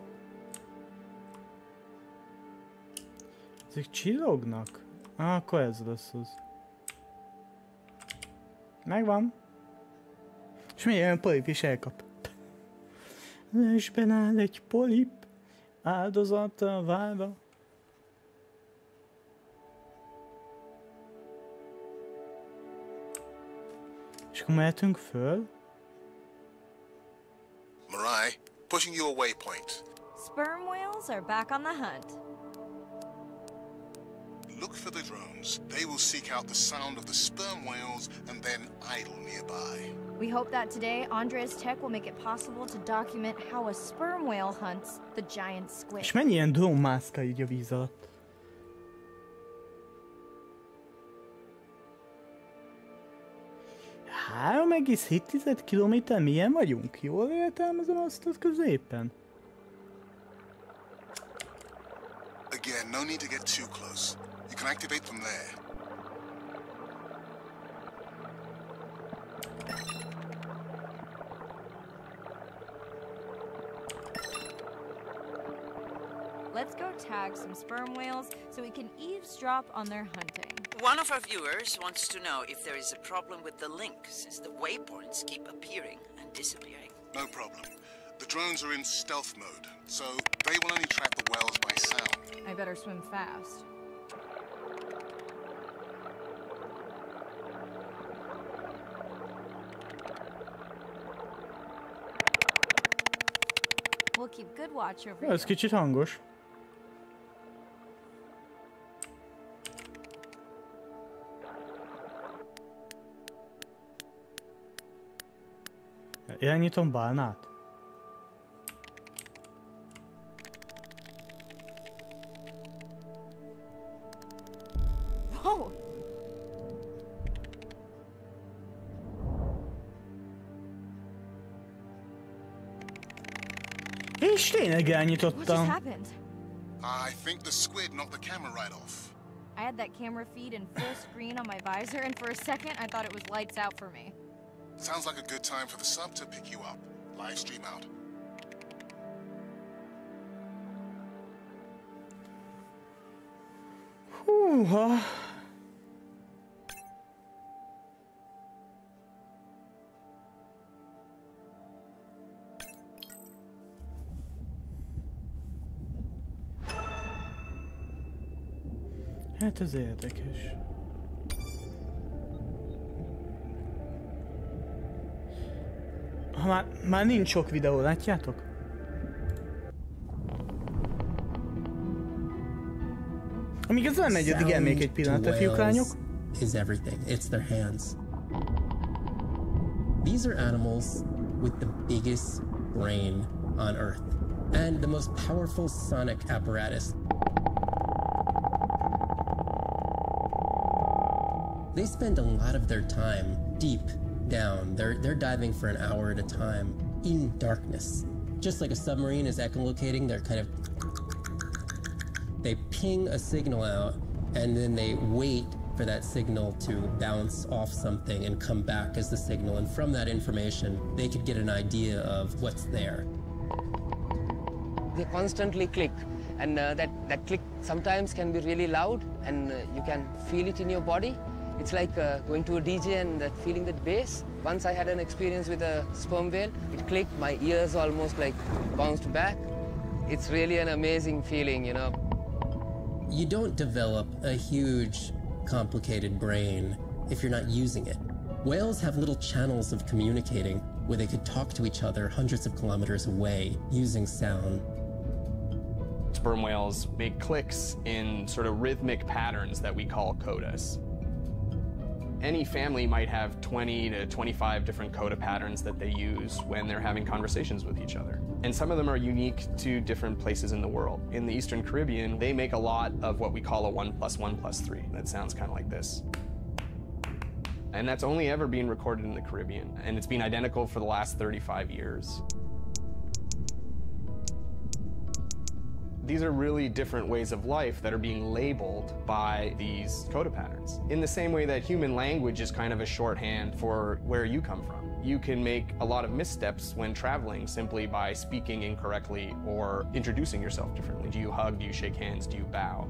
Ezek csillognak? Akkor ez lesz az. Megvan. És milyen polip is elkap. Lesben áll egy polip. Áldozattal válva. És akkor mehetünk föl. Mirai, pushing your waypoint. Sperm whales are back on the hunt. Look for the drones. They will seek out the sound of the sperm whales and then idle nearby. We hope that today, Andrea's tech will make it possible to document how a sperm whale hunts the giant squid. És mennyi ilyen drón mászkál így a víz alatt? Három 3,7 kilométer milyen vagyunk? Jól értelmezem azt ott középen? Again, no need to get too close. You can activate from there. Let's go tag some sperm whales so we can eavesdrop on their hunting. One of our viewers wants to know if there is a problem with the link, since the waypoints keep appearing and disappearing. No problem. The drones are in stealth mode, so they will only track the whales by sound. I better swim fast. We'll keep good watch over you. Ez kicsit hangos. Irányítom bálnát. Whoa! És tényleg irányítottam. What just happened? I think the squid knocked the camera right off. I had that camera feed in full screen on my visor, and for a second I thought it was lights out for me. Sounds like a good time for the sub to pick you up. Live stream out. Húha. Hát ez érdekes. Már nincs sok videó, látjátok? Amíg ez nem megy, addig elmék egy pillanat, fiúk, lányok. Is everything. It's their hands. These are animals with the biggest brain on Earth and the most powerful sonic apparatus. They spend a lot of their time deep down. They're diving for an hour at a time in darkness. Just like a submarine is echolocating, they're kind of... They ping a signal out, and then they wait for that signal to bounce off something and come back as the signal. And from that information, they could get an idea of what's there. They constantly click, and that click sometimes can be really loud, and you can feel it in your body. It's like going to a DJ and feeling that bass. Once I had an experience with a sperm whale. It clicked, my ears almost like bounced back. It's really an amazing feeling, you know. You don't develop a huge, complicated brain if you're not using it. Whales have little channels of communicating where they could talk to each other hundreds of kilometers away using sound. Sperm whales make clicks in sort of rhythmic patterns that we call codas. Any family might have 20 to 25 different coda patterns that they use when they're having conversations with each other. And some of them are unique to different places in the world. In the Eastern Caribbean, they make a lot of what we call a 1 + 1 + 3. That sounds kind of like this. And that's only ever been recorded in the Caribbean, and it's been identical for the last 35 years. These are really different ways of life that are being labeled by these coda patterns. In the same way that human language is kind of a shorthand for where you come from. You can make a lot of missteps when traveling simply by speaking incorrectly or introducing yourself differently. Do you hug? Do you shake hands? Do you bow?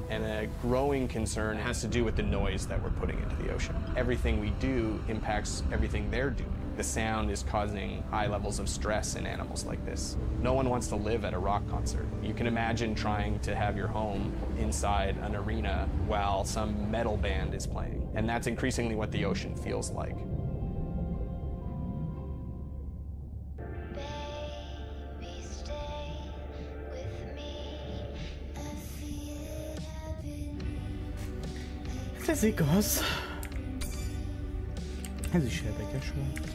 And a growing concern has to do with the noise that we're putting into the ocean. Everything we do impacts everything they're doing. The sound is causing high levels of stress in animals like this. No one wants to live at a rock concert. You can imagine trying to have your home inside an arena while some metal band is playing. And that's increasingly what the ocean feels like. Ez igaz. Ez is érdekes volt.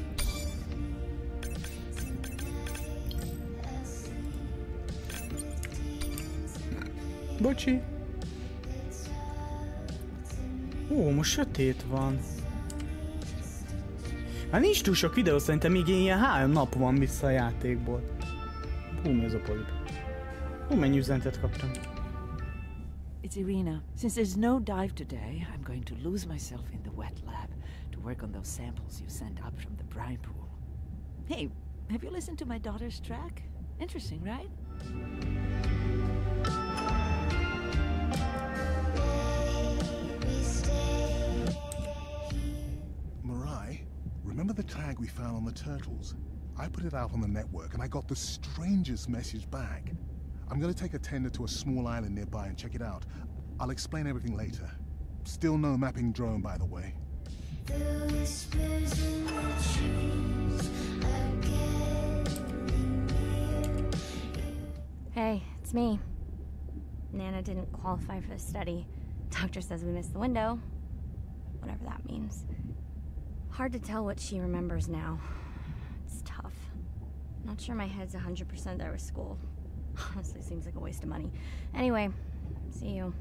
Bocsi. Ó, most sötét van. Hát nincs túl sok videó, szerintem még ilyen 3 nap van vissza a játékból. Hú, mi az a polip? Hú, mennyi üzenetet kaptam. It's Irina. Since there's no dive today, I'm going to lose myself in the wet lab to work on those samples you sent up from the brine pool. Hey, have you listened to my daughter's track? Interesting, right? Mirai, remember the tag we found on the turtles? I put it out on the network and I got the strangest message back. I'm gonna take a tender to a small island nearby and check it out. I'll explain everything later. Still no mapping drone, by the way. Hey, it's me. Nana didn't qualify for the study. Doctor says we missed the window. Whatever that means. Hard to tell what she remembers now. It's tough. Not sure my head's 100% there with school. Honestly, seems like a waste of money. Anyway, see you.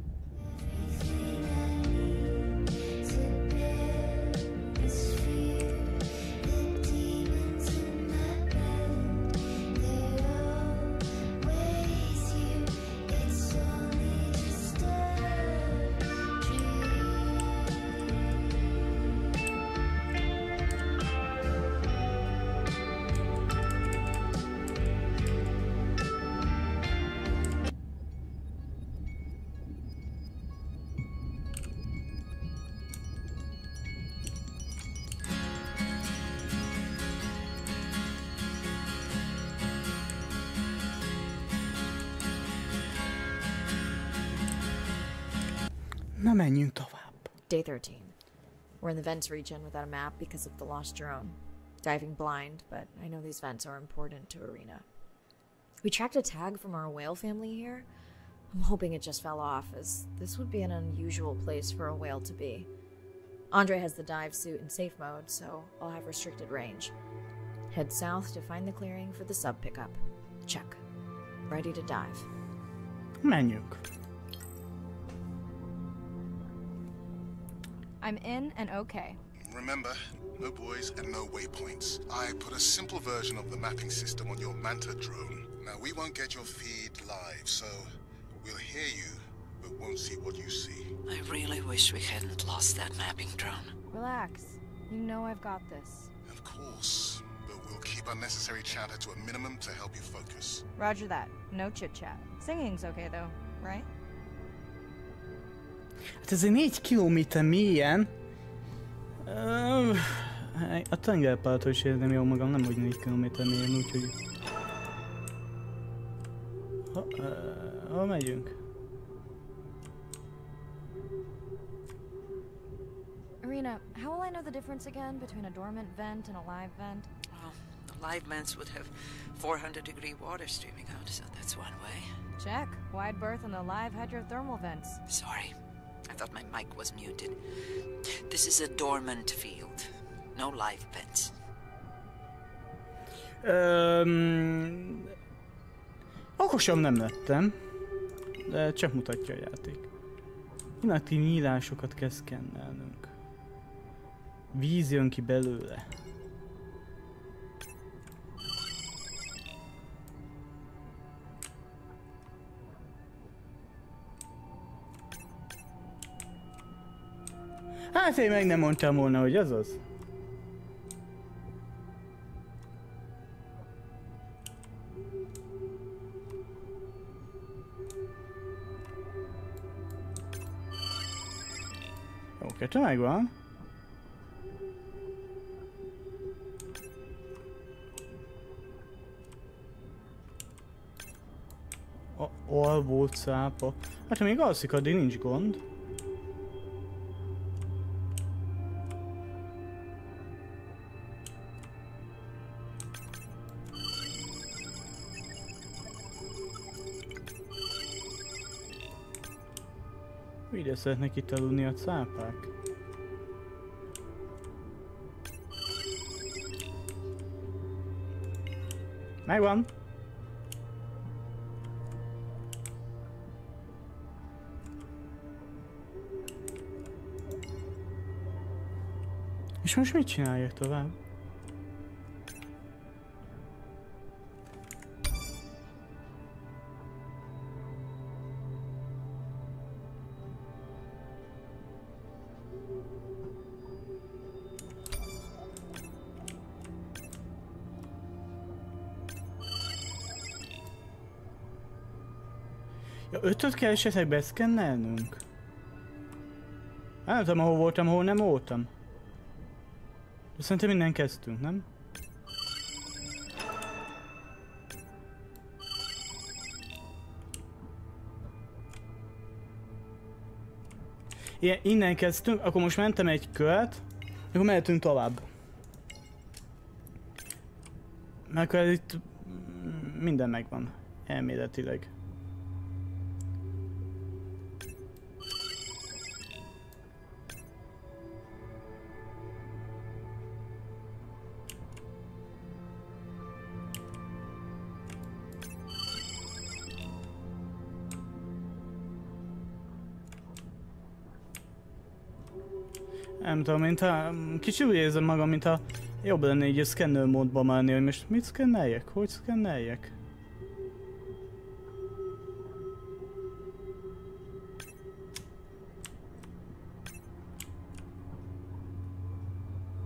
Na, menjünk tovább. Day 13. We're in the vents region without a map because of the lost drone. Diving blind, but I know these vents are important to Irina. We tracked a tag from our whale family here. I'm hoping it just fell off, as this would be an unusual place for a whale to be. Andre has the dive suit in safe mode, so I'll have restricted range. Head south to find the clearing for the sub pickup. Check. Ready to dive. Menjünk. I'm in and okay. Remember, no buoys and no waypoints. I put a simple version of the mapping system on your Manta drone. Now, we won't get your feed live, so we'll hear you, but won't see what you see. I really wish we hadn't lost that mapping drone. Relax. You know I've got this. Of course, but we'll keep unnecessary chatter to a minimum to help you focus. Roger that. No chit-chat. Singing's okay though, right? Hát ez egy 4 kilométer mélyen. A tengerparttól is érzem jól magam, nem hogy 4 kilométer mélyen, úgyhogy... Hol megyünk? Irina, how will I know the difference again between a dormant vent and a live vent? Well, the live vents would have 400-degree water streaming out, so that's one way. Check. Wide berth in the live hydrothermal vents. Sorry. I thought my mic was muted. This is a dormant field. No live pets. Okosabb nem lettem, de csak mutatja a játék. Inaktív nyílásokat kell szkennelnünk. Víz jön ki belőle. Hát én meg nem mondtam volna, hogy ez az. Jó, kettő megvan. Alapból cápa. Hát ha még alszik, addig nincs gond. Ide szeretnek itt aludni a cápák. Megvan! És most mit csináljak tovább? Ja, 5-öt kell esetleg beszkennelnünk? Nem tudom, ahol voltam, ahol nem voltam. De szerintem innen kezdtünk, nem? Igen, innen kezdtünk, akkor most mentem egy kört, akkor mehetünk tovább. Mert akkor itt minden megvan, elméletileg. Nem tudom, mintha kicsit úgy érzem magam, mintha jobb lenne így a szkennel módba menni, hogy most mit szkenneljek? Hogy szkenneljek?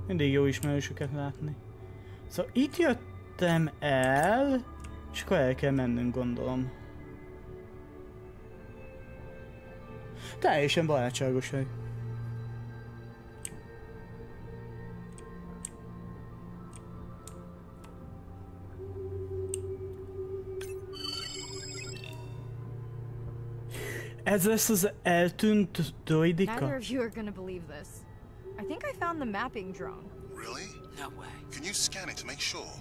Mindig jó ismerősöket látni. Szóval itt jöttem el, és akkor el kell mennünk, gondolom. Teljesen barátságos hely. Ez lesz az eltűnt droidika? Neither of you are gonna believe this. I think I found the mapping drone. Really? No way. Can you scan it to make sure?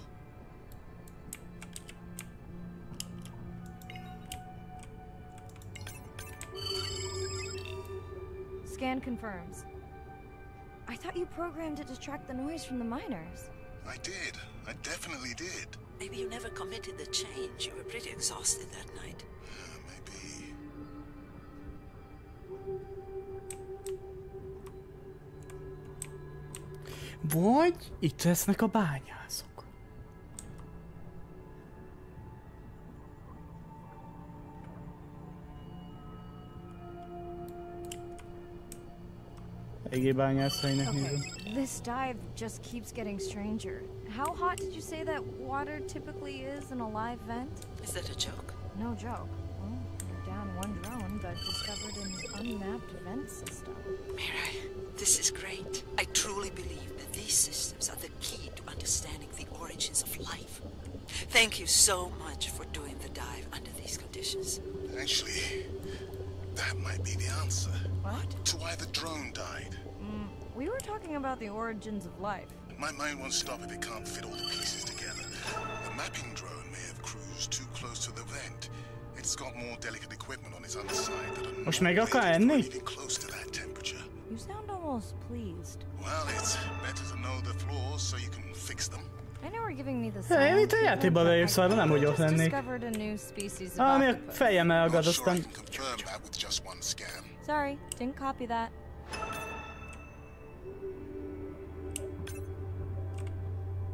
Scan confirms. I thought you programmed it to track the noise from the miners. I did. I definitely did. Maybe you never committed the change. You were pretty exhausted that night. Maybe. Vagy itt lesznek a bányászok. Eléggé bányászhelynek nézem. This dive just keeps getting stranger. How hot did you say that water typically is in a live vent? Is that a joke? No joke. Well, you're down one drone, but discovered an unmapped vent system. Mirai, this is great. I truly believe that these systems are the key to understanding the origins of life. Thank you so much for doing the dive under these conditions. Actually, that might be the answer. What? To why the drone died. We were talking about the origins of life. My mind won't stop if it can't fit all the pieces together. The mapping drone may have cruised too close to the vent. It's got more delicate equipment on its underside that are Most meg akar enni? even close to that temperature. You sound almost pleased. Well, it's better than know the flaws so you can fix them. I know we're giving me the Én itt a játékban beépsz arra, nem hogy ott lennék. Ami a fejem elagad, aztán... Sorry, didn't copy that.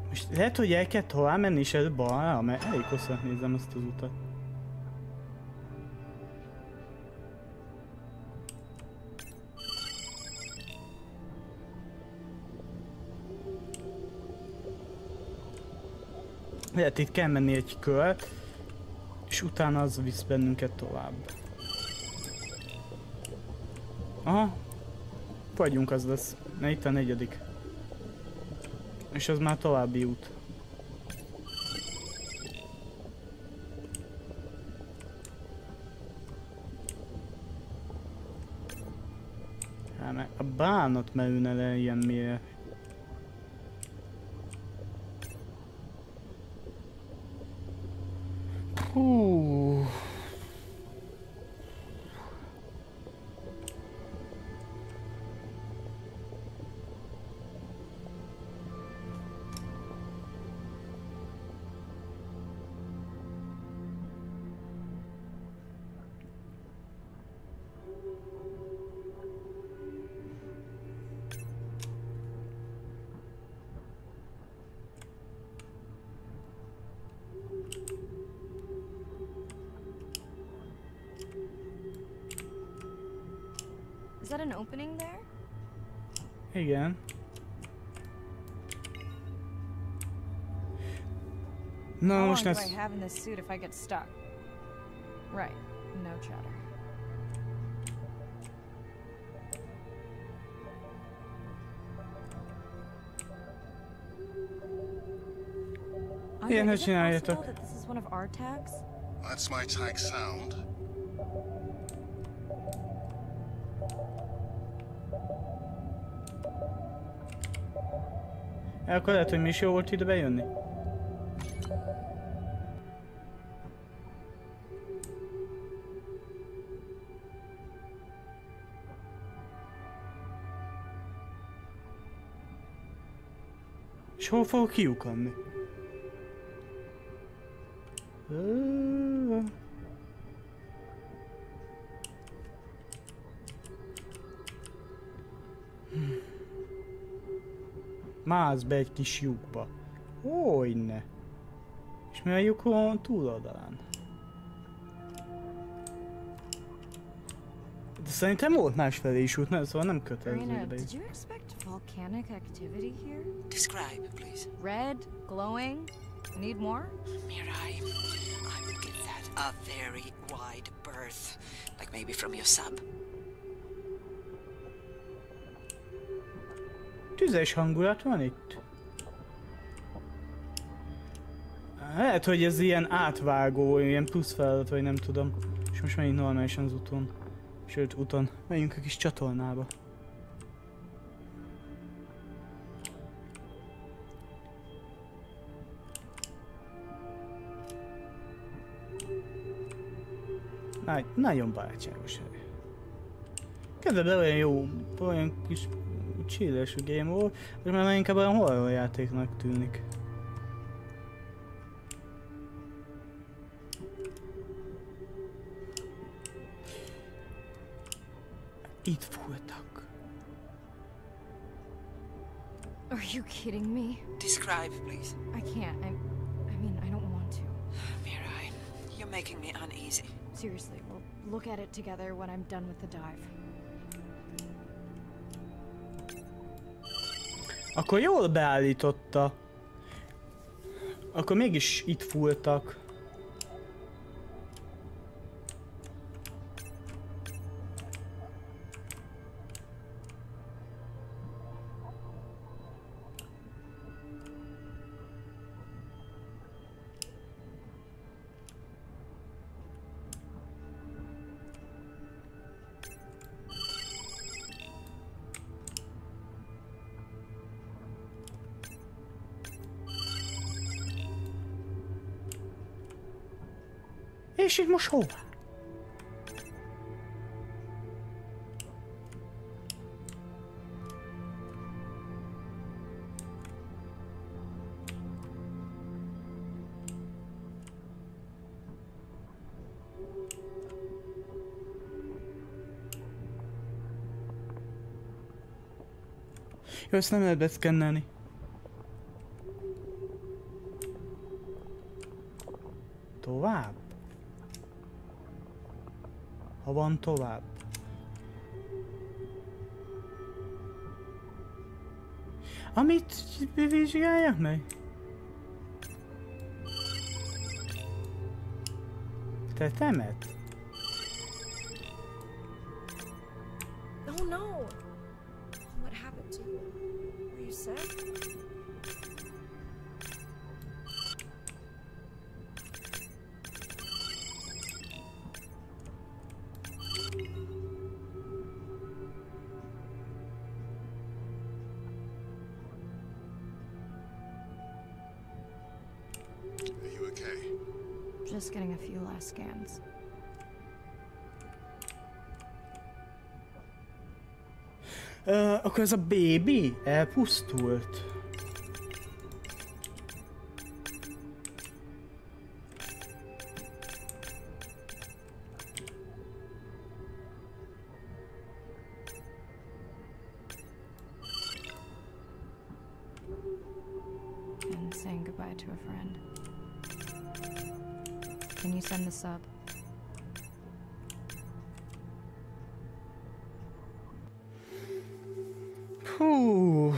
Most lehet, hogy el kell tovább menni és ez balra, mert elég hosszat nézem ezt az utat. Lehet itt kell menni egy kört, és utána az visz bennünket tovább. Aha, vagyunk, az lesz, mert itt a 4. És az már további út. Hát meg a bánat merülne le ilyen mélyre. Hú. Is that an opening there? Igen. How long do I have in this suit if I get stuck? Right, no chatter. Ilyen, hogy csináljátok. This is one of our tags? That's my tag sound. Akkor lehet, hogy mi is jó volt ide bejönni. És hol fogok kiukadni? Mász be egy kis lyukba. Hogyne. És mi a lyukon túloldalán? De szerintem volt másfelé is út, szóval nem kötelező ide. Did you expect volcanic activity here? Describe, please. Red, glowing. Need more? Mirai, I would give that a very wide berth. Like maybe from your sub. Tüzes hangulat van itt. Lehet, hogy ez ilyen átvágó, ilyen plusz feladat, vagy nem tudom. És most megyünk normálisan az úton. Sőt, úton. Megyünk a kis csatornába. Nagyon barátságos hely. Kezdetben olyan jó, olyan kis chilles game volt, hogy már inkább olyan horror játéknak tűnik. Itt voltak. Are you kidding me? Describe, please. I can't. I mean, I don't want to. Mirai, you're making me uneasy. Seriously, we'll look at it together when I'm done with the dive. Akkor jól beállította. Akkor mégis itt fúltak. És itt most hova? Jó, ezt nem lehet beszkennelni. Tovább? Ha van tovább. Amit vizsgálják meg? Tetemet? Oh no! What happened to you? Were you sick? Are you okay? Just getting a few last scans. Akkor ez a baby elpusztult. And saying goodbye to a friend. Can you send the sub? Hú.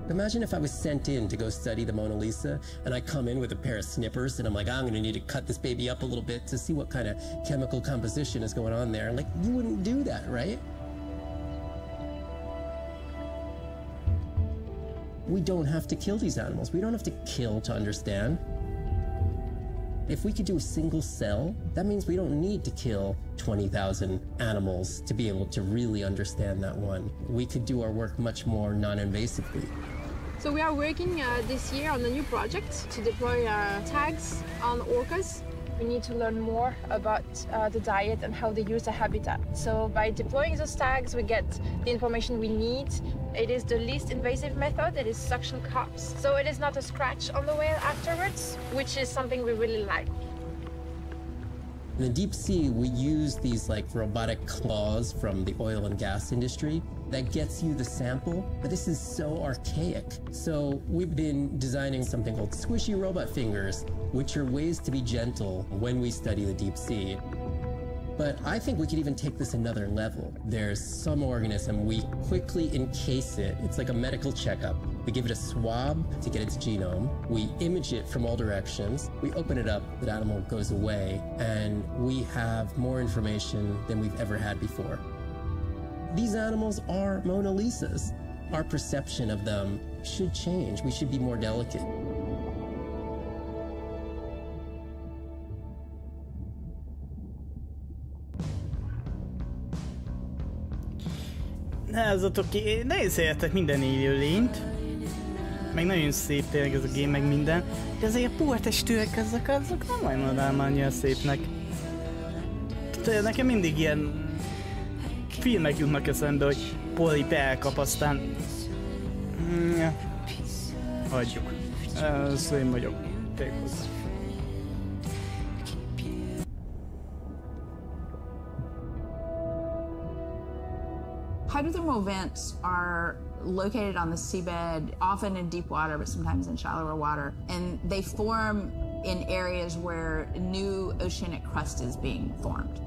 Imagine if I was sent in to go study the Mona Lisa, and I come in with a pair of snippers, and I'm like, I'm gonna need to cut this baby up a little bit to see what kind of chemical composition is going on there. Like, you wouldn't do that, right? We don't have to kill these animals. We don't have to kill to understand. If we could do a single cell, that means we don't need to kill 20,000 animals to be able to really understand that one. We could do our work much more non-invasively. So we are working this year on a new project to deploy tags on orcas. We need to learn more about the diet and how they use the habitat. So by deploying those tags, we get the information we need. It is the least invasive method. It is suction cups. So it is not a scratch on the whale afterwards, which is something we really like. In the deep sea, we use these like robotic claws from the oil and gas industry that gets you the sample, but this is so archaic. So we've been designing something called squishy robot fingers, which are ways to be gentle when we study the deep sea. But I think we could even take this another level. There's some organism, we quickly encase it. It's like a medical checkup. We give it a swab to get its genome. We image it from all directions. We open it up, the animal goes away, and we have more information than we've ever had before. These animals are Mona Lisas. Our perception of them should change. We should be more delicate. Nálatok ki, nehéz értek minden élőlényt. Meg nagyon szép tényleg ez a game, meg minden. De azért a puha testűek azok nem olyan annyira szépnek. Tehát nekem mindig ilyen filmek jutnak eszembe, hogy Polip elkap, aztán... hagyjuk. Ez én vagyok. Tényleg hozzá. Hydrothermal vents are located on the seabed, often in deep water, but sometimes in shallower water. And they form in areas where new oceanic crust is being formed.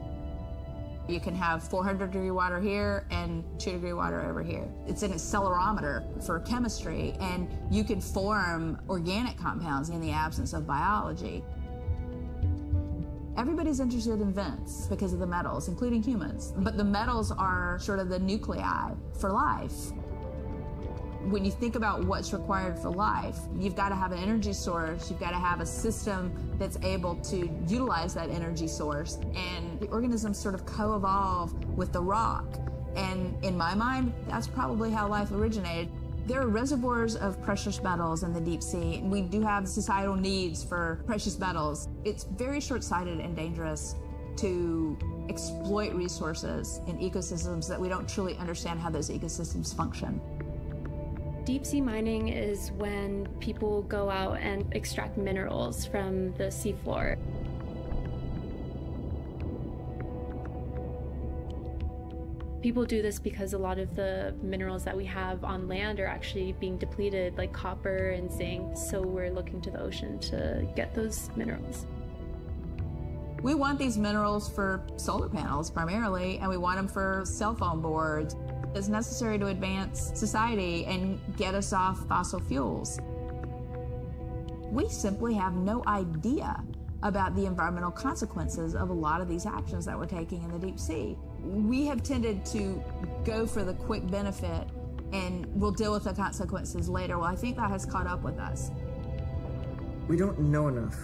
You can have 400-degree water here and 2-degree water over here. It's an accelerometer for chemistry, and you can form organic compounds in the absence of biology. Everybody's interested in vents because of the metals, including humans. But the metals are sort of the nuclei for life. When you think about what's required for life, you've got to have an energy source, you've got to have a system that's able to utilize that energy source, and the organisms sort of co-evolve with the rock. And in my mind, that's probably how life originated. There are reservoirs of precious metals in the deep sea, and we do have societal needs for precious metals. It's very short-sighted and dangerous to exploit resources in ecosystems that we don't truly understand how those ecosystems function. Deep sea mining is when people go out and extract minerals from the seafloor. People do this because a lot of the minerals that we have on land are actually being depleted, like copper and zinc, so we're looking to the ocean to get those minerals. We want these minerals for solar panels primarily, and we want them for cell phone boards. It's necessary to advance society and get us off fossil fuels. We simply have no idea about the environmental consequences of a lot of these actions that we're taking in the deep sea. We have tended to go for the quick benefit and we'll deal with the consequences later. Well, I think that has caught up with us. We don't know enough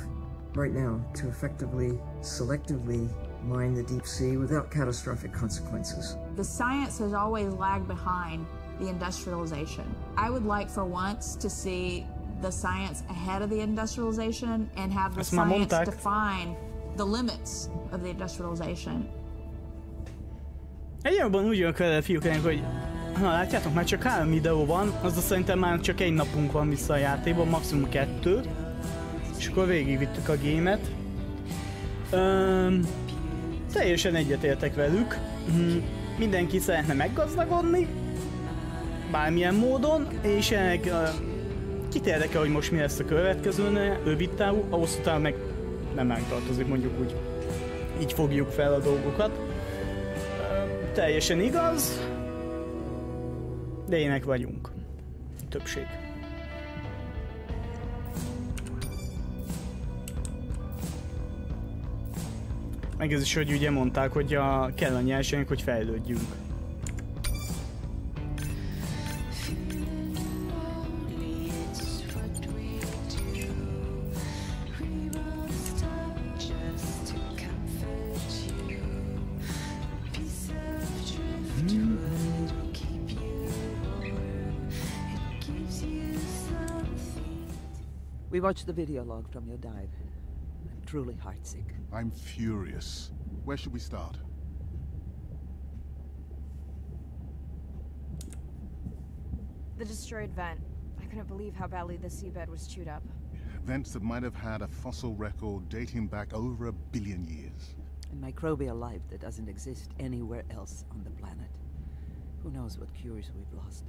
right now to effectively, selectively mine the deep sea without catastrophic consequences. The science has always lagged behind the industrialization. I would like for once to see the science ahead of the industrialization and have the science define the limits of the industrialization. Egyébként úgy jönk vele, fiúk, hogy ha látjátok, már csak 3 videó van, azaz szerintem már csak 1 napunk van vissza a játékban, maximum 2. És akkor végigvittük a gémet. Teljesen egyetértek velük. Mindenki szeretne meggazdagodni, bármilyen módon, és ennek kit érdekel, hogy most mi lesz a következőnél, rövid távú, a hosszú távú meg nem megtartozik, mondjuk úgy. Így fogjuk fel a dolgokat. Teljesen igaz, de ének vagyunk. Többség. Meg ez is, hogy ugye mondták, hogy kell a nyersanyag, hogy fejlődjünk. We watched the video log from your dive. I'm truly heartsick. I'm furious. Where should we start? The destroyed vent. I couldn't believe how badly the seabed was chewed up. Vents that might have had a fossil record dating back over 1 billion years. And microbial life that doesn't exist anywhere else on the planet. Who knows what cures we've lost.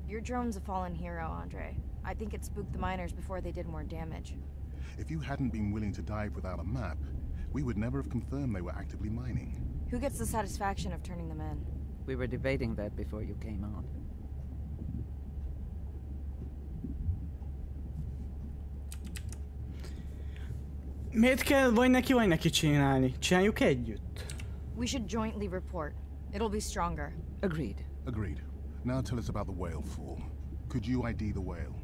Your drone's a fallen hero, Andre. I think it spooked the miners before they did more damage. If you hadn't been willing to dive without a map, we would never have confirmed they were actively mining. Who gets the satisfaction of turning them in? We were debating that before you came on. Miért kell vagy neki csinálni? Csináljuk együtt. We should jointly report. It'll be stronger. Agreed. Agreed. Now tell us about the whale fall. Could you ID the whale?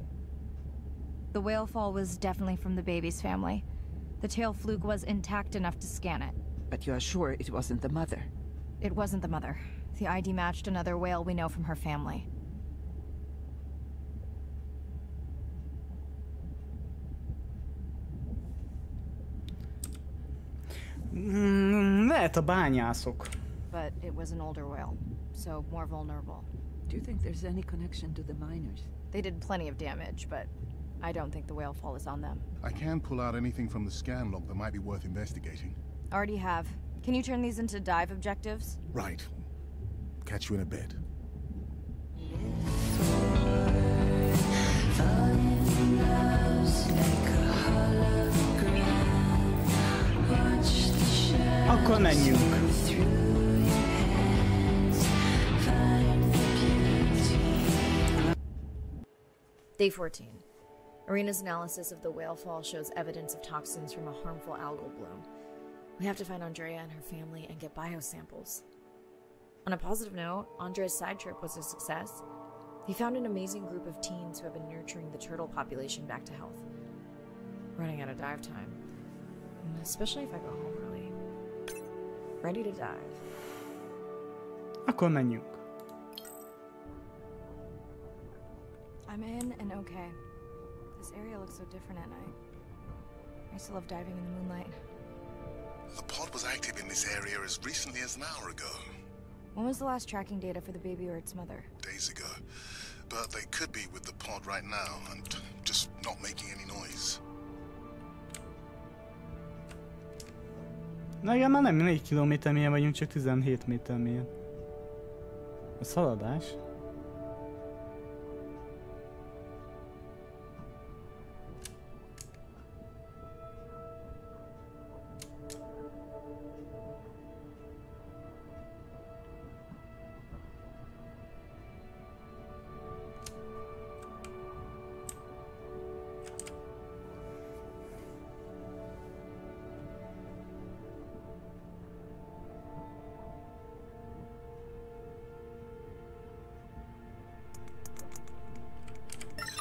The whale fall was definitely from the baby's family. The tail fluke was intact enough to scan it. But you are sure it wasn't the mother? It wasn't the mother. The ID matched another whale we know from her family. Lehet a bányászok. But it was an older whale, so more vulnerable. Do you think there's any connection to the miners? They did plenty of damage, but I don't think the whale fall is on them. I can pull out anything from the scan log that might be worth investigating. Already have. Can you turn these into dive objectives? Right. Catch you in a bit. Akkor menjünk. Day 14. Arena's analysis of the whale fall shows evidence of toxins from a harmful algal bloom. We have to find Andrea and her family and get biosamples. On a positive note, Andrea's side trip was a success. He found an amazing group of teens who have been nurturing the turtle population back to health. Running out of dive time. Especially if I go home early. Ready to dive. Akkor menjünk. I'm in and okay. This area looks so different at night. I used to love diving in the moonlight. The pod was active in this area as recently as an hour ago. When was the last tracking data for the baby or its mother? Days ago. But they could be with the pod right now and just not making any noise. Na igen, már nem 4 kilométer mélyen vagyunk, csak 17 méter mélyen. Ez haladás.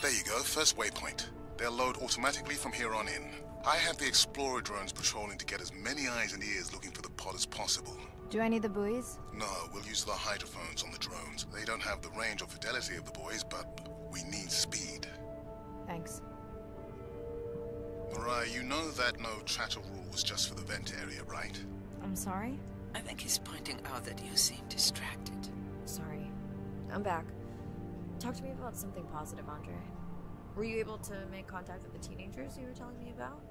There you go, first waypoint. They'll load automatically from here on in. I have the Explorer drones patrolling to get as many eyes and ears looking for the pod as possible. Do I need the buoys? No, we'll use the hydrophones on the drones. They don't have the range or fidelity of the buoys, but we need speed. Thanks. Mariah, you know that no chatter rule was just for the vent area, right? I'm sorry? I think he's pointing out that you seem distracted. Sorry. I'm back. Talk to me about something positive, Andre. Were you able to make contact with the teenagers you were telling me about?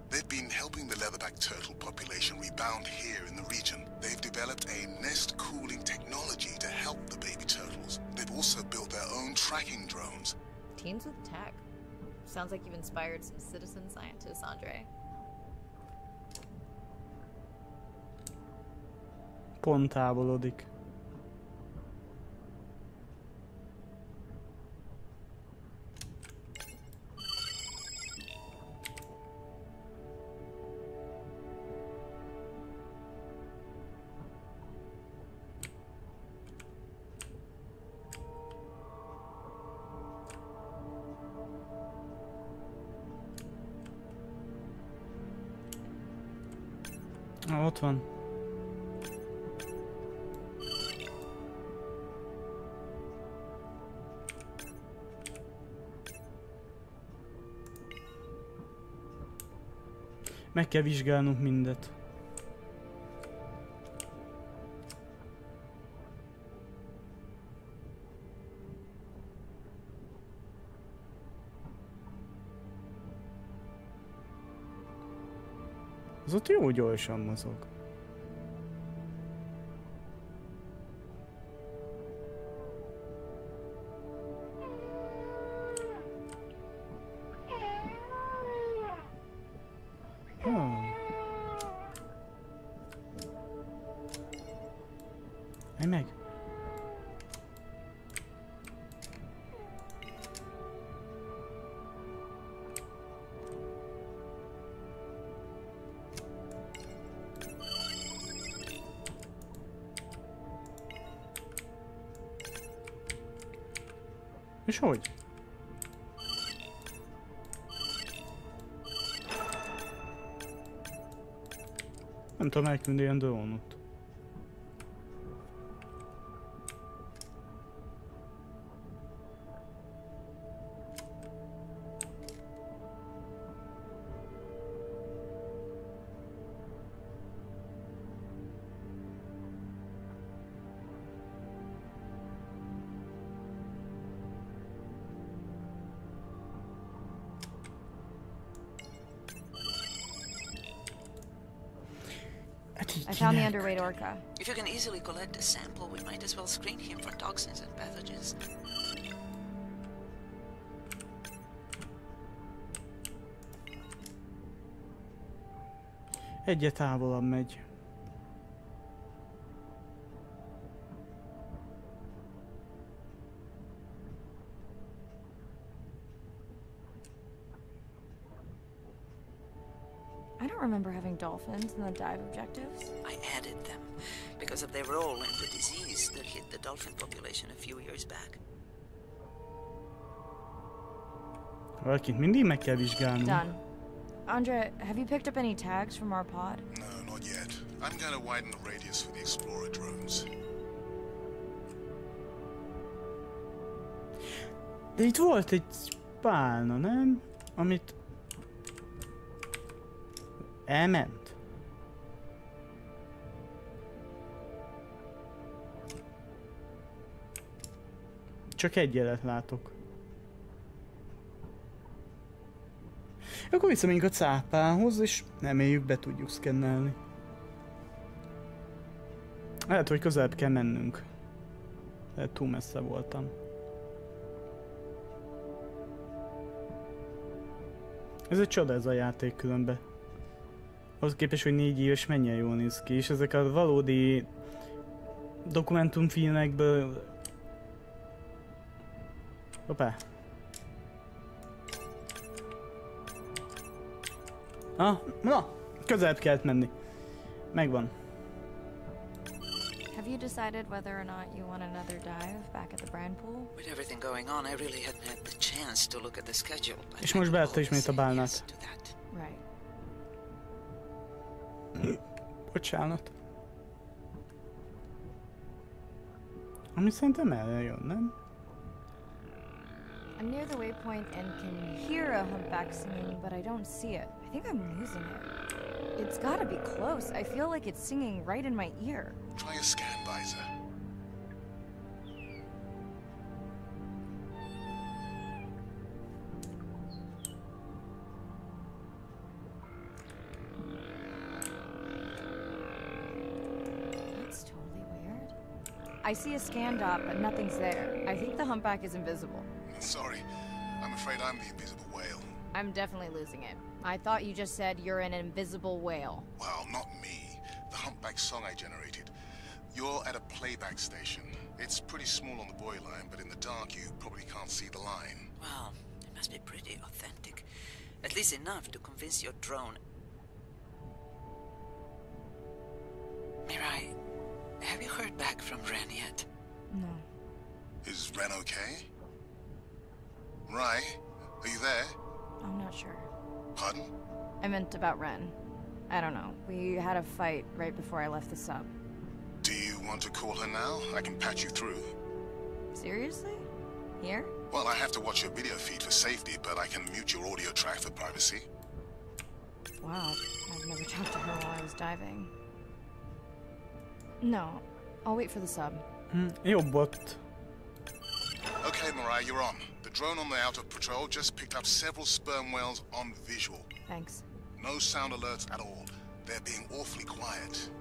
They've been helping the leatherback turtle population rebound here in the region. They've developed a nest cooling technology to help the baby turtles. They've also built their own tracking drones. Teens with tech. Sounds like you've inspired some citizen scientists, Andre. Pont távolodik. Ott van. Meg kell vizsgálnunk mindet. Az ott jó gyorsan mozog. Állj meg! És hogy? Nem tudom elküldni ilyen drónot. I found the underweight orca. If you can easily collect a sample, we might as well screen him for toxins and pathogens. Egyre távolabb megy. I don't remember having dolphins in the dive objectives. I added them because of their role in the disease that hit the dolphin population a few years back. Valakit mindig meg kell vizsgálni. Done. Andre, have you picked up any tags from our pod? No, not yet. I'm going to widen the radius for the Explorer drones. De itt volt egy pálna, nem? Amit... elment. Csak egy jelet látok. Akkor visszamegyünk a cápához, és reméljük be tudjuk szkennelni. Lehet, hogy közelebb kell mennünk. Lehet, túl messze voltam. Ez egy csoda, ez a játék különben. Ahhoz képest, hogy 4 éves mennyien jól néz ki, és ezek a valódi dokumentumfilmekből... Hoppá! Na! Közelebb kellett menni. Megvan. Have you decided whether or not you want another dive back at the brand pool? With everything going on, I really hadn't had the chance to look at the schedule. És most beadta ismét a bálnát. Right. Bocsánat. Ami szerintem erre jön, nem? I'm near the waypoint and can hear a humpback singing, but I don't see it. I think I'm losing it. It's gotta be close. I feel like it's singing right in my ear. Try a scan visor. That's totally weird. I see a scan dot, but nothing's there. I think the humpback is invisible. Sorry, I'm afraid I'm the invisible whale. I'm definitely losing it. I thought you just said you're an invisible whale. Well, not me. The humpback song I generated. You're at a playback station. It's pretty small on the buoy line, but in the dark you probably can't see the line. Well, it must be pretty authentic. At least enough to convince your drone. Mirai, have you heard back from Ren yet? No. Is Ren okay? Rai, are you there? I'm not sure. Pardon? I meant about Ren. I don't know. We had a fight right before I left the sub. Do you want to call her now? I can patch you through. Seriously? Here? Well, I have to watch your video feed for safety, but I can mute your audio track for privacy. Wow, I've never talked to her while I was diving. No, I'll wait for the sub. Jobbot. Okay, Mirai, you're on. The drone on the out of patrol just picked up several sperm whales on visual. Thanks. No sound alerts at all. They're being awfully quiet.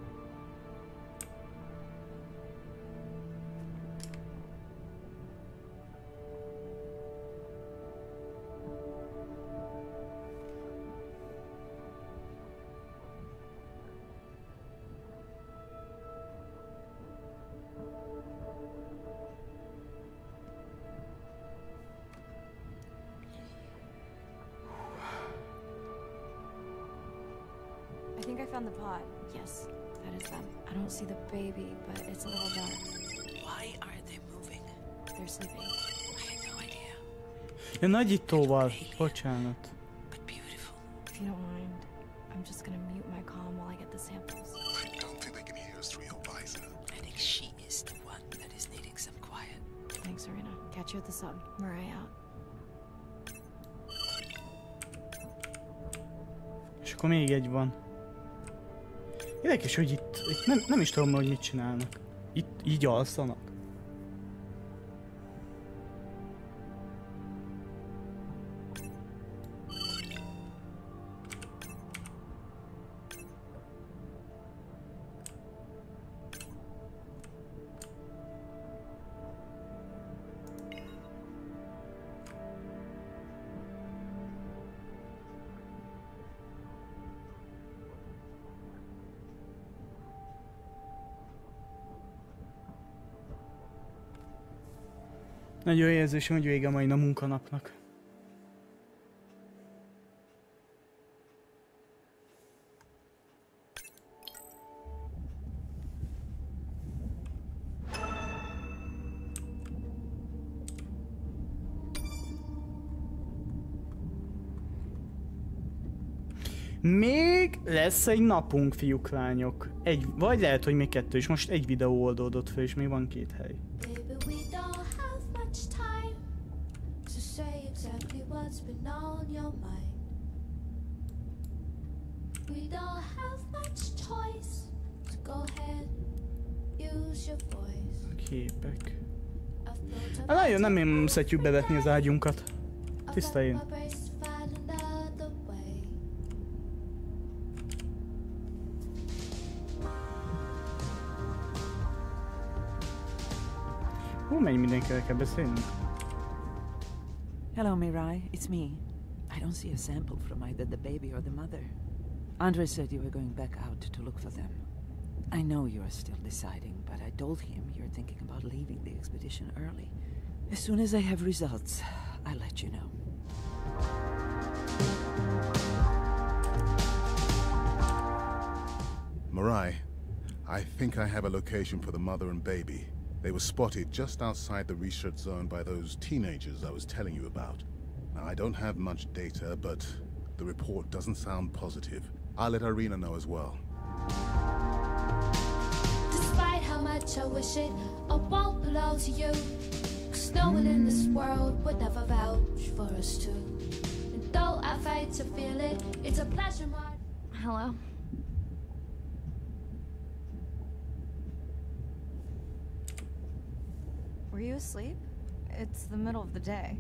I think I found the pod. Yes, that is them. I don't see the baby, but it's a little dark. Why are they moving? They're sleeping. I had no idea. Ja, nagyítóval. Bocsánat. But beautiful. If you don't mind, I'm just gonna mute my comm while I get the samples. I don't think they can hear us through your visor. I think she is the one that is needing some quiet. Thanks, Serena. Catch you at the sub. Mirai out. És akkor még egy van. Érdekes, hogy itt nem is tudom, hogy mit csinálnak. Itt így alszanak. Nagyon érzésem, hogy vége a mai munkanapnak. Még lesz egy napunk, fiúk, lányok. Vagy lehet, hogy még 2 is. Most egy videó oldódott fel, és még van 2 hely. Képek. Nagyon nem szeretjük bevetni az ágyunkat. Tiszta én. Mennyi mindenkivel kell beszélnünk? Hello, Mirai. It's me. I don't see a sample from either the baby or the mother. Andre said you were going back out to look for them. I know you are still deciding, but I told him you're thinking about leaving the expedition early. As soon as I have results, I'll let you know. Mirai, I think I have a location for the mother and baby. They were spotted just outside the research zone by those teenagers I was telling you about. Now, I don't have much data, but the report doesn't sound positive. I'll let Irina know as well. Despite how much I wish it, I won't belong to you. 'Cause no one in this world would never vouch for us two. And though I fight to feel it, it's a pleasure mark. Hello? Were you asleep? It's the middle of the day.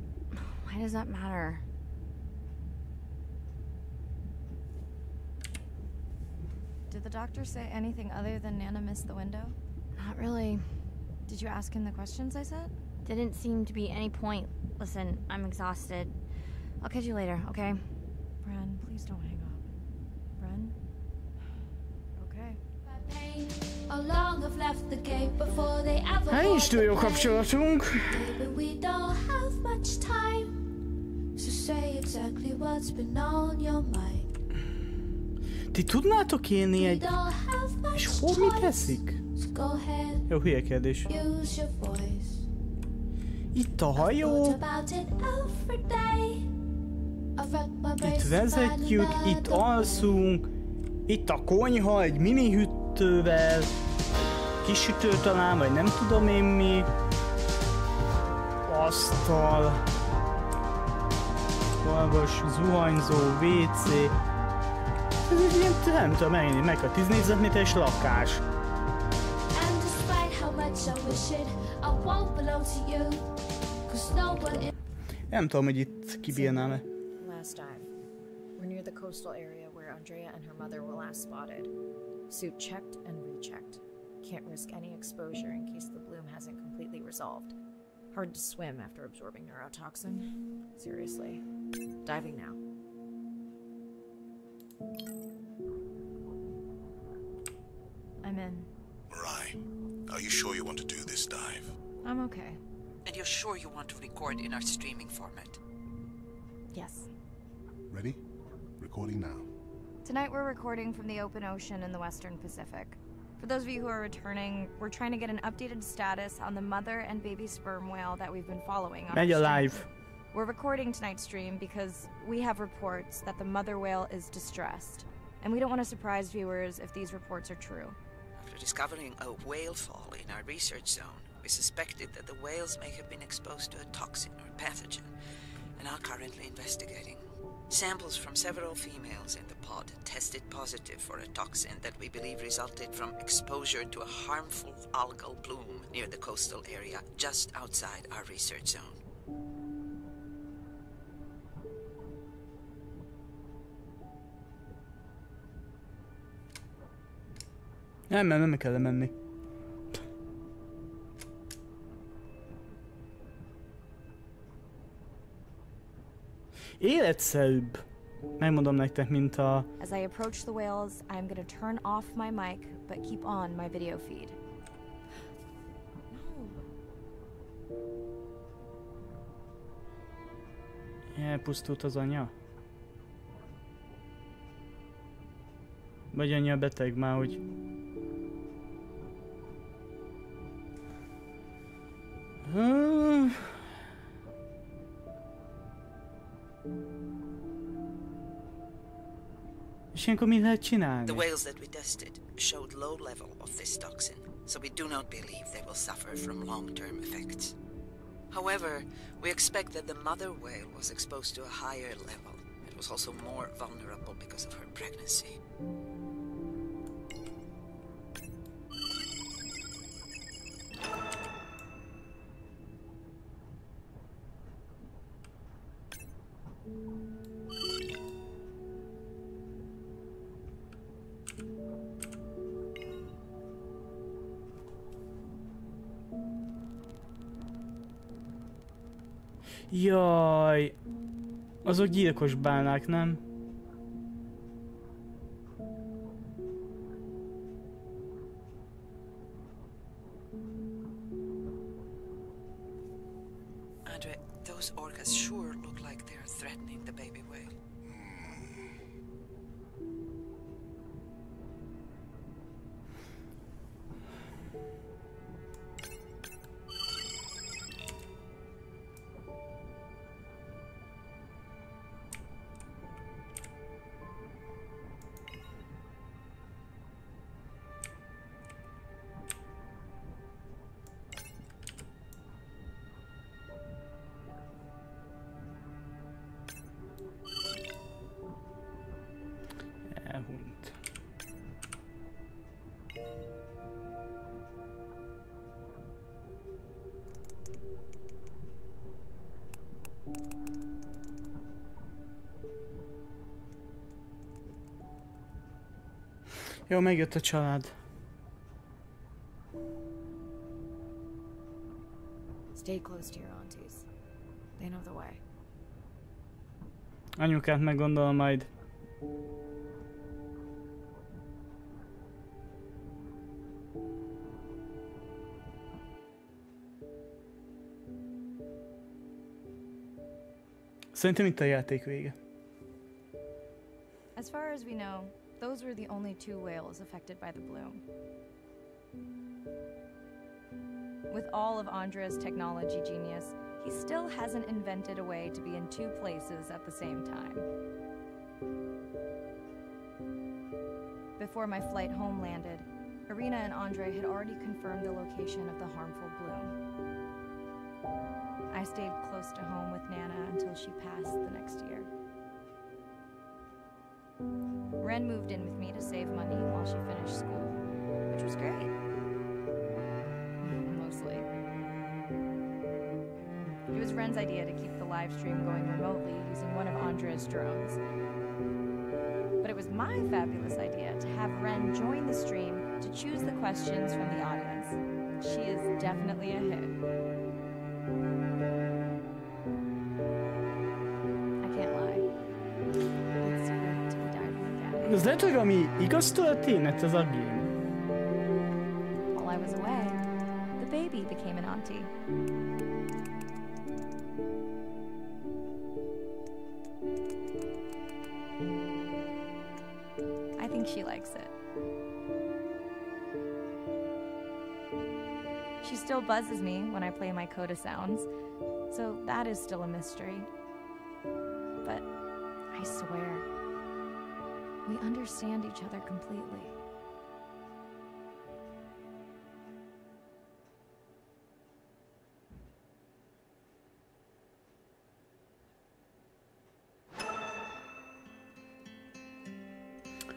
Why does that matter? Did the doctor say anything other than Nana missed the window? Not really. Did you ask him the questions I said? Didn't seem to be any point. Listen, I'm exhausted. I'll catch you later, okay? Bren, please don't hang up. Bren? Okay. How long I've left the gate before they ever Hát nincs túl jó kapcsolatunk. Baby, we don't have much time to say exactly what's been on your mind. Ti tudnátok élni egy... És hol mit teszik? Jó, hülye kérdés. Itt a hajó. Itt vezetjük, itt alszunk. Itt a konyha, egy mini hűtővel. Kis sütő talán, vagy nem tudom én mi. Asztal. Magas, zuhanyzó, WC. Ez egy ilyen, nem tudom megint, meg a 10 négyzetméteres lakás. Nem tudom, hogy itt kibírnám-e. Last dive. We're near the coastal area where Andrea and her mother were last spotted. Suit checked and rechecked. Can't risk any exposure in case the bloom hasn't completely resolved. Hard to swim after absorbing neurotoxin. Seriously. Diving now. I'm in. Mirai, are you sure you want to do this dive? I'm okay. And you're sure you want to record in our streaming format? Yes. Ready? Recording now. Tonight we're recording from the open ocean in the Western Pacific. For those of you who are returning, we're trying to get an updated status on the mother and baby sperm whale that we've been following on Megy a live. We're recording tonight's stream because we have reports that the mother whale is distressed. And we don't want to surprise viewers if these reports are true. After discovering a whale fall in our research zone, we suspected that the whales may have been exposed to a toxin or pathogen, and are currently investigating. Samples from several females in the pod tested positive for a toxin that we believe resulted from exposure to a harmful algal bloom near the coastal area just outside our research zone. Nem kell menni. Életszerűbb. Megmondom nektek, mint a... As I approach the whales, I'm gonna turn off my mic, but keep on my video feed. Elpusztult az anya? Vagy anya beteg már, hogy... És ilyenkor mit lehet csinálni? The whales that we tested showed low level of this toxin, so we do not believe they will suffer from long-term effects. However, we expect that the mother whale was exposed to a higher level. It was also more vulnerable because of her pregnancy. Jaj, azok gyilkos bálnák, nem? Andre, those orcas sure look like they're threatening the baby whale. Elhunyt. Jó, megjött a család. Stay close to your aunties. They know the way. Anyukát meggondolom majd. Szerintem itt a játék vége. As far as we know, those were the only 2 whales affected by the bloom. With all of Andre's technology genius, he still hasn't invented a way to be in 2 places at the same time. Before my flight home landed, Irina and Andre had already confirmed the location of the harmful bloom. I stayed close to home with Nana until she passed the next year. Ren moved in with me to save money while she finished school, which was great. Mostly. It was Ren's idea to keep the live stream going remotely using one of Andre's drones. But it was my fabulous idea to have Ren join the stream to choose the questions from the audience. She is definitely a hit. I can't lie. It's great to be diving again. Ez lehet, hogy ami igaz történet ez a game. While I was away, the baby became an auntie. I think she likes it. She still buzzes me when I play my coda sounds, so that is still a mystery. But I swear, we understand each other completely.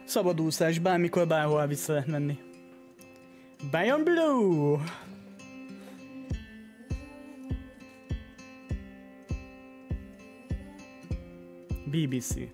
Szabadúszás, bármikor, bárhol vissza lehet menni. Beyond Blue! BBC.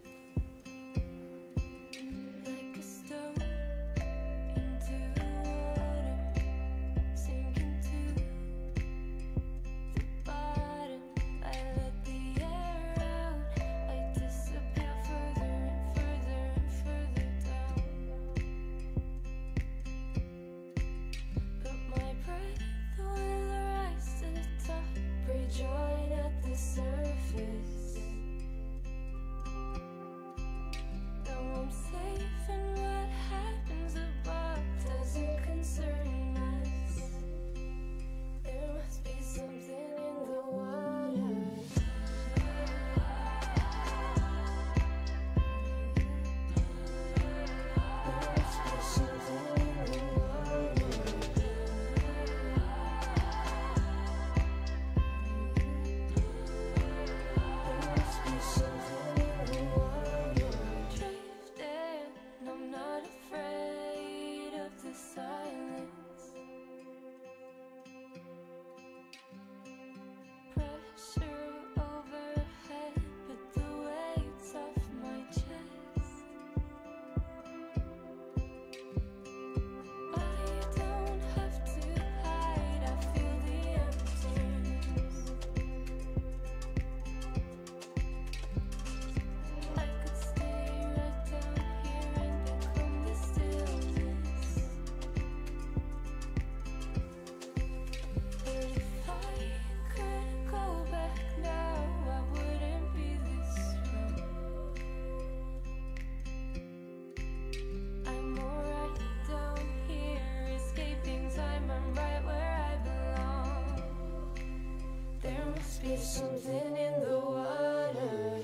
something in the water.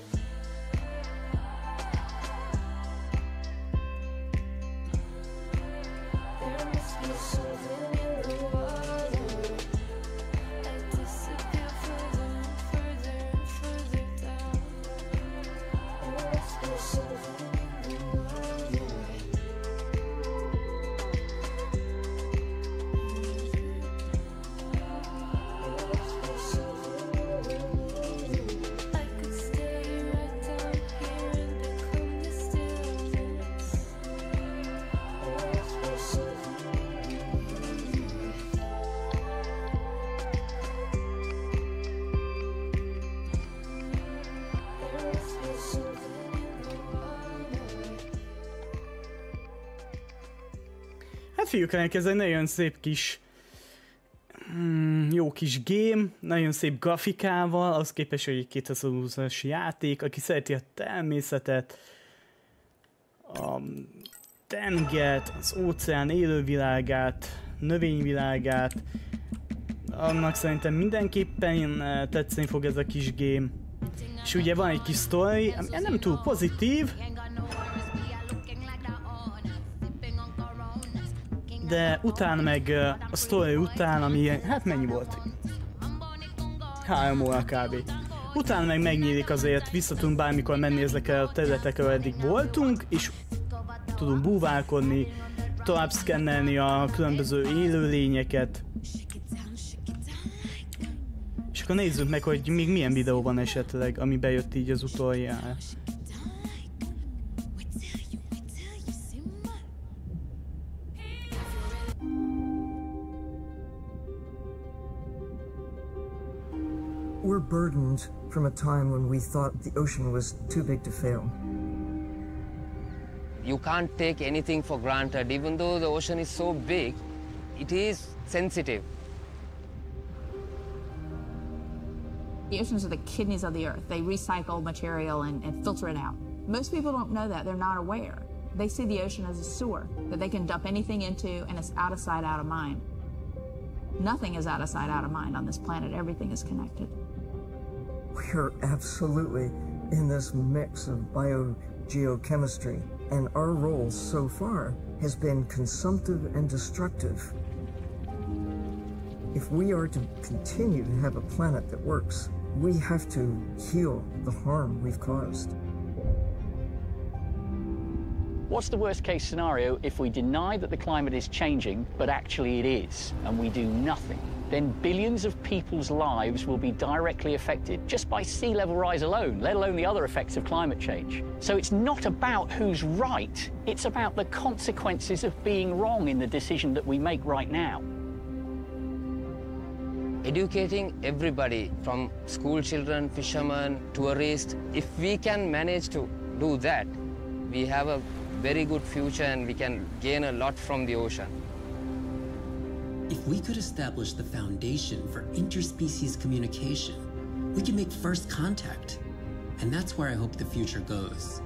There must be something in the water. I disappear further and further and further down. There must be something in the water. I could stay right down here and become the stillness. There must be something in the There must be something in the Hát fiúk, ez egy nagyon szép kis jó kis game, nagyon szép grafikával, az képest, hogy egy 2020-as játék, aki szereti a természetet, a tengert, az óceán élővilágát, növényvilágát, annak szerintem mindenképpen tetszeni fog ez a kis game. És ugye van egy kis story, ami nem túl pozitív, de utána meg a story után, ami hát mennyi volt? 3 óra kb. Utána meg megnyílik azért, vissza tudunk bármikor menni ezekre a területekre, eddig voltunk, és tudunk búválkodni, tovább szkennelni a különböző élőlényeket. És akkor nézzük meg, hogy még milyen videó van esetleg, ami bejött így az utoljára. We're burdened from a time when we thought the ocean was too big to fail. You can't take anything for granted. Even though the ocean is so big, it is sensitive. The oceans are the kidneys of the earth. They recycle material and filter it out. Most people don't know that. They're not aware. They see the ocean as a sewer that they can dump anything into, and it's out of sight, out of mind. Nothing is out of sight, out of mind on this planet. Everything is connected. We're absolutely in this mix of biogeochemistry, and our role so far has been consumptive and destructive. If we are to continue to have a planet that works, we have to heal the harm we've caused. What's the worst case scenario if we deny that the climate is changing, but actually it is, and we do nothing? Then billions of people's lives will be directly affected just by sea level rise alone, let alone the other effects of climate change. So it's not about who's right, it's about the consequences of being wrong in the decision that we make right now. Educating everybody, from school children, fishermen, tourists, if we can manage to do that, we have a very good future and we can gain a lot from the ocean. If we could establish the foundation for interspecies communication, we can make first contact. And that's where I hope the future goes.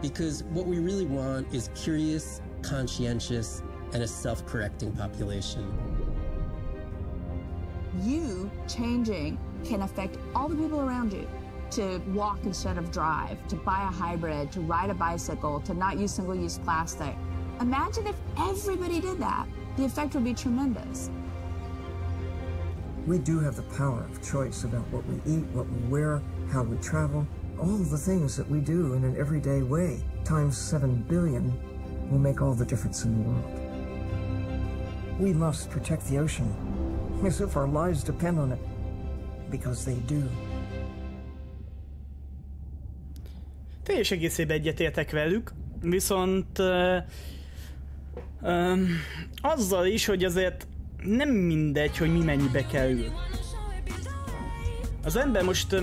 Because what we really want is curious, conscientious, and a self-correcting population. You changing can affect all the people around you. To walk instead of drive, to buy a hybrid, to ride a bicycle, to not use single-use plastic. Imagine if everybody did that. The effect would be tremendous. We do have the power of choice about what we eat, what we wear, how we travel. All the things that we do in an everyday way, times 7 billion, will make all the difference in the world. We must protect the ocean, as if our lives depend on it, because they do. Teljes egészében egyetértek velük, viszont azzal is, hogy azért nem mindegy, hogy mi mennyibe kerül. Az ember most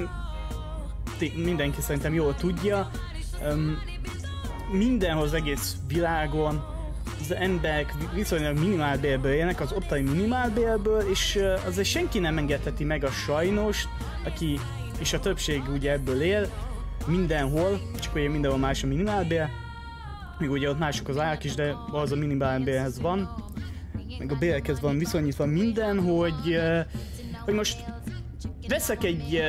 mindenki szerintem jól tudja, mindenhoz egész világon az emberek viszonylag minimálbérből élnek, az ottani minimálbérből, és azért senki nem engedheti meg a sajnos, aki, és a többség ugye ebből él, mindenhol, csak ugye mindenhol más a minimálbér, még ugye ott mások az árak is, de az a minimálbérhez van, meg a bérekhez van viszonyítva minden, hogy most veszek egy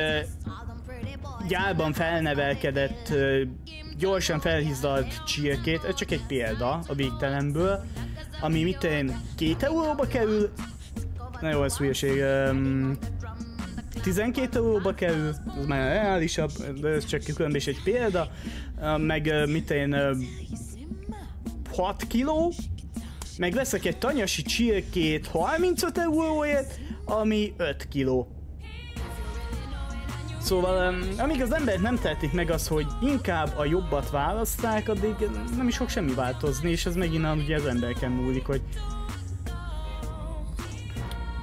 gyárban felnevelkedett, gyorsan felhízdalt csirkét, ez csak egy példa a végtelenből, ami mitén 2 euróba kerül, na jó, ez hülyeség, 12 euróba kerül, ez már reálisabb, de ez csak különben egy példa, meg mitén 6 kiló, meg veszek egy tanyasi csirkét 35 euróért, ami 5 kiló. Szóval, amíg az emberek nem tehetik meg az, hogy inkább a jobbat választák, addig nem is fog semmi változni, és ez megint ugye az embereken múlik,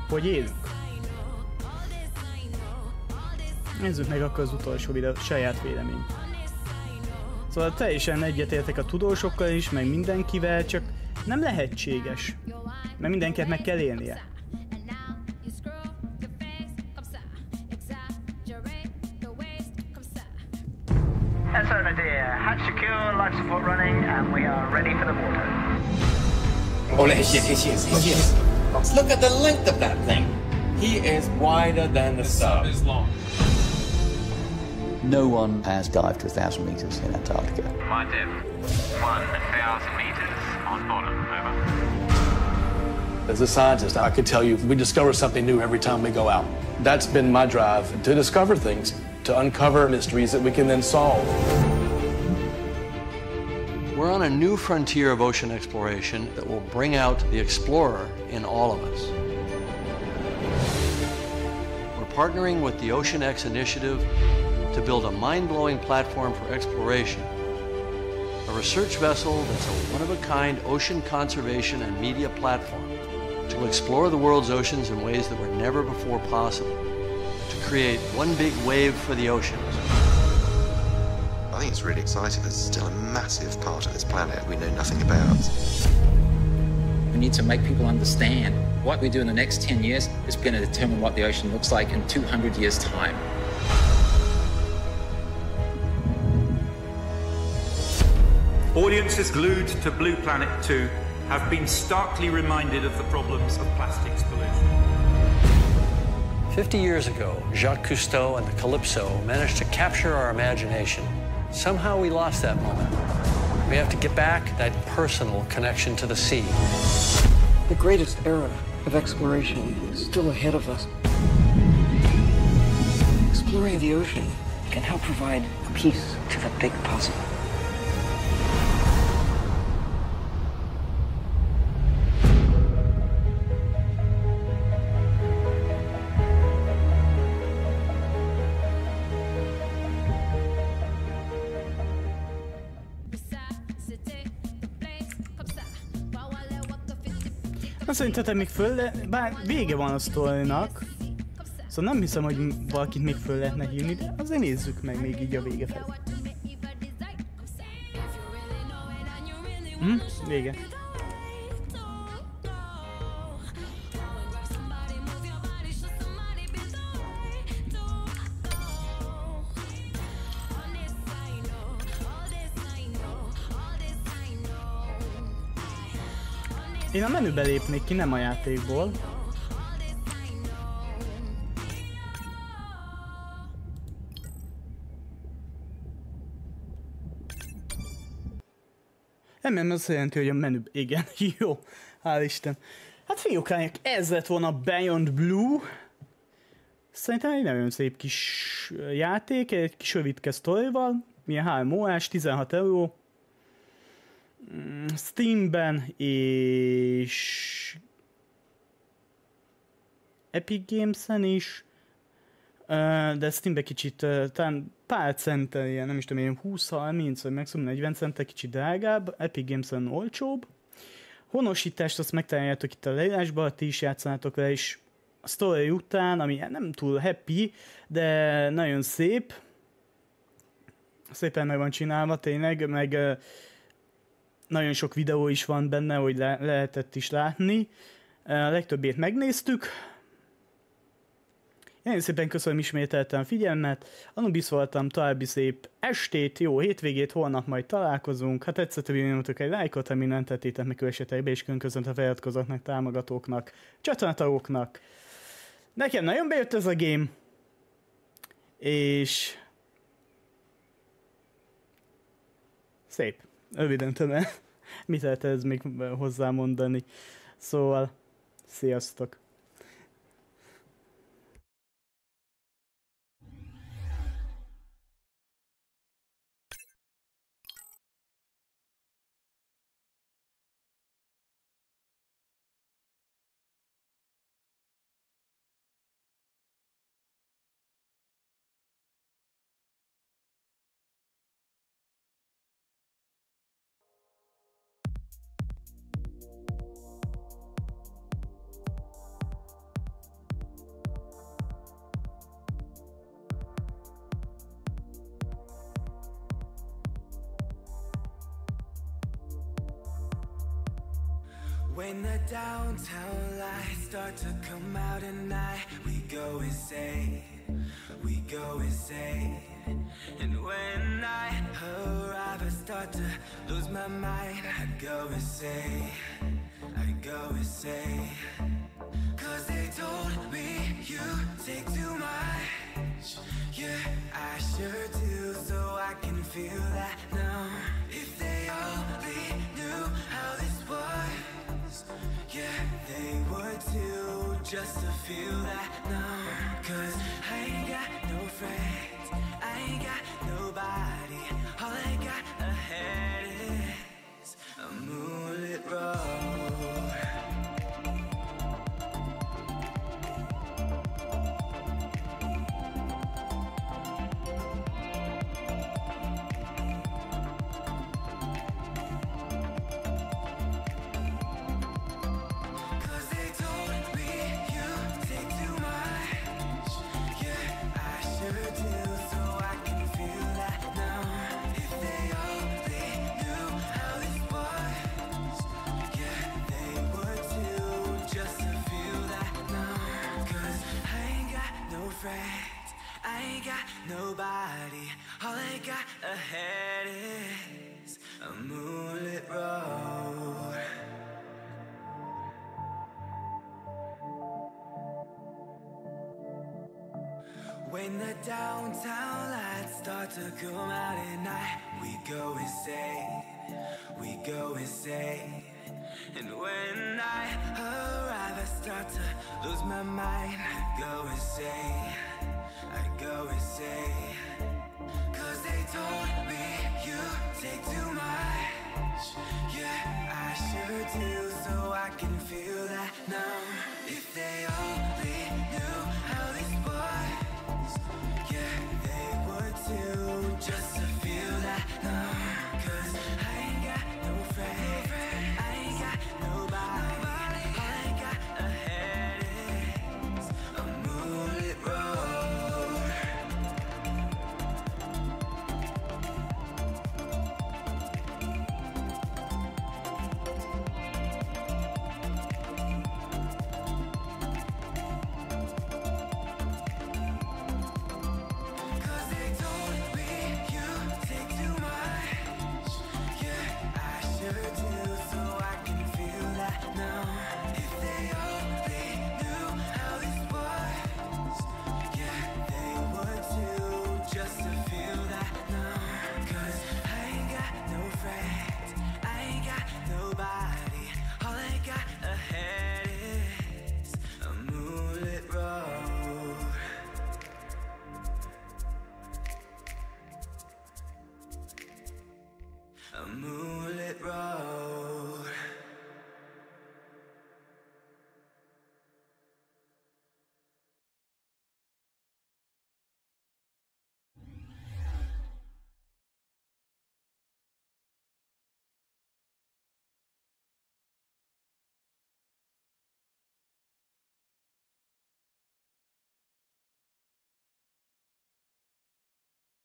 hogy élünk. Nézzük meg akkor az utolsó videó, saját vélemény. Szóval teljesen egyetértek a tudósokkal is, meg mindenkivel, csak nem lehetséges, mert mindenkinek meg kell élnie. SO dear, hatch secure, life support running, and we are ready for the water. Oh, yes. Look at the length of that thing. He is wider than the sub. Is long. No one has dived to 1,000 meters in Antarctica. My depth, 1,000 meters on bottom, over. As a scientist, I could tell you we discover something new every time we go out. That's been my drive, to discover things, to uncover mysteries that we can then solve. We're on a new frontier of ocean exploration that will bring out the explorer in all of us. We're partnering with the Ocean X initiative to build a mind-blowing platform for exploration. A research vessel that's a one-of-a-kind ocean conservation and media platform to explore the world's oceans in ways that were never before possible, to create one big wave for the oceans. I think it's really exciting. There's still a massive part of this planet we know nothing about. We need to make people understand what we do in the next 10 years is going to determine what the ocean looks like in 200 years' time. Audiences glued to Blue Planet 2 have been starkly reminded of the problems of plastics pollution. 50 years ago, Jacques Cousteau and the Calypso managed to capture our imagination. Somehow we lost that moment. We have to get back that personal connection to the sea. The greatest era of exploration is still ahead of us. Exploring the ocean can help provide a piece to the big puzzle. Szerintetek még bár vége van a sztorinak, szóval nem hiszem, hogy valakit még föl lehetne hívni, de azért nézzük meg még így a vége felé. Vége. Én a menübe lépnék ki, nem a játékból. Nem, ez jelenti, hogy a menübe... Igen, jó. Hál' Isten. Hát fiúkányok, ez lett volna Beyond Blue. Szerintem egy nagyon szép kis játék, egy kis rövidke sztorival. Milyen 3 órás, 16 euró. Steamben és Epic Games-en is, de Steamben kicsit talán pár centtel, ilyen, nem is tudom, ilyen 20-30 vagy maximum 40 centtel kicsit drágább, Epic Games-en olcsóbb. Honosítást azt megtaláljátok itt a leírásban, ti is játszanátok vele, és a story után, ami nem túl happy, de nagyon szép. Szépen meg van csinálva tényleg, meg nagyon sok videó is van benne, hogy lehetett is látni. A legtöbbét megnéztük. Én szépen köszönöm ismételten a figyelmet. Anubis voltam, további szép estét, jó hétvégét, holnap majd találkozunk. Ha tetszett a videónak, egy lájkot, ha mindent tettétek, meg kövessetek be, és köszönöm a feliratkozóknak, támogatóknak, csatornatagoknak. Nekem nagyon bejött ez a game. És szép. Röviden tömeg. Mit lehet ez még hozzámondani? Szóval, sziasztok! When the downtown lights start to come out at night, we go insane, we go insane. And when I arrive, I start to lose my mind. I go insane, I go insane. Cause they told me you take too much. Yeah, I sure do, so I can feel that now. If they only knew how this was, yeah, they would too, just to feel that now. Cause I ain't got no friends, I ain't got nobody. All I got ahead is a moonlit road. I ain't got nobody. All I got ahead is a moonlit road. When the downtown lights start to come out at night, we go insane, we go insane. And when I arrive, I start to lose my mind. I go insane, I go insane. Cause they told me you take too much. Yeah, I sure do, so I can feel that now. If they all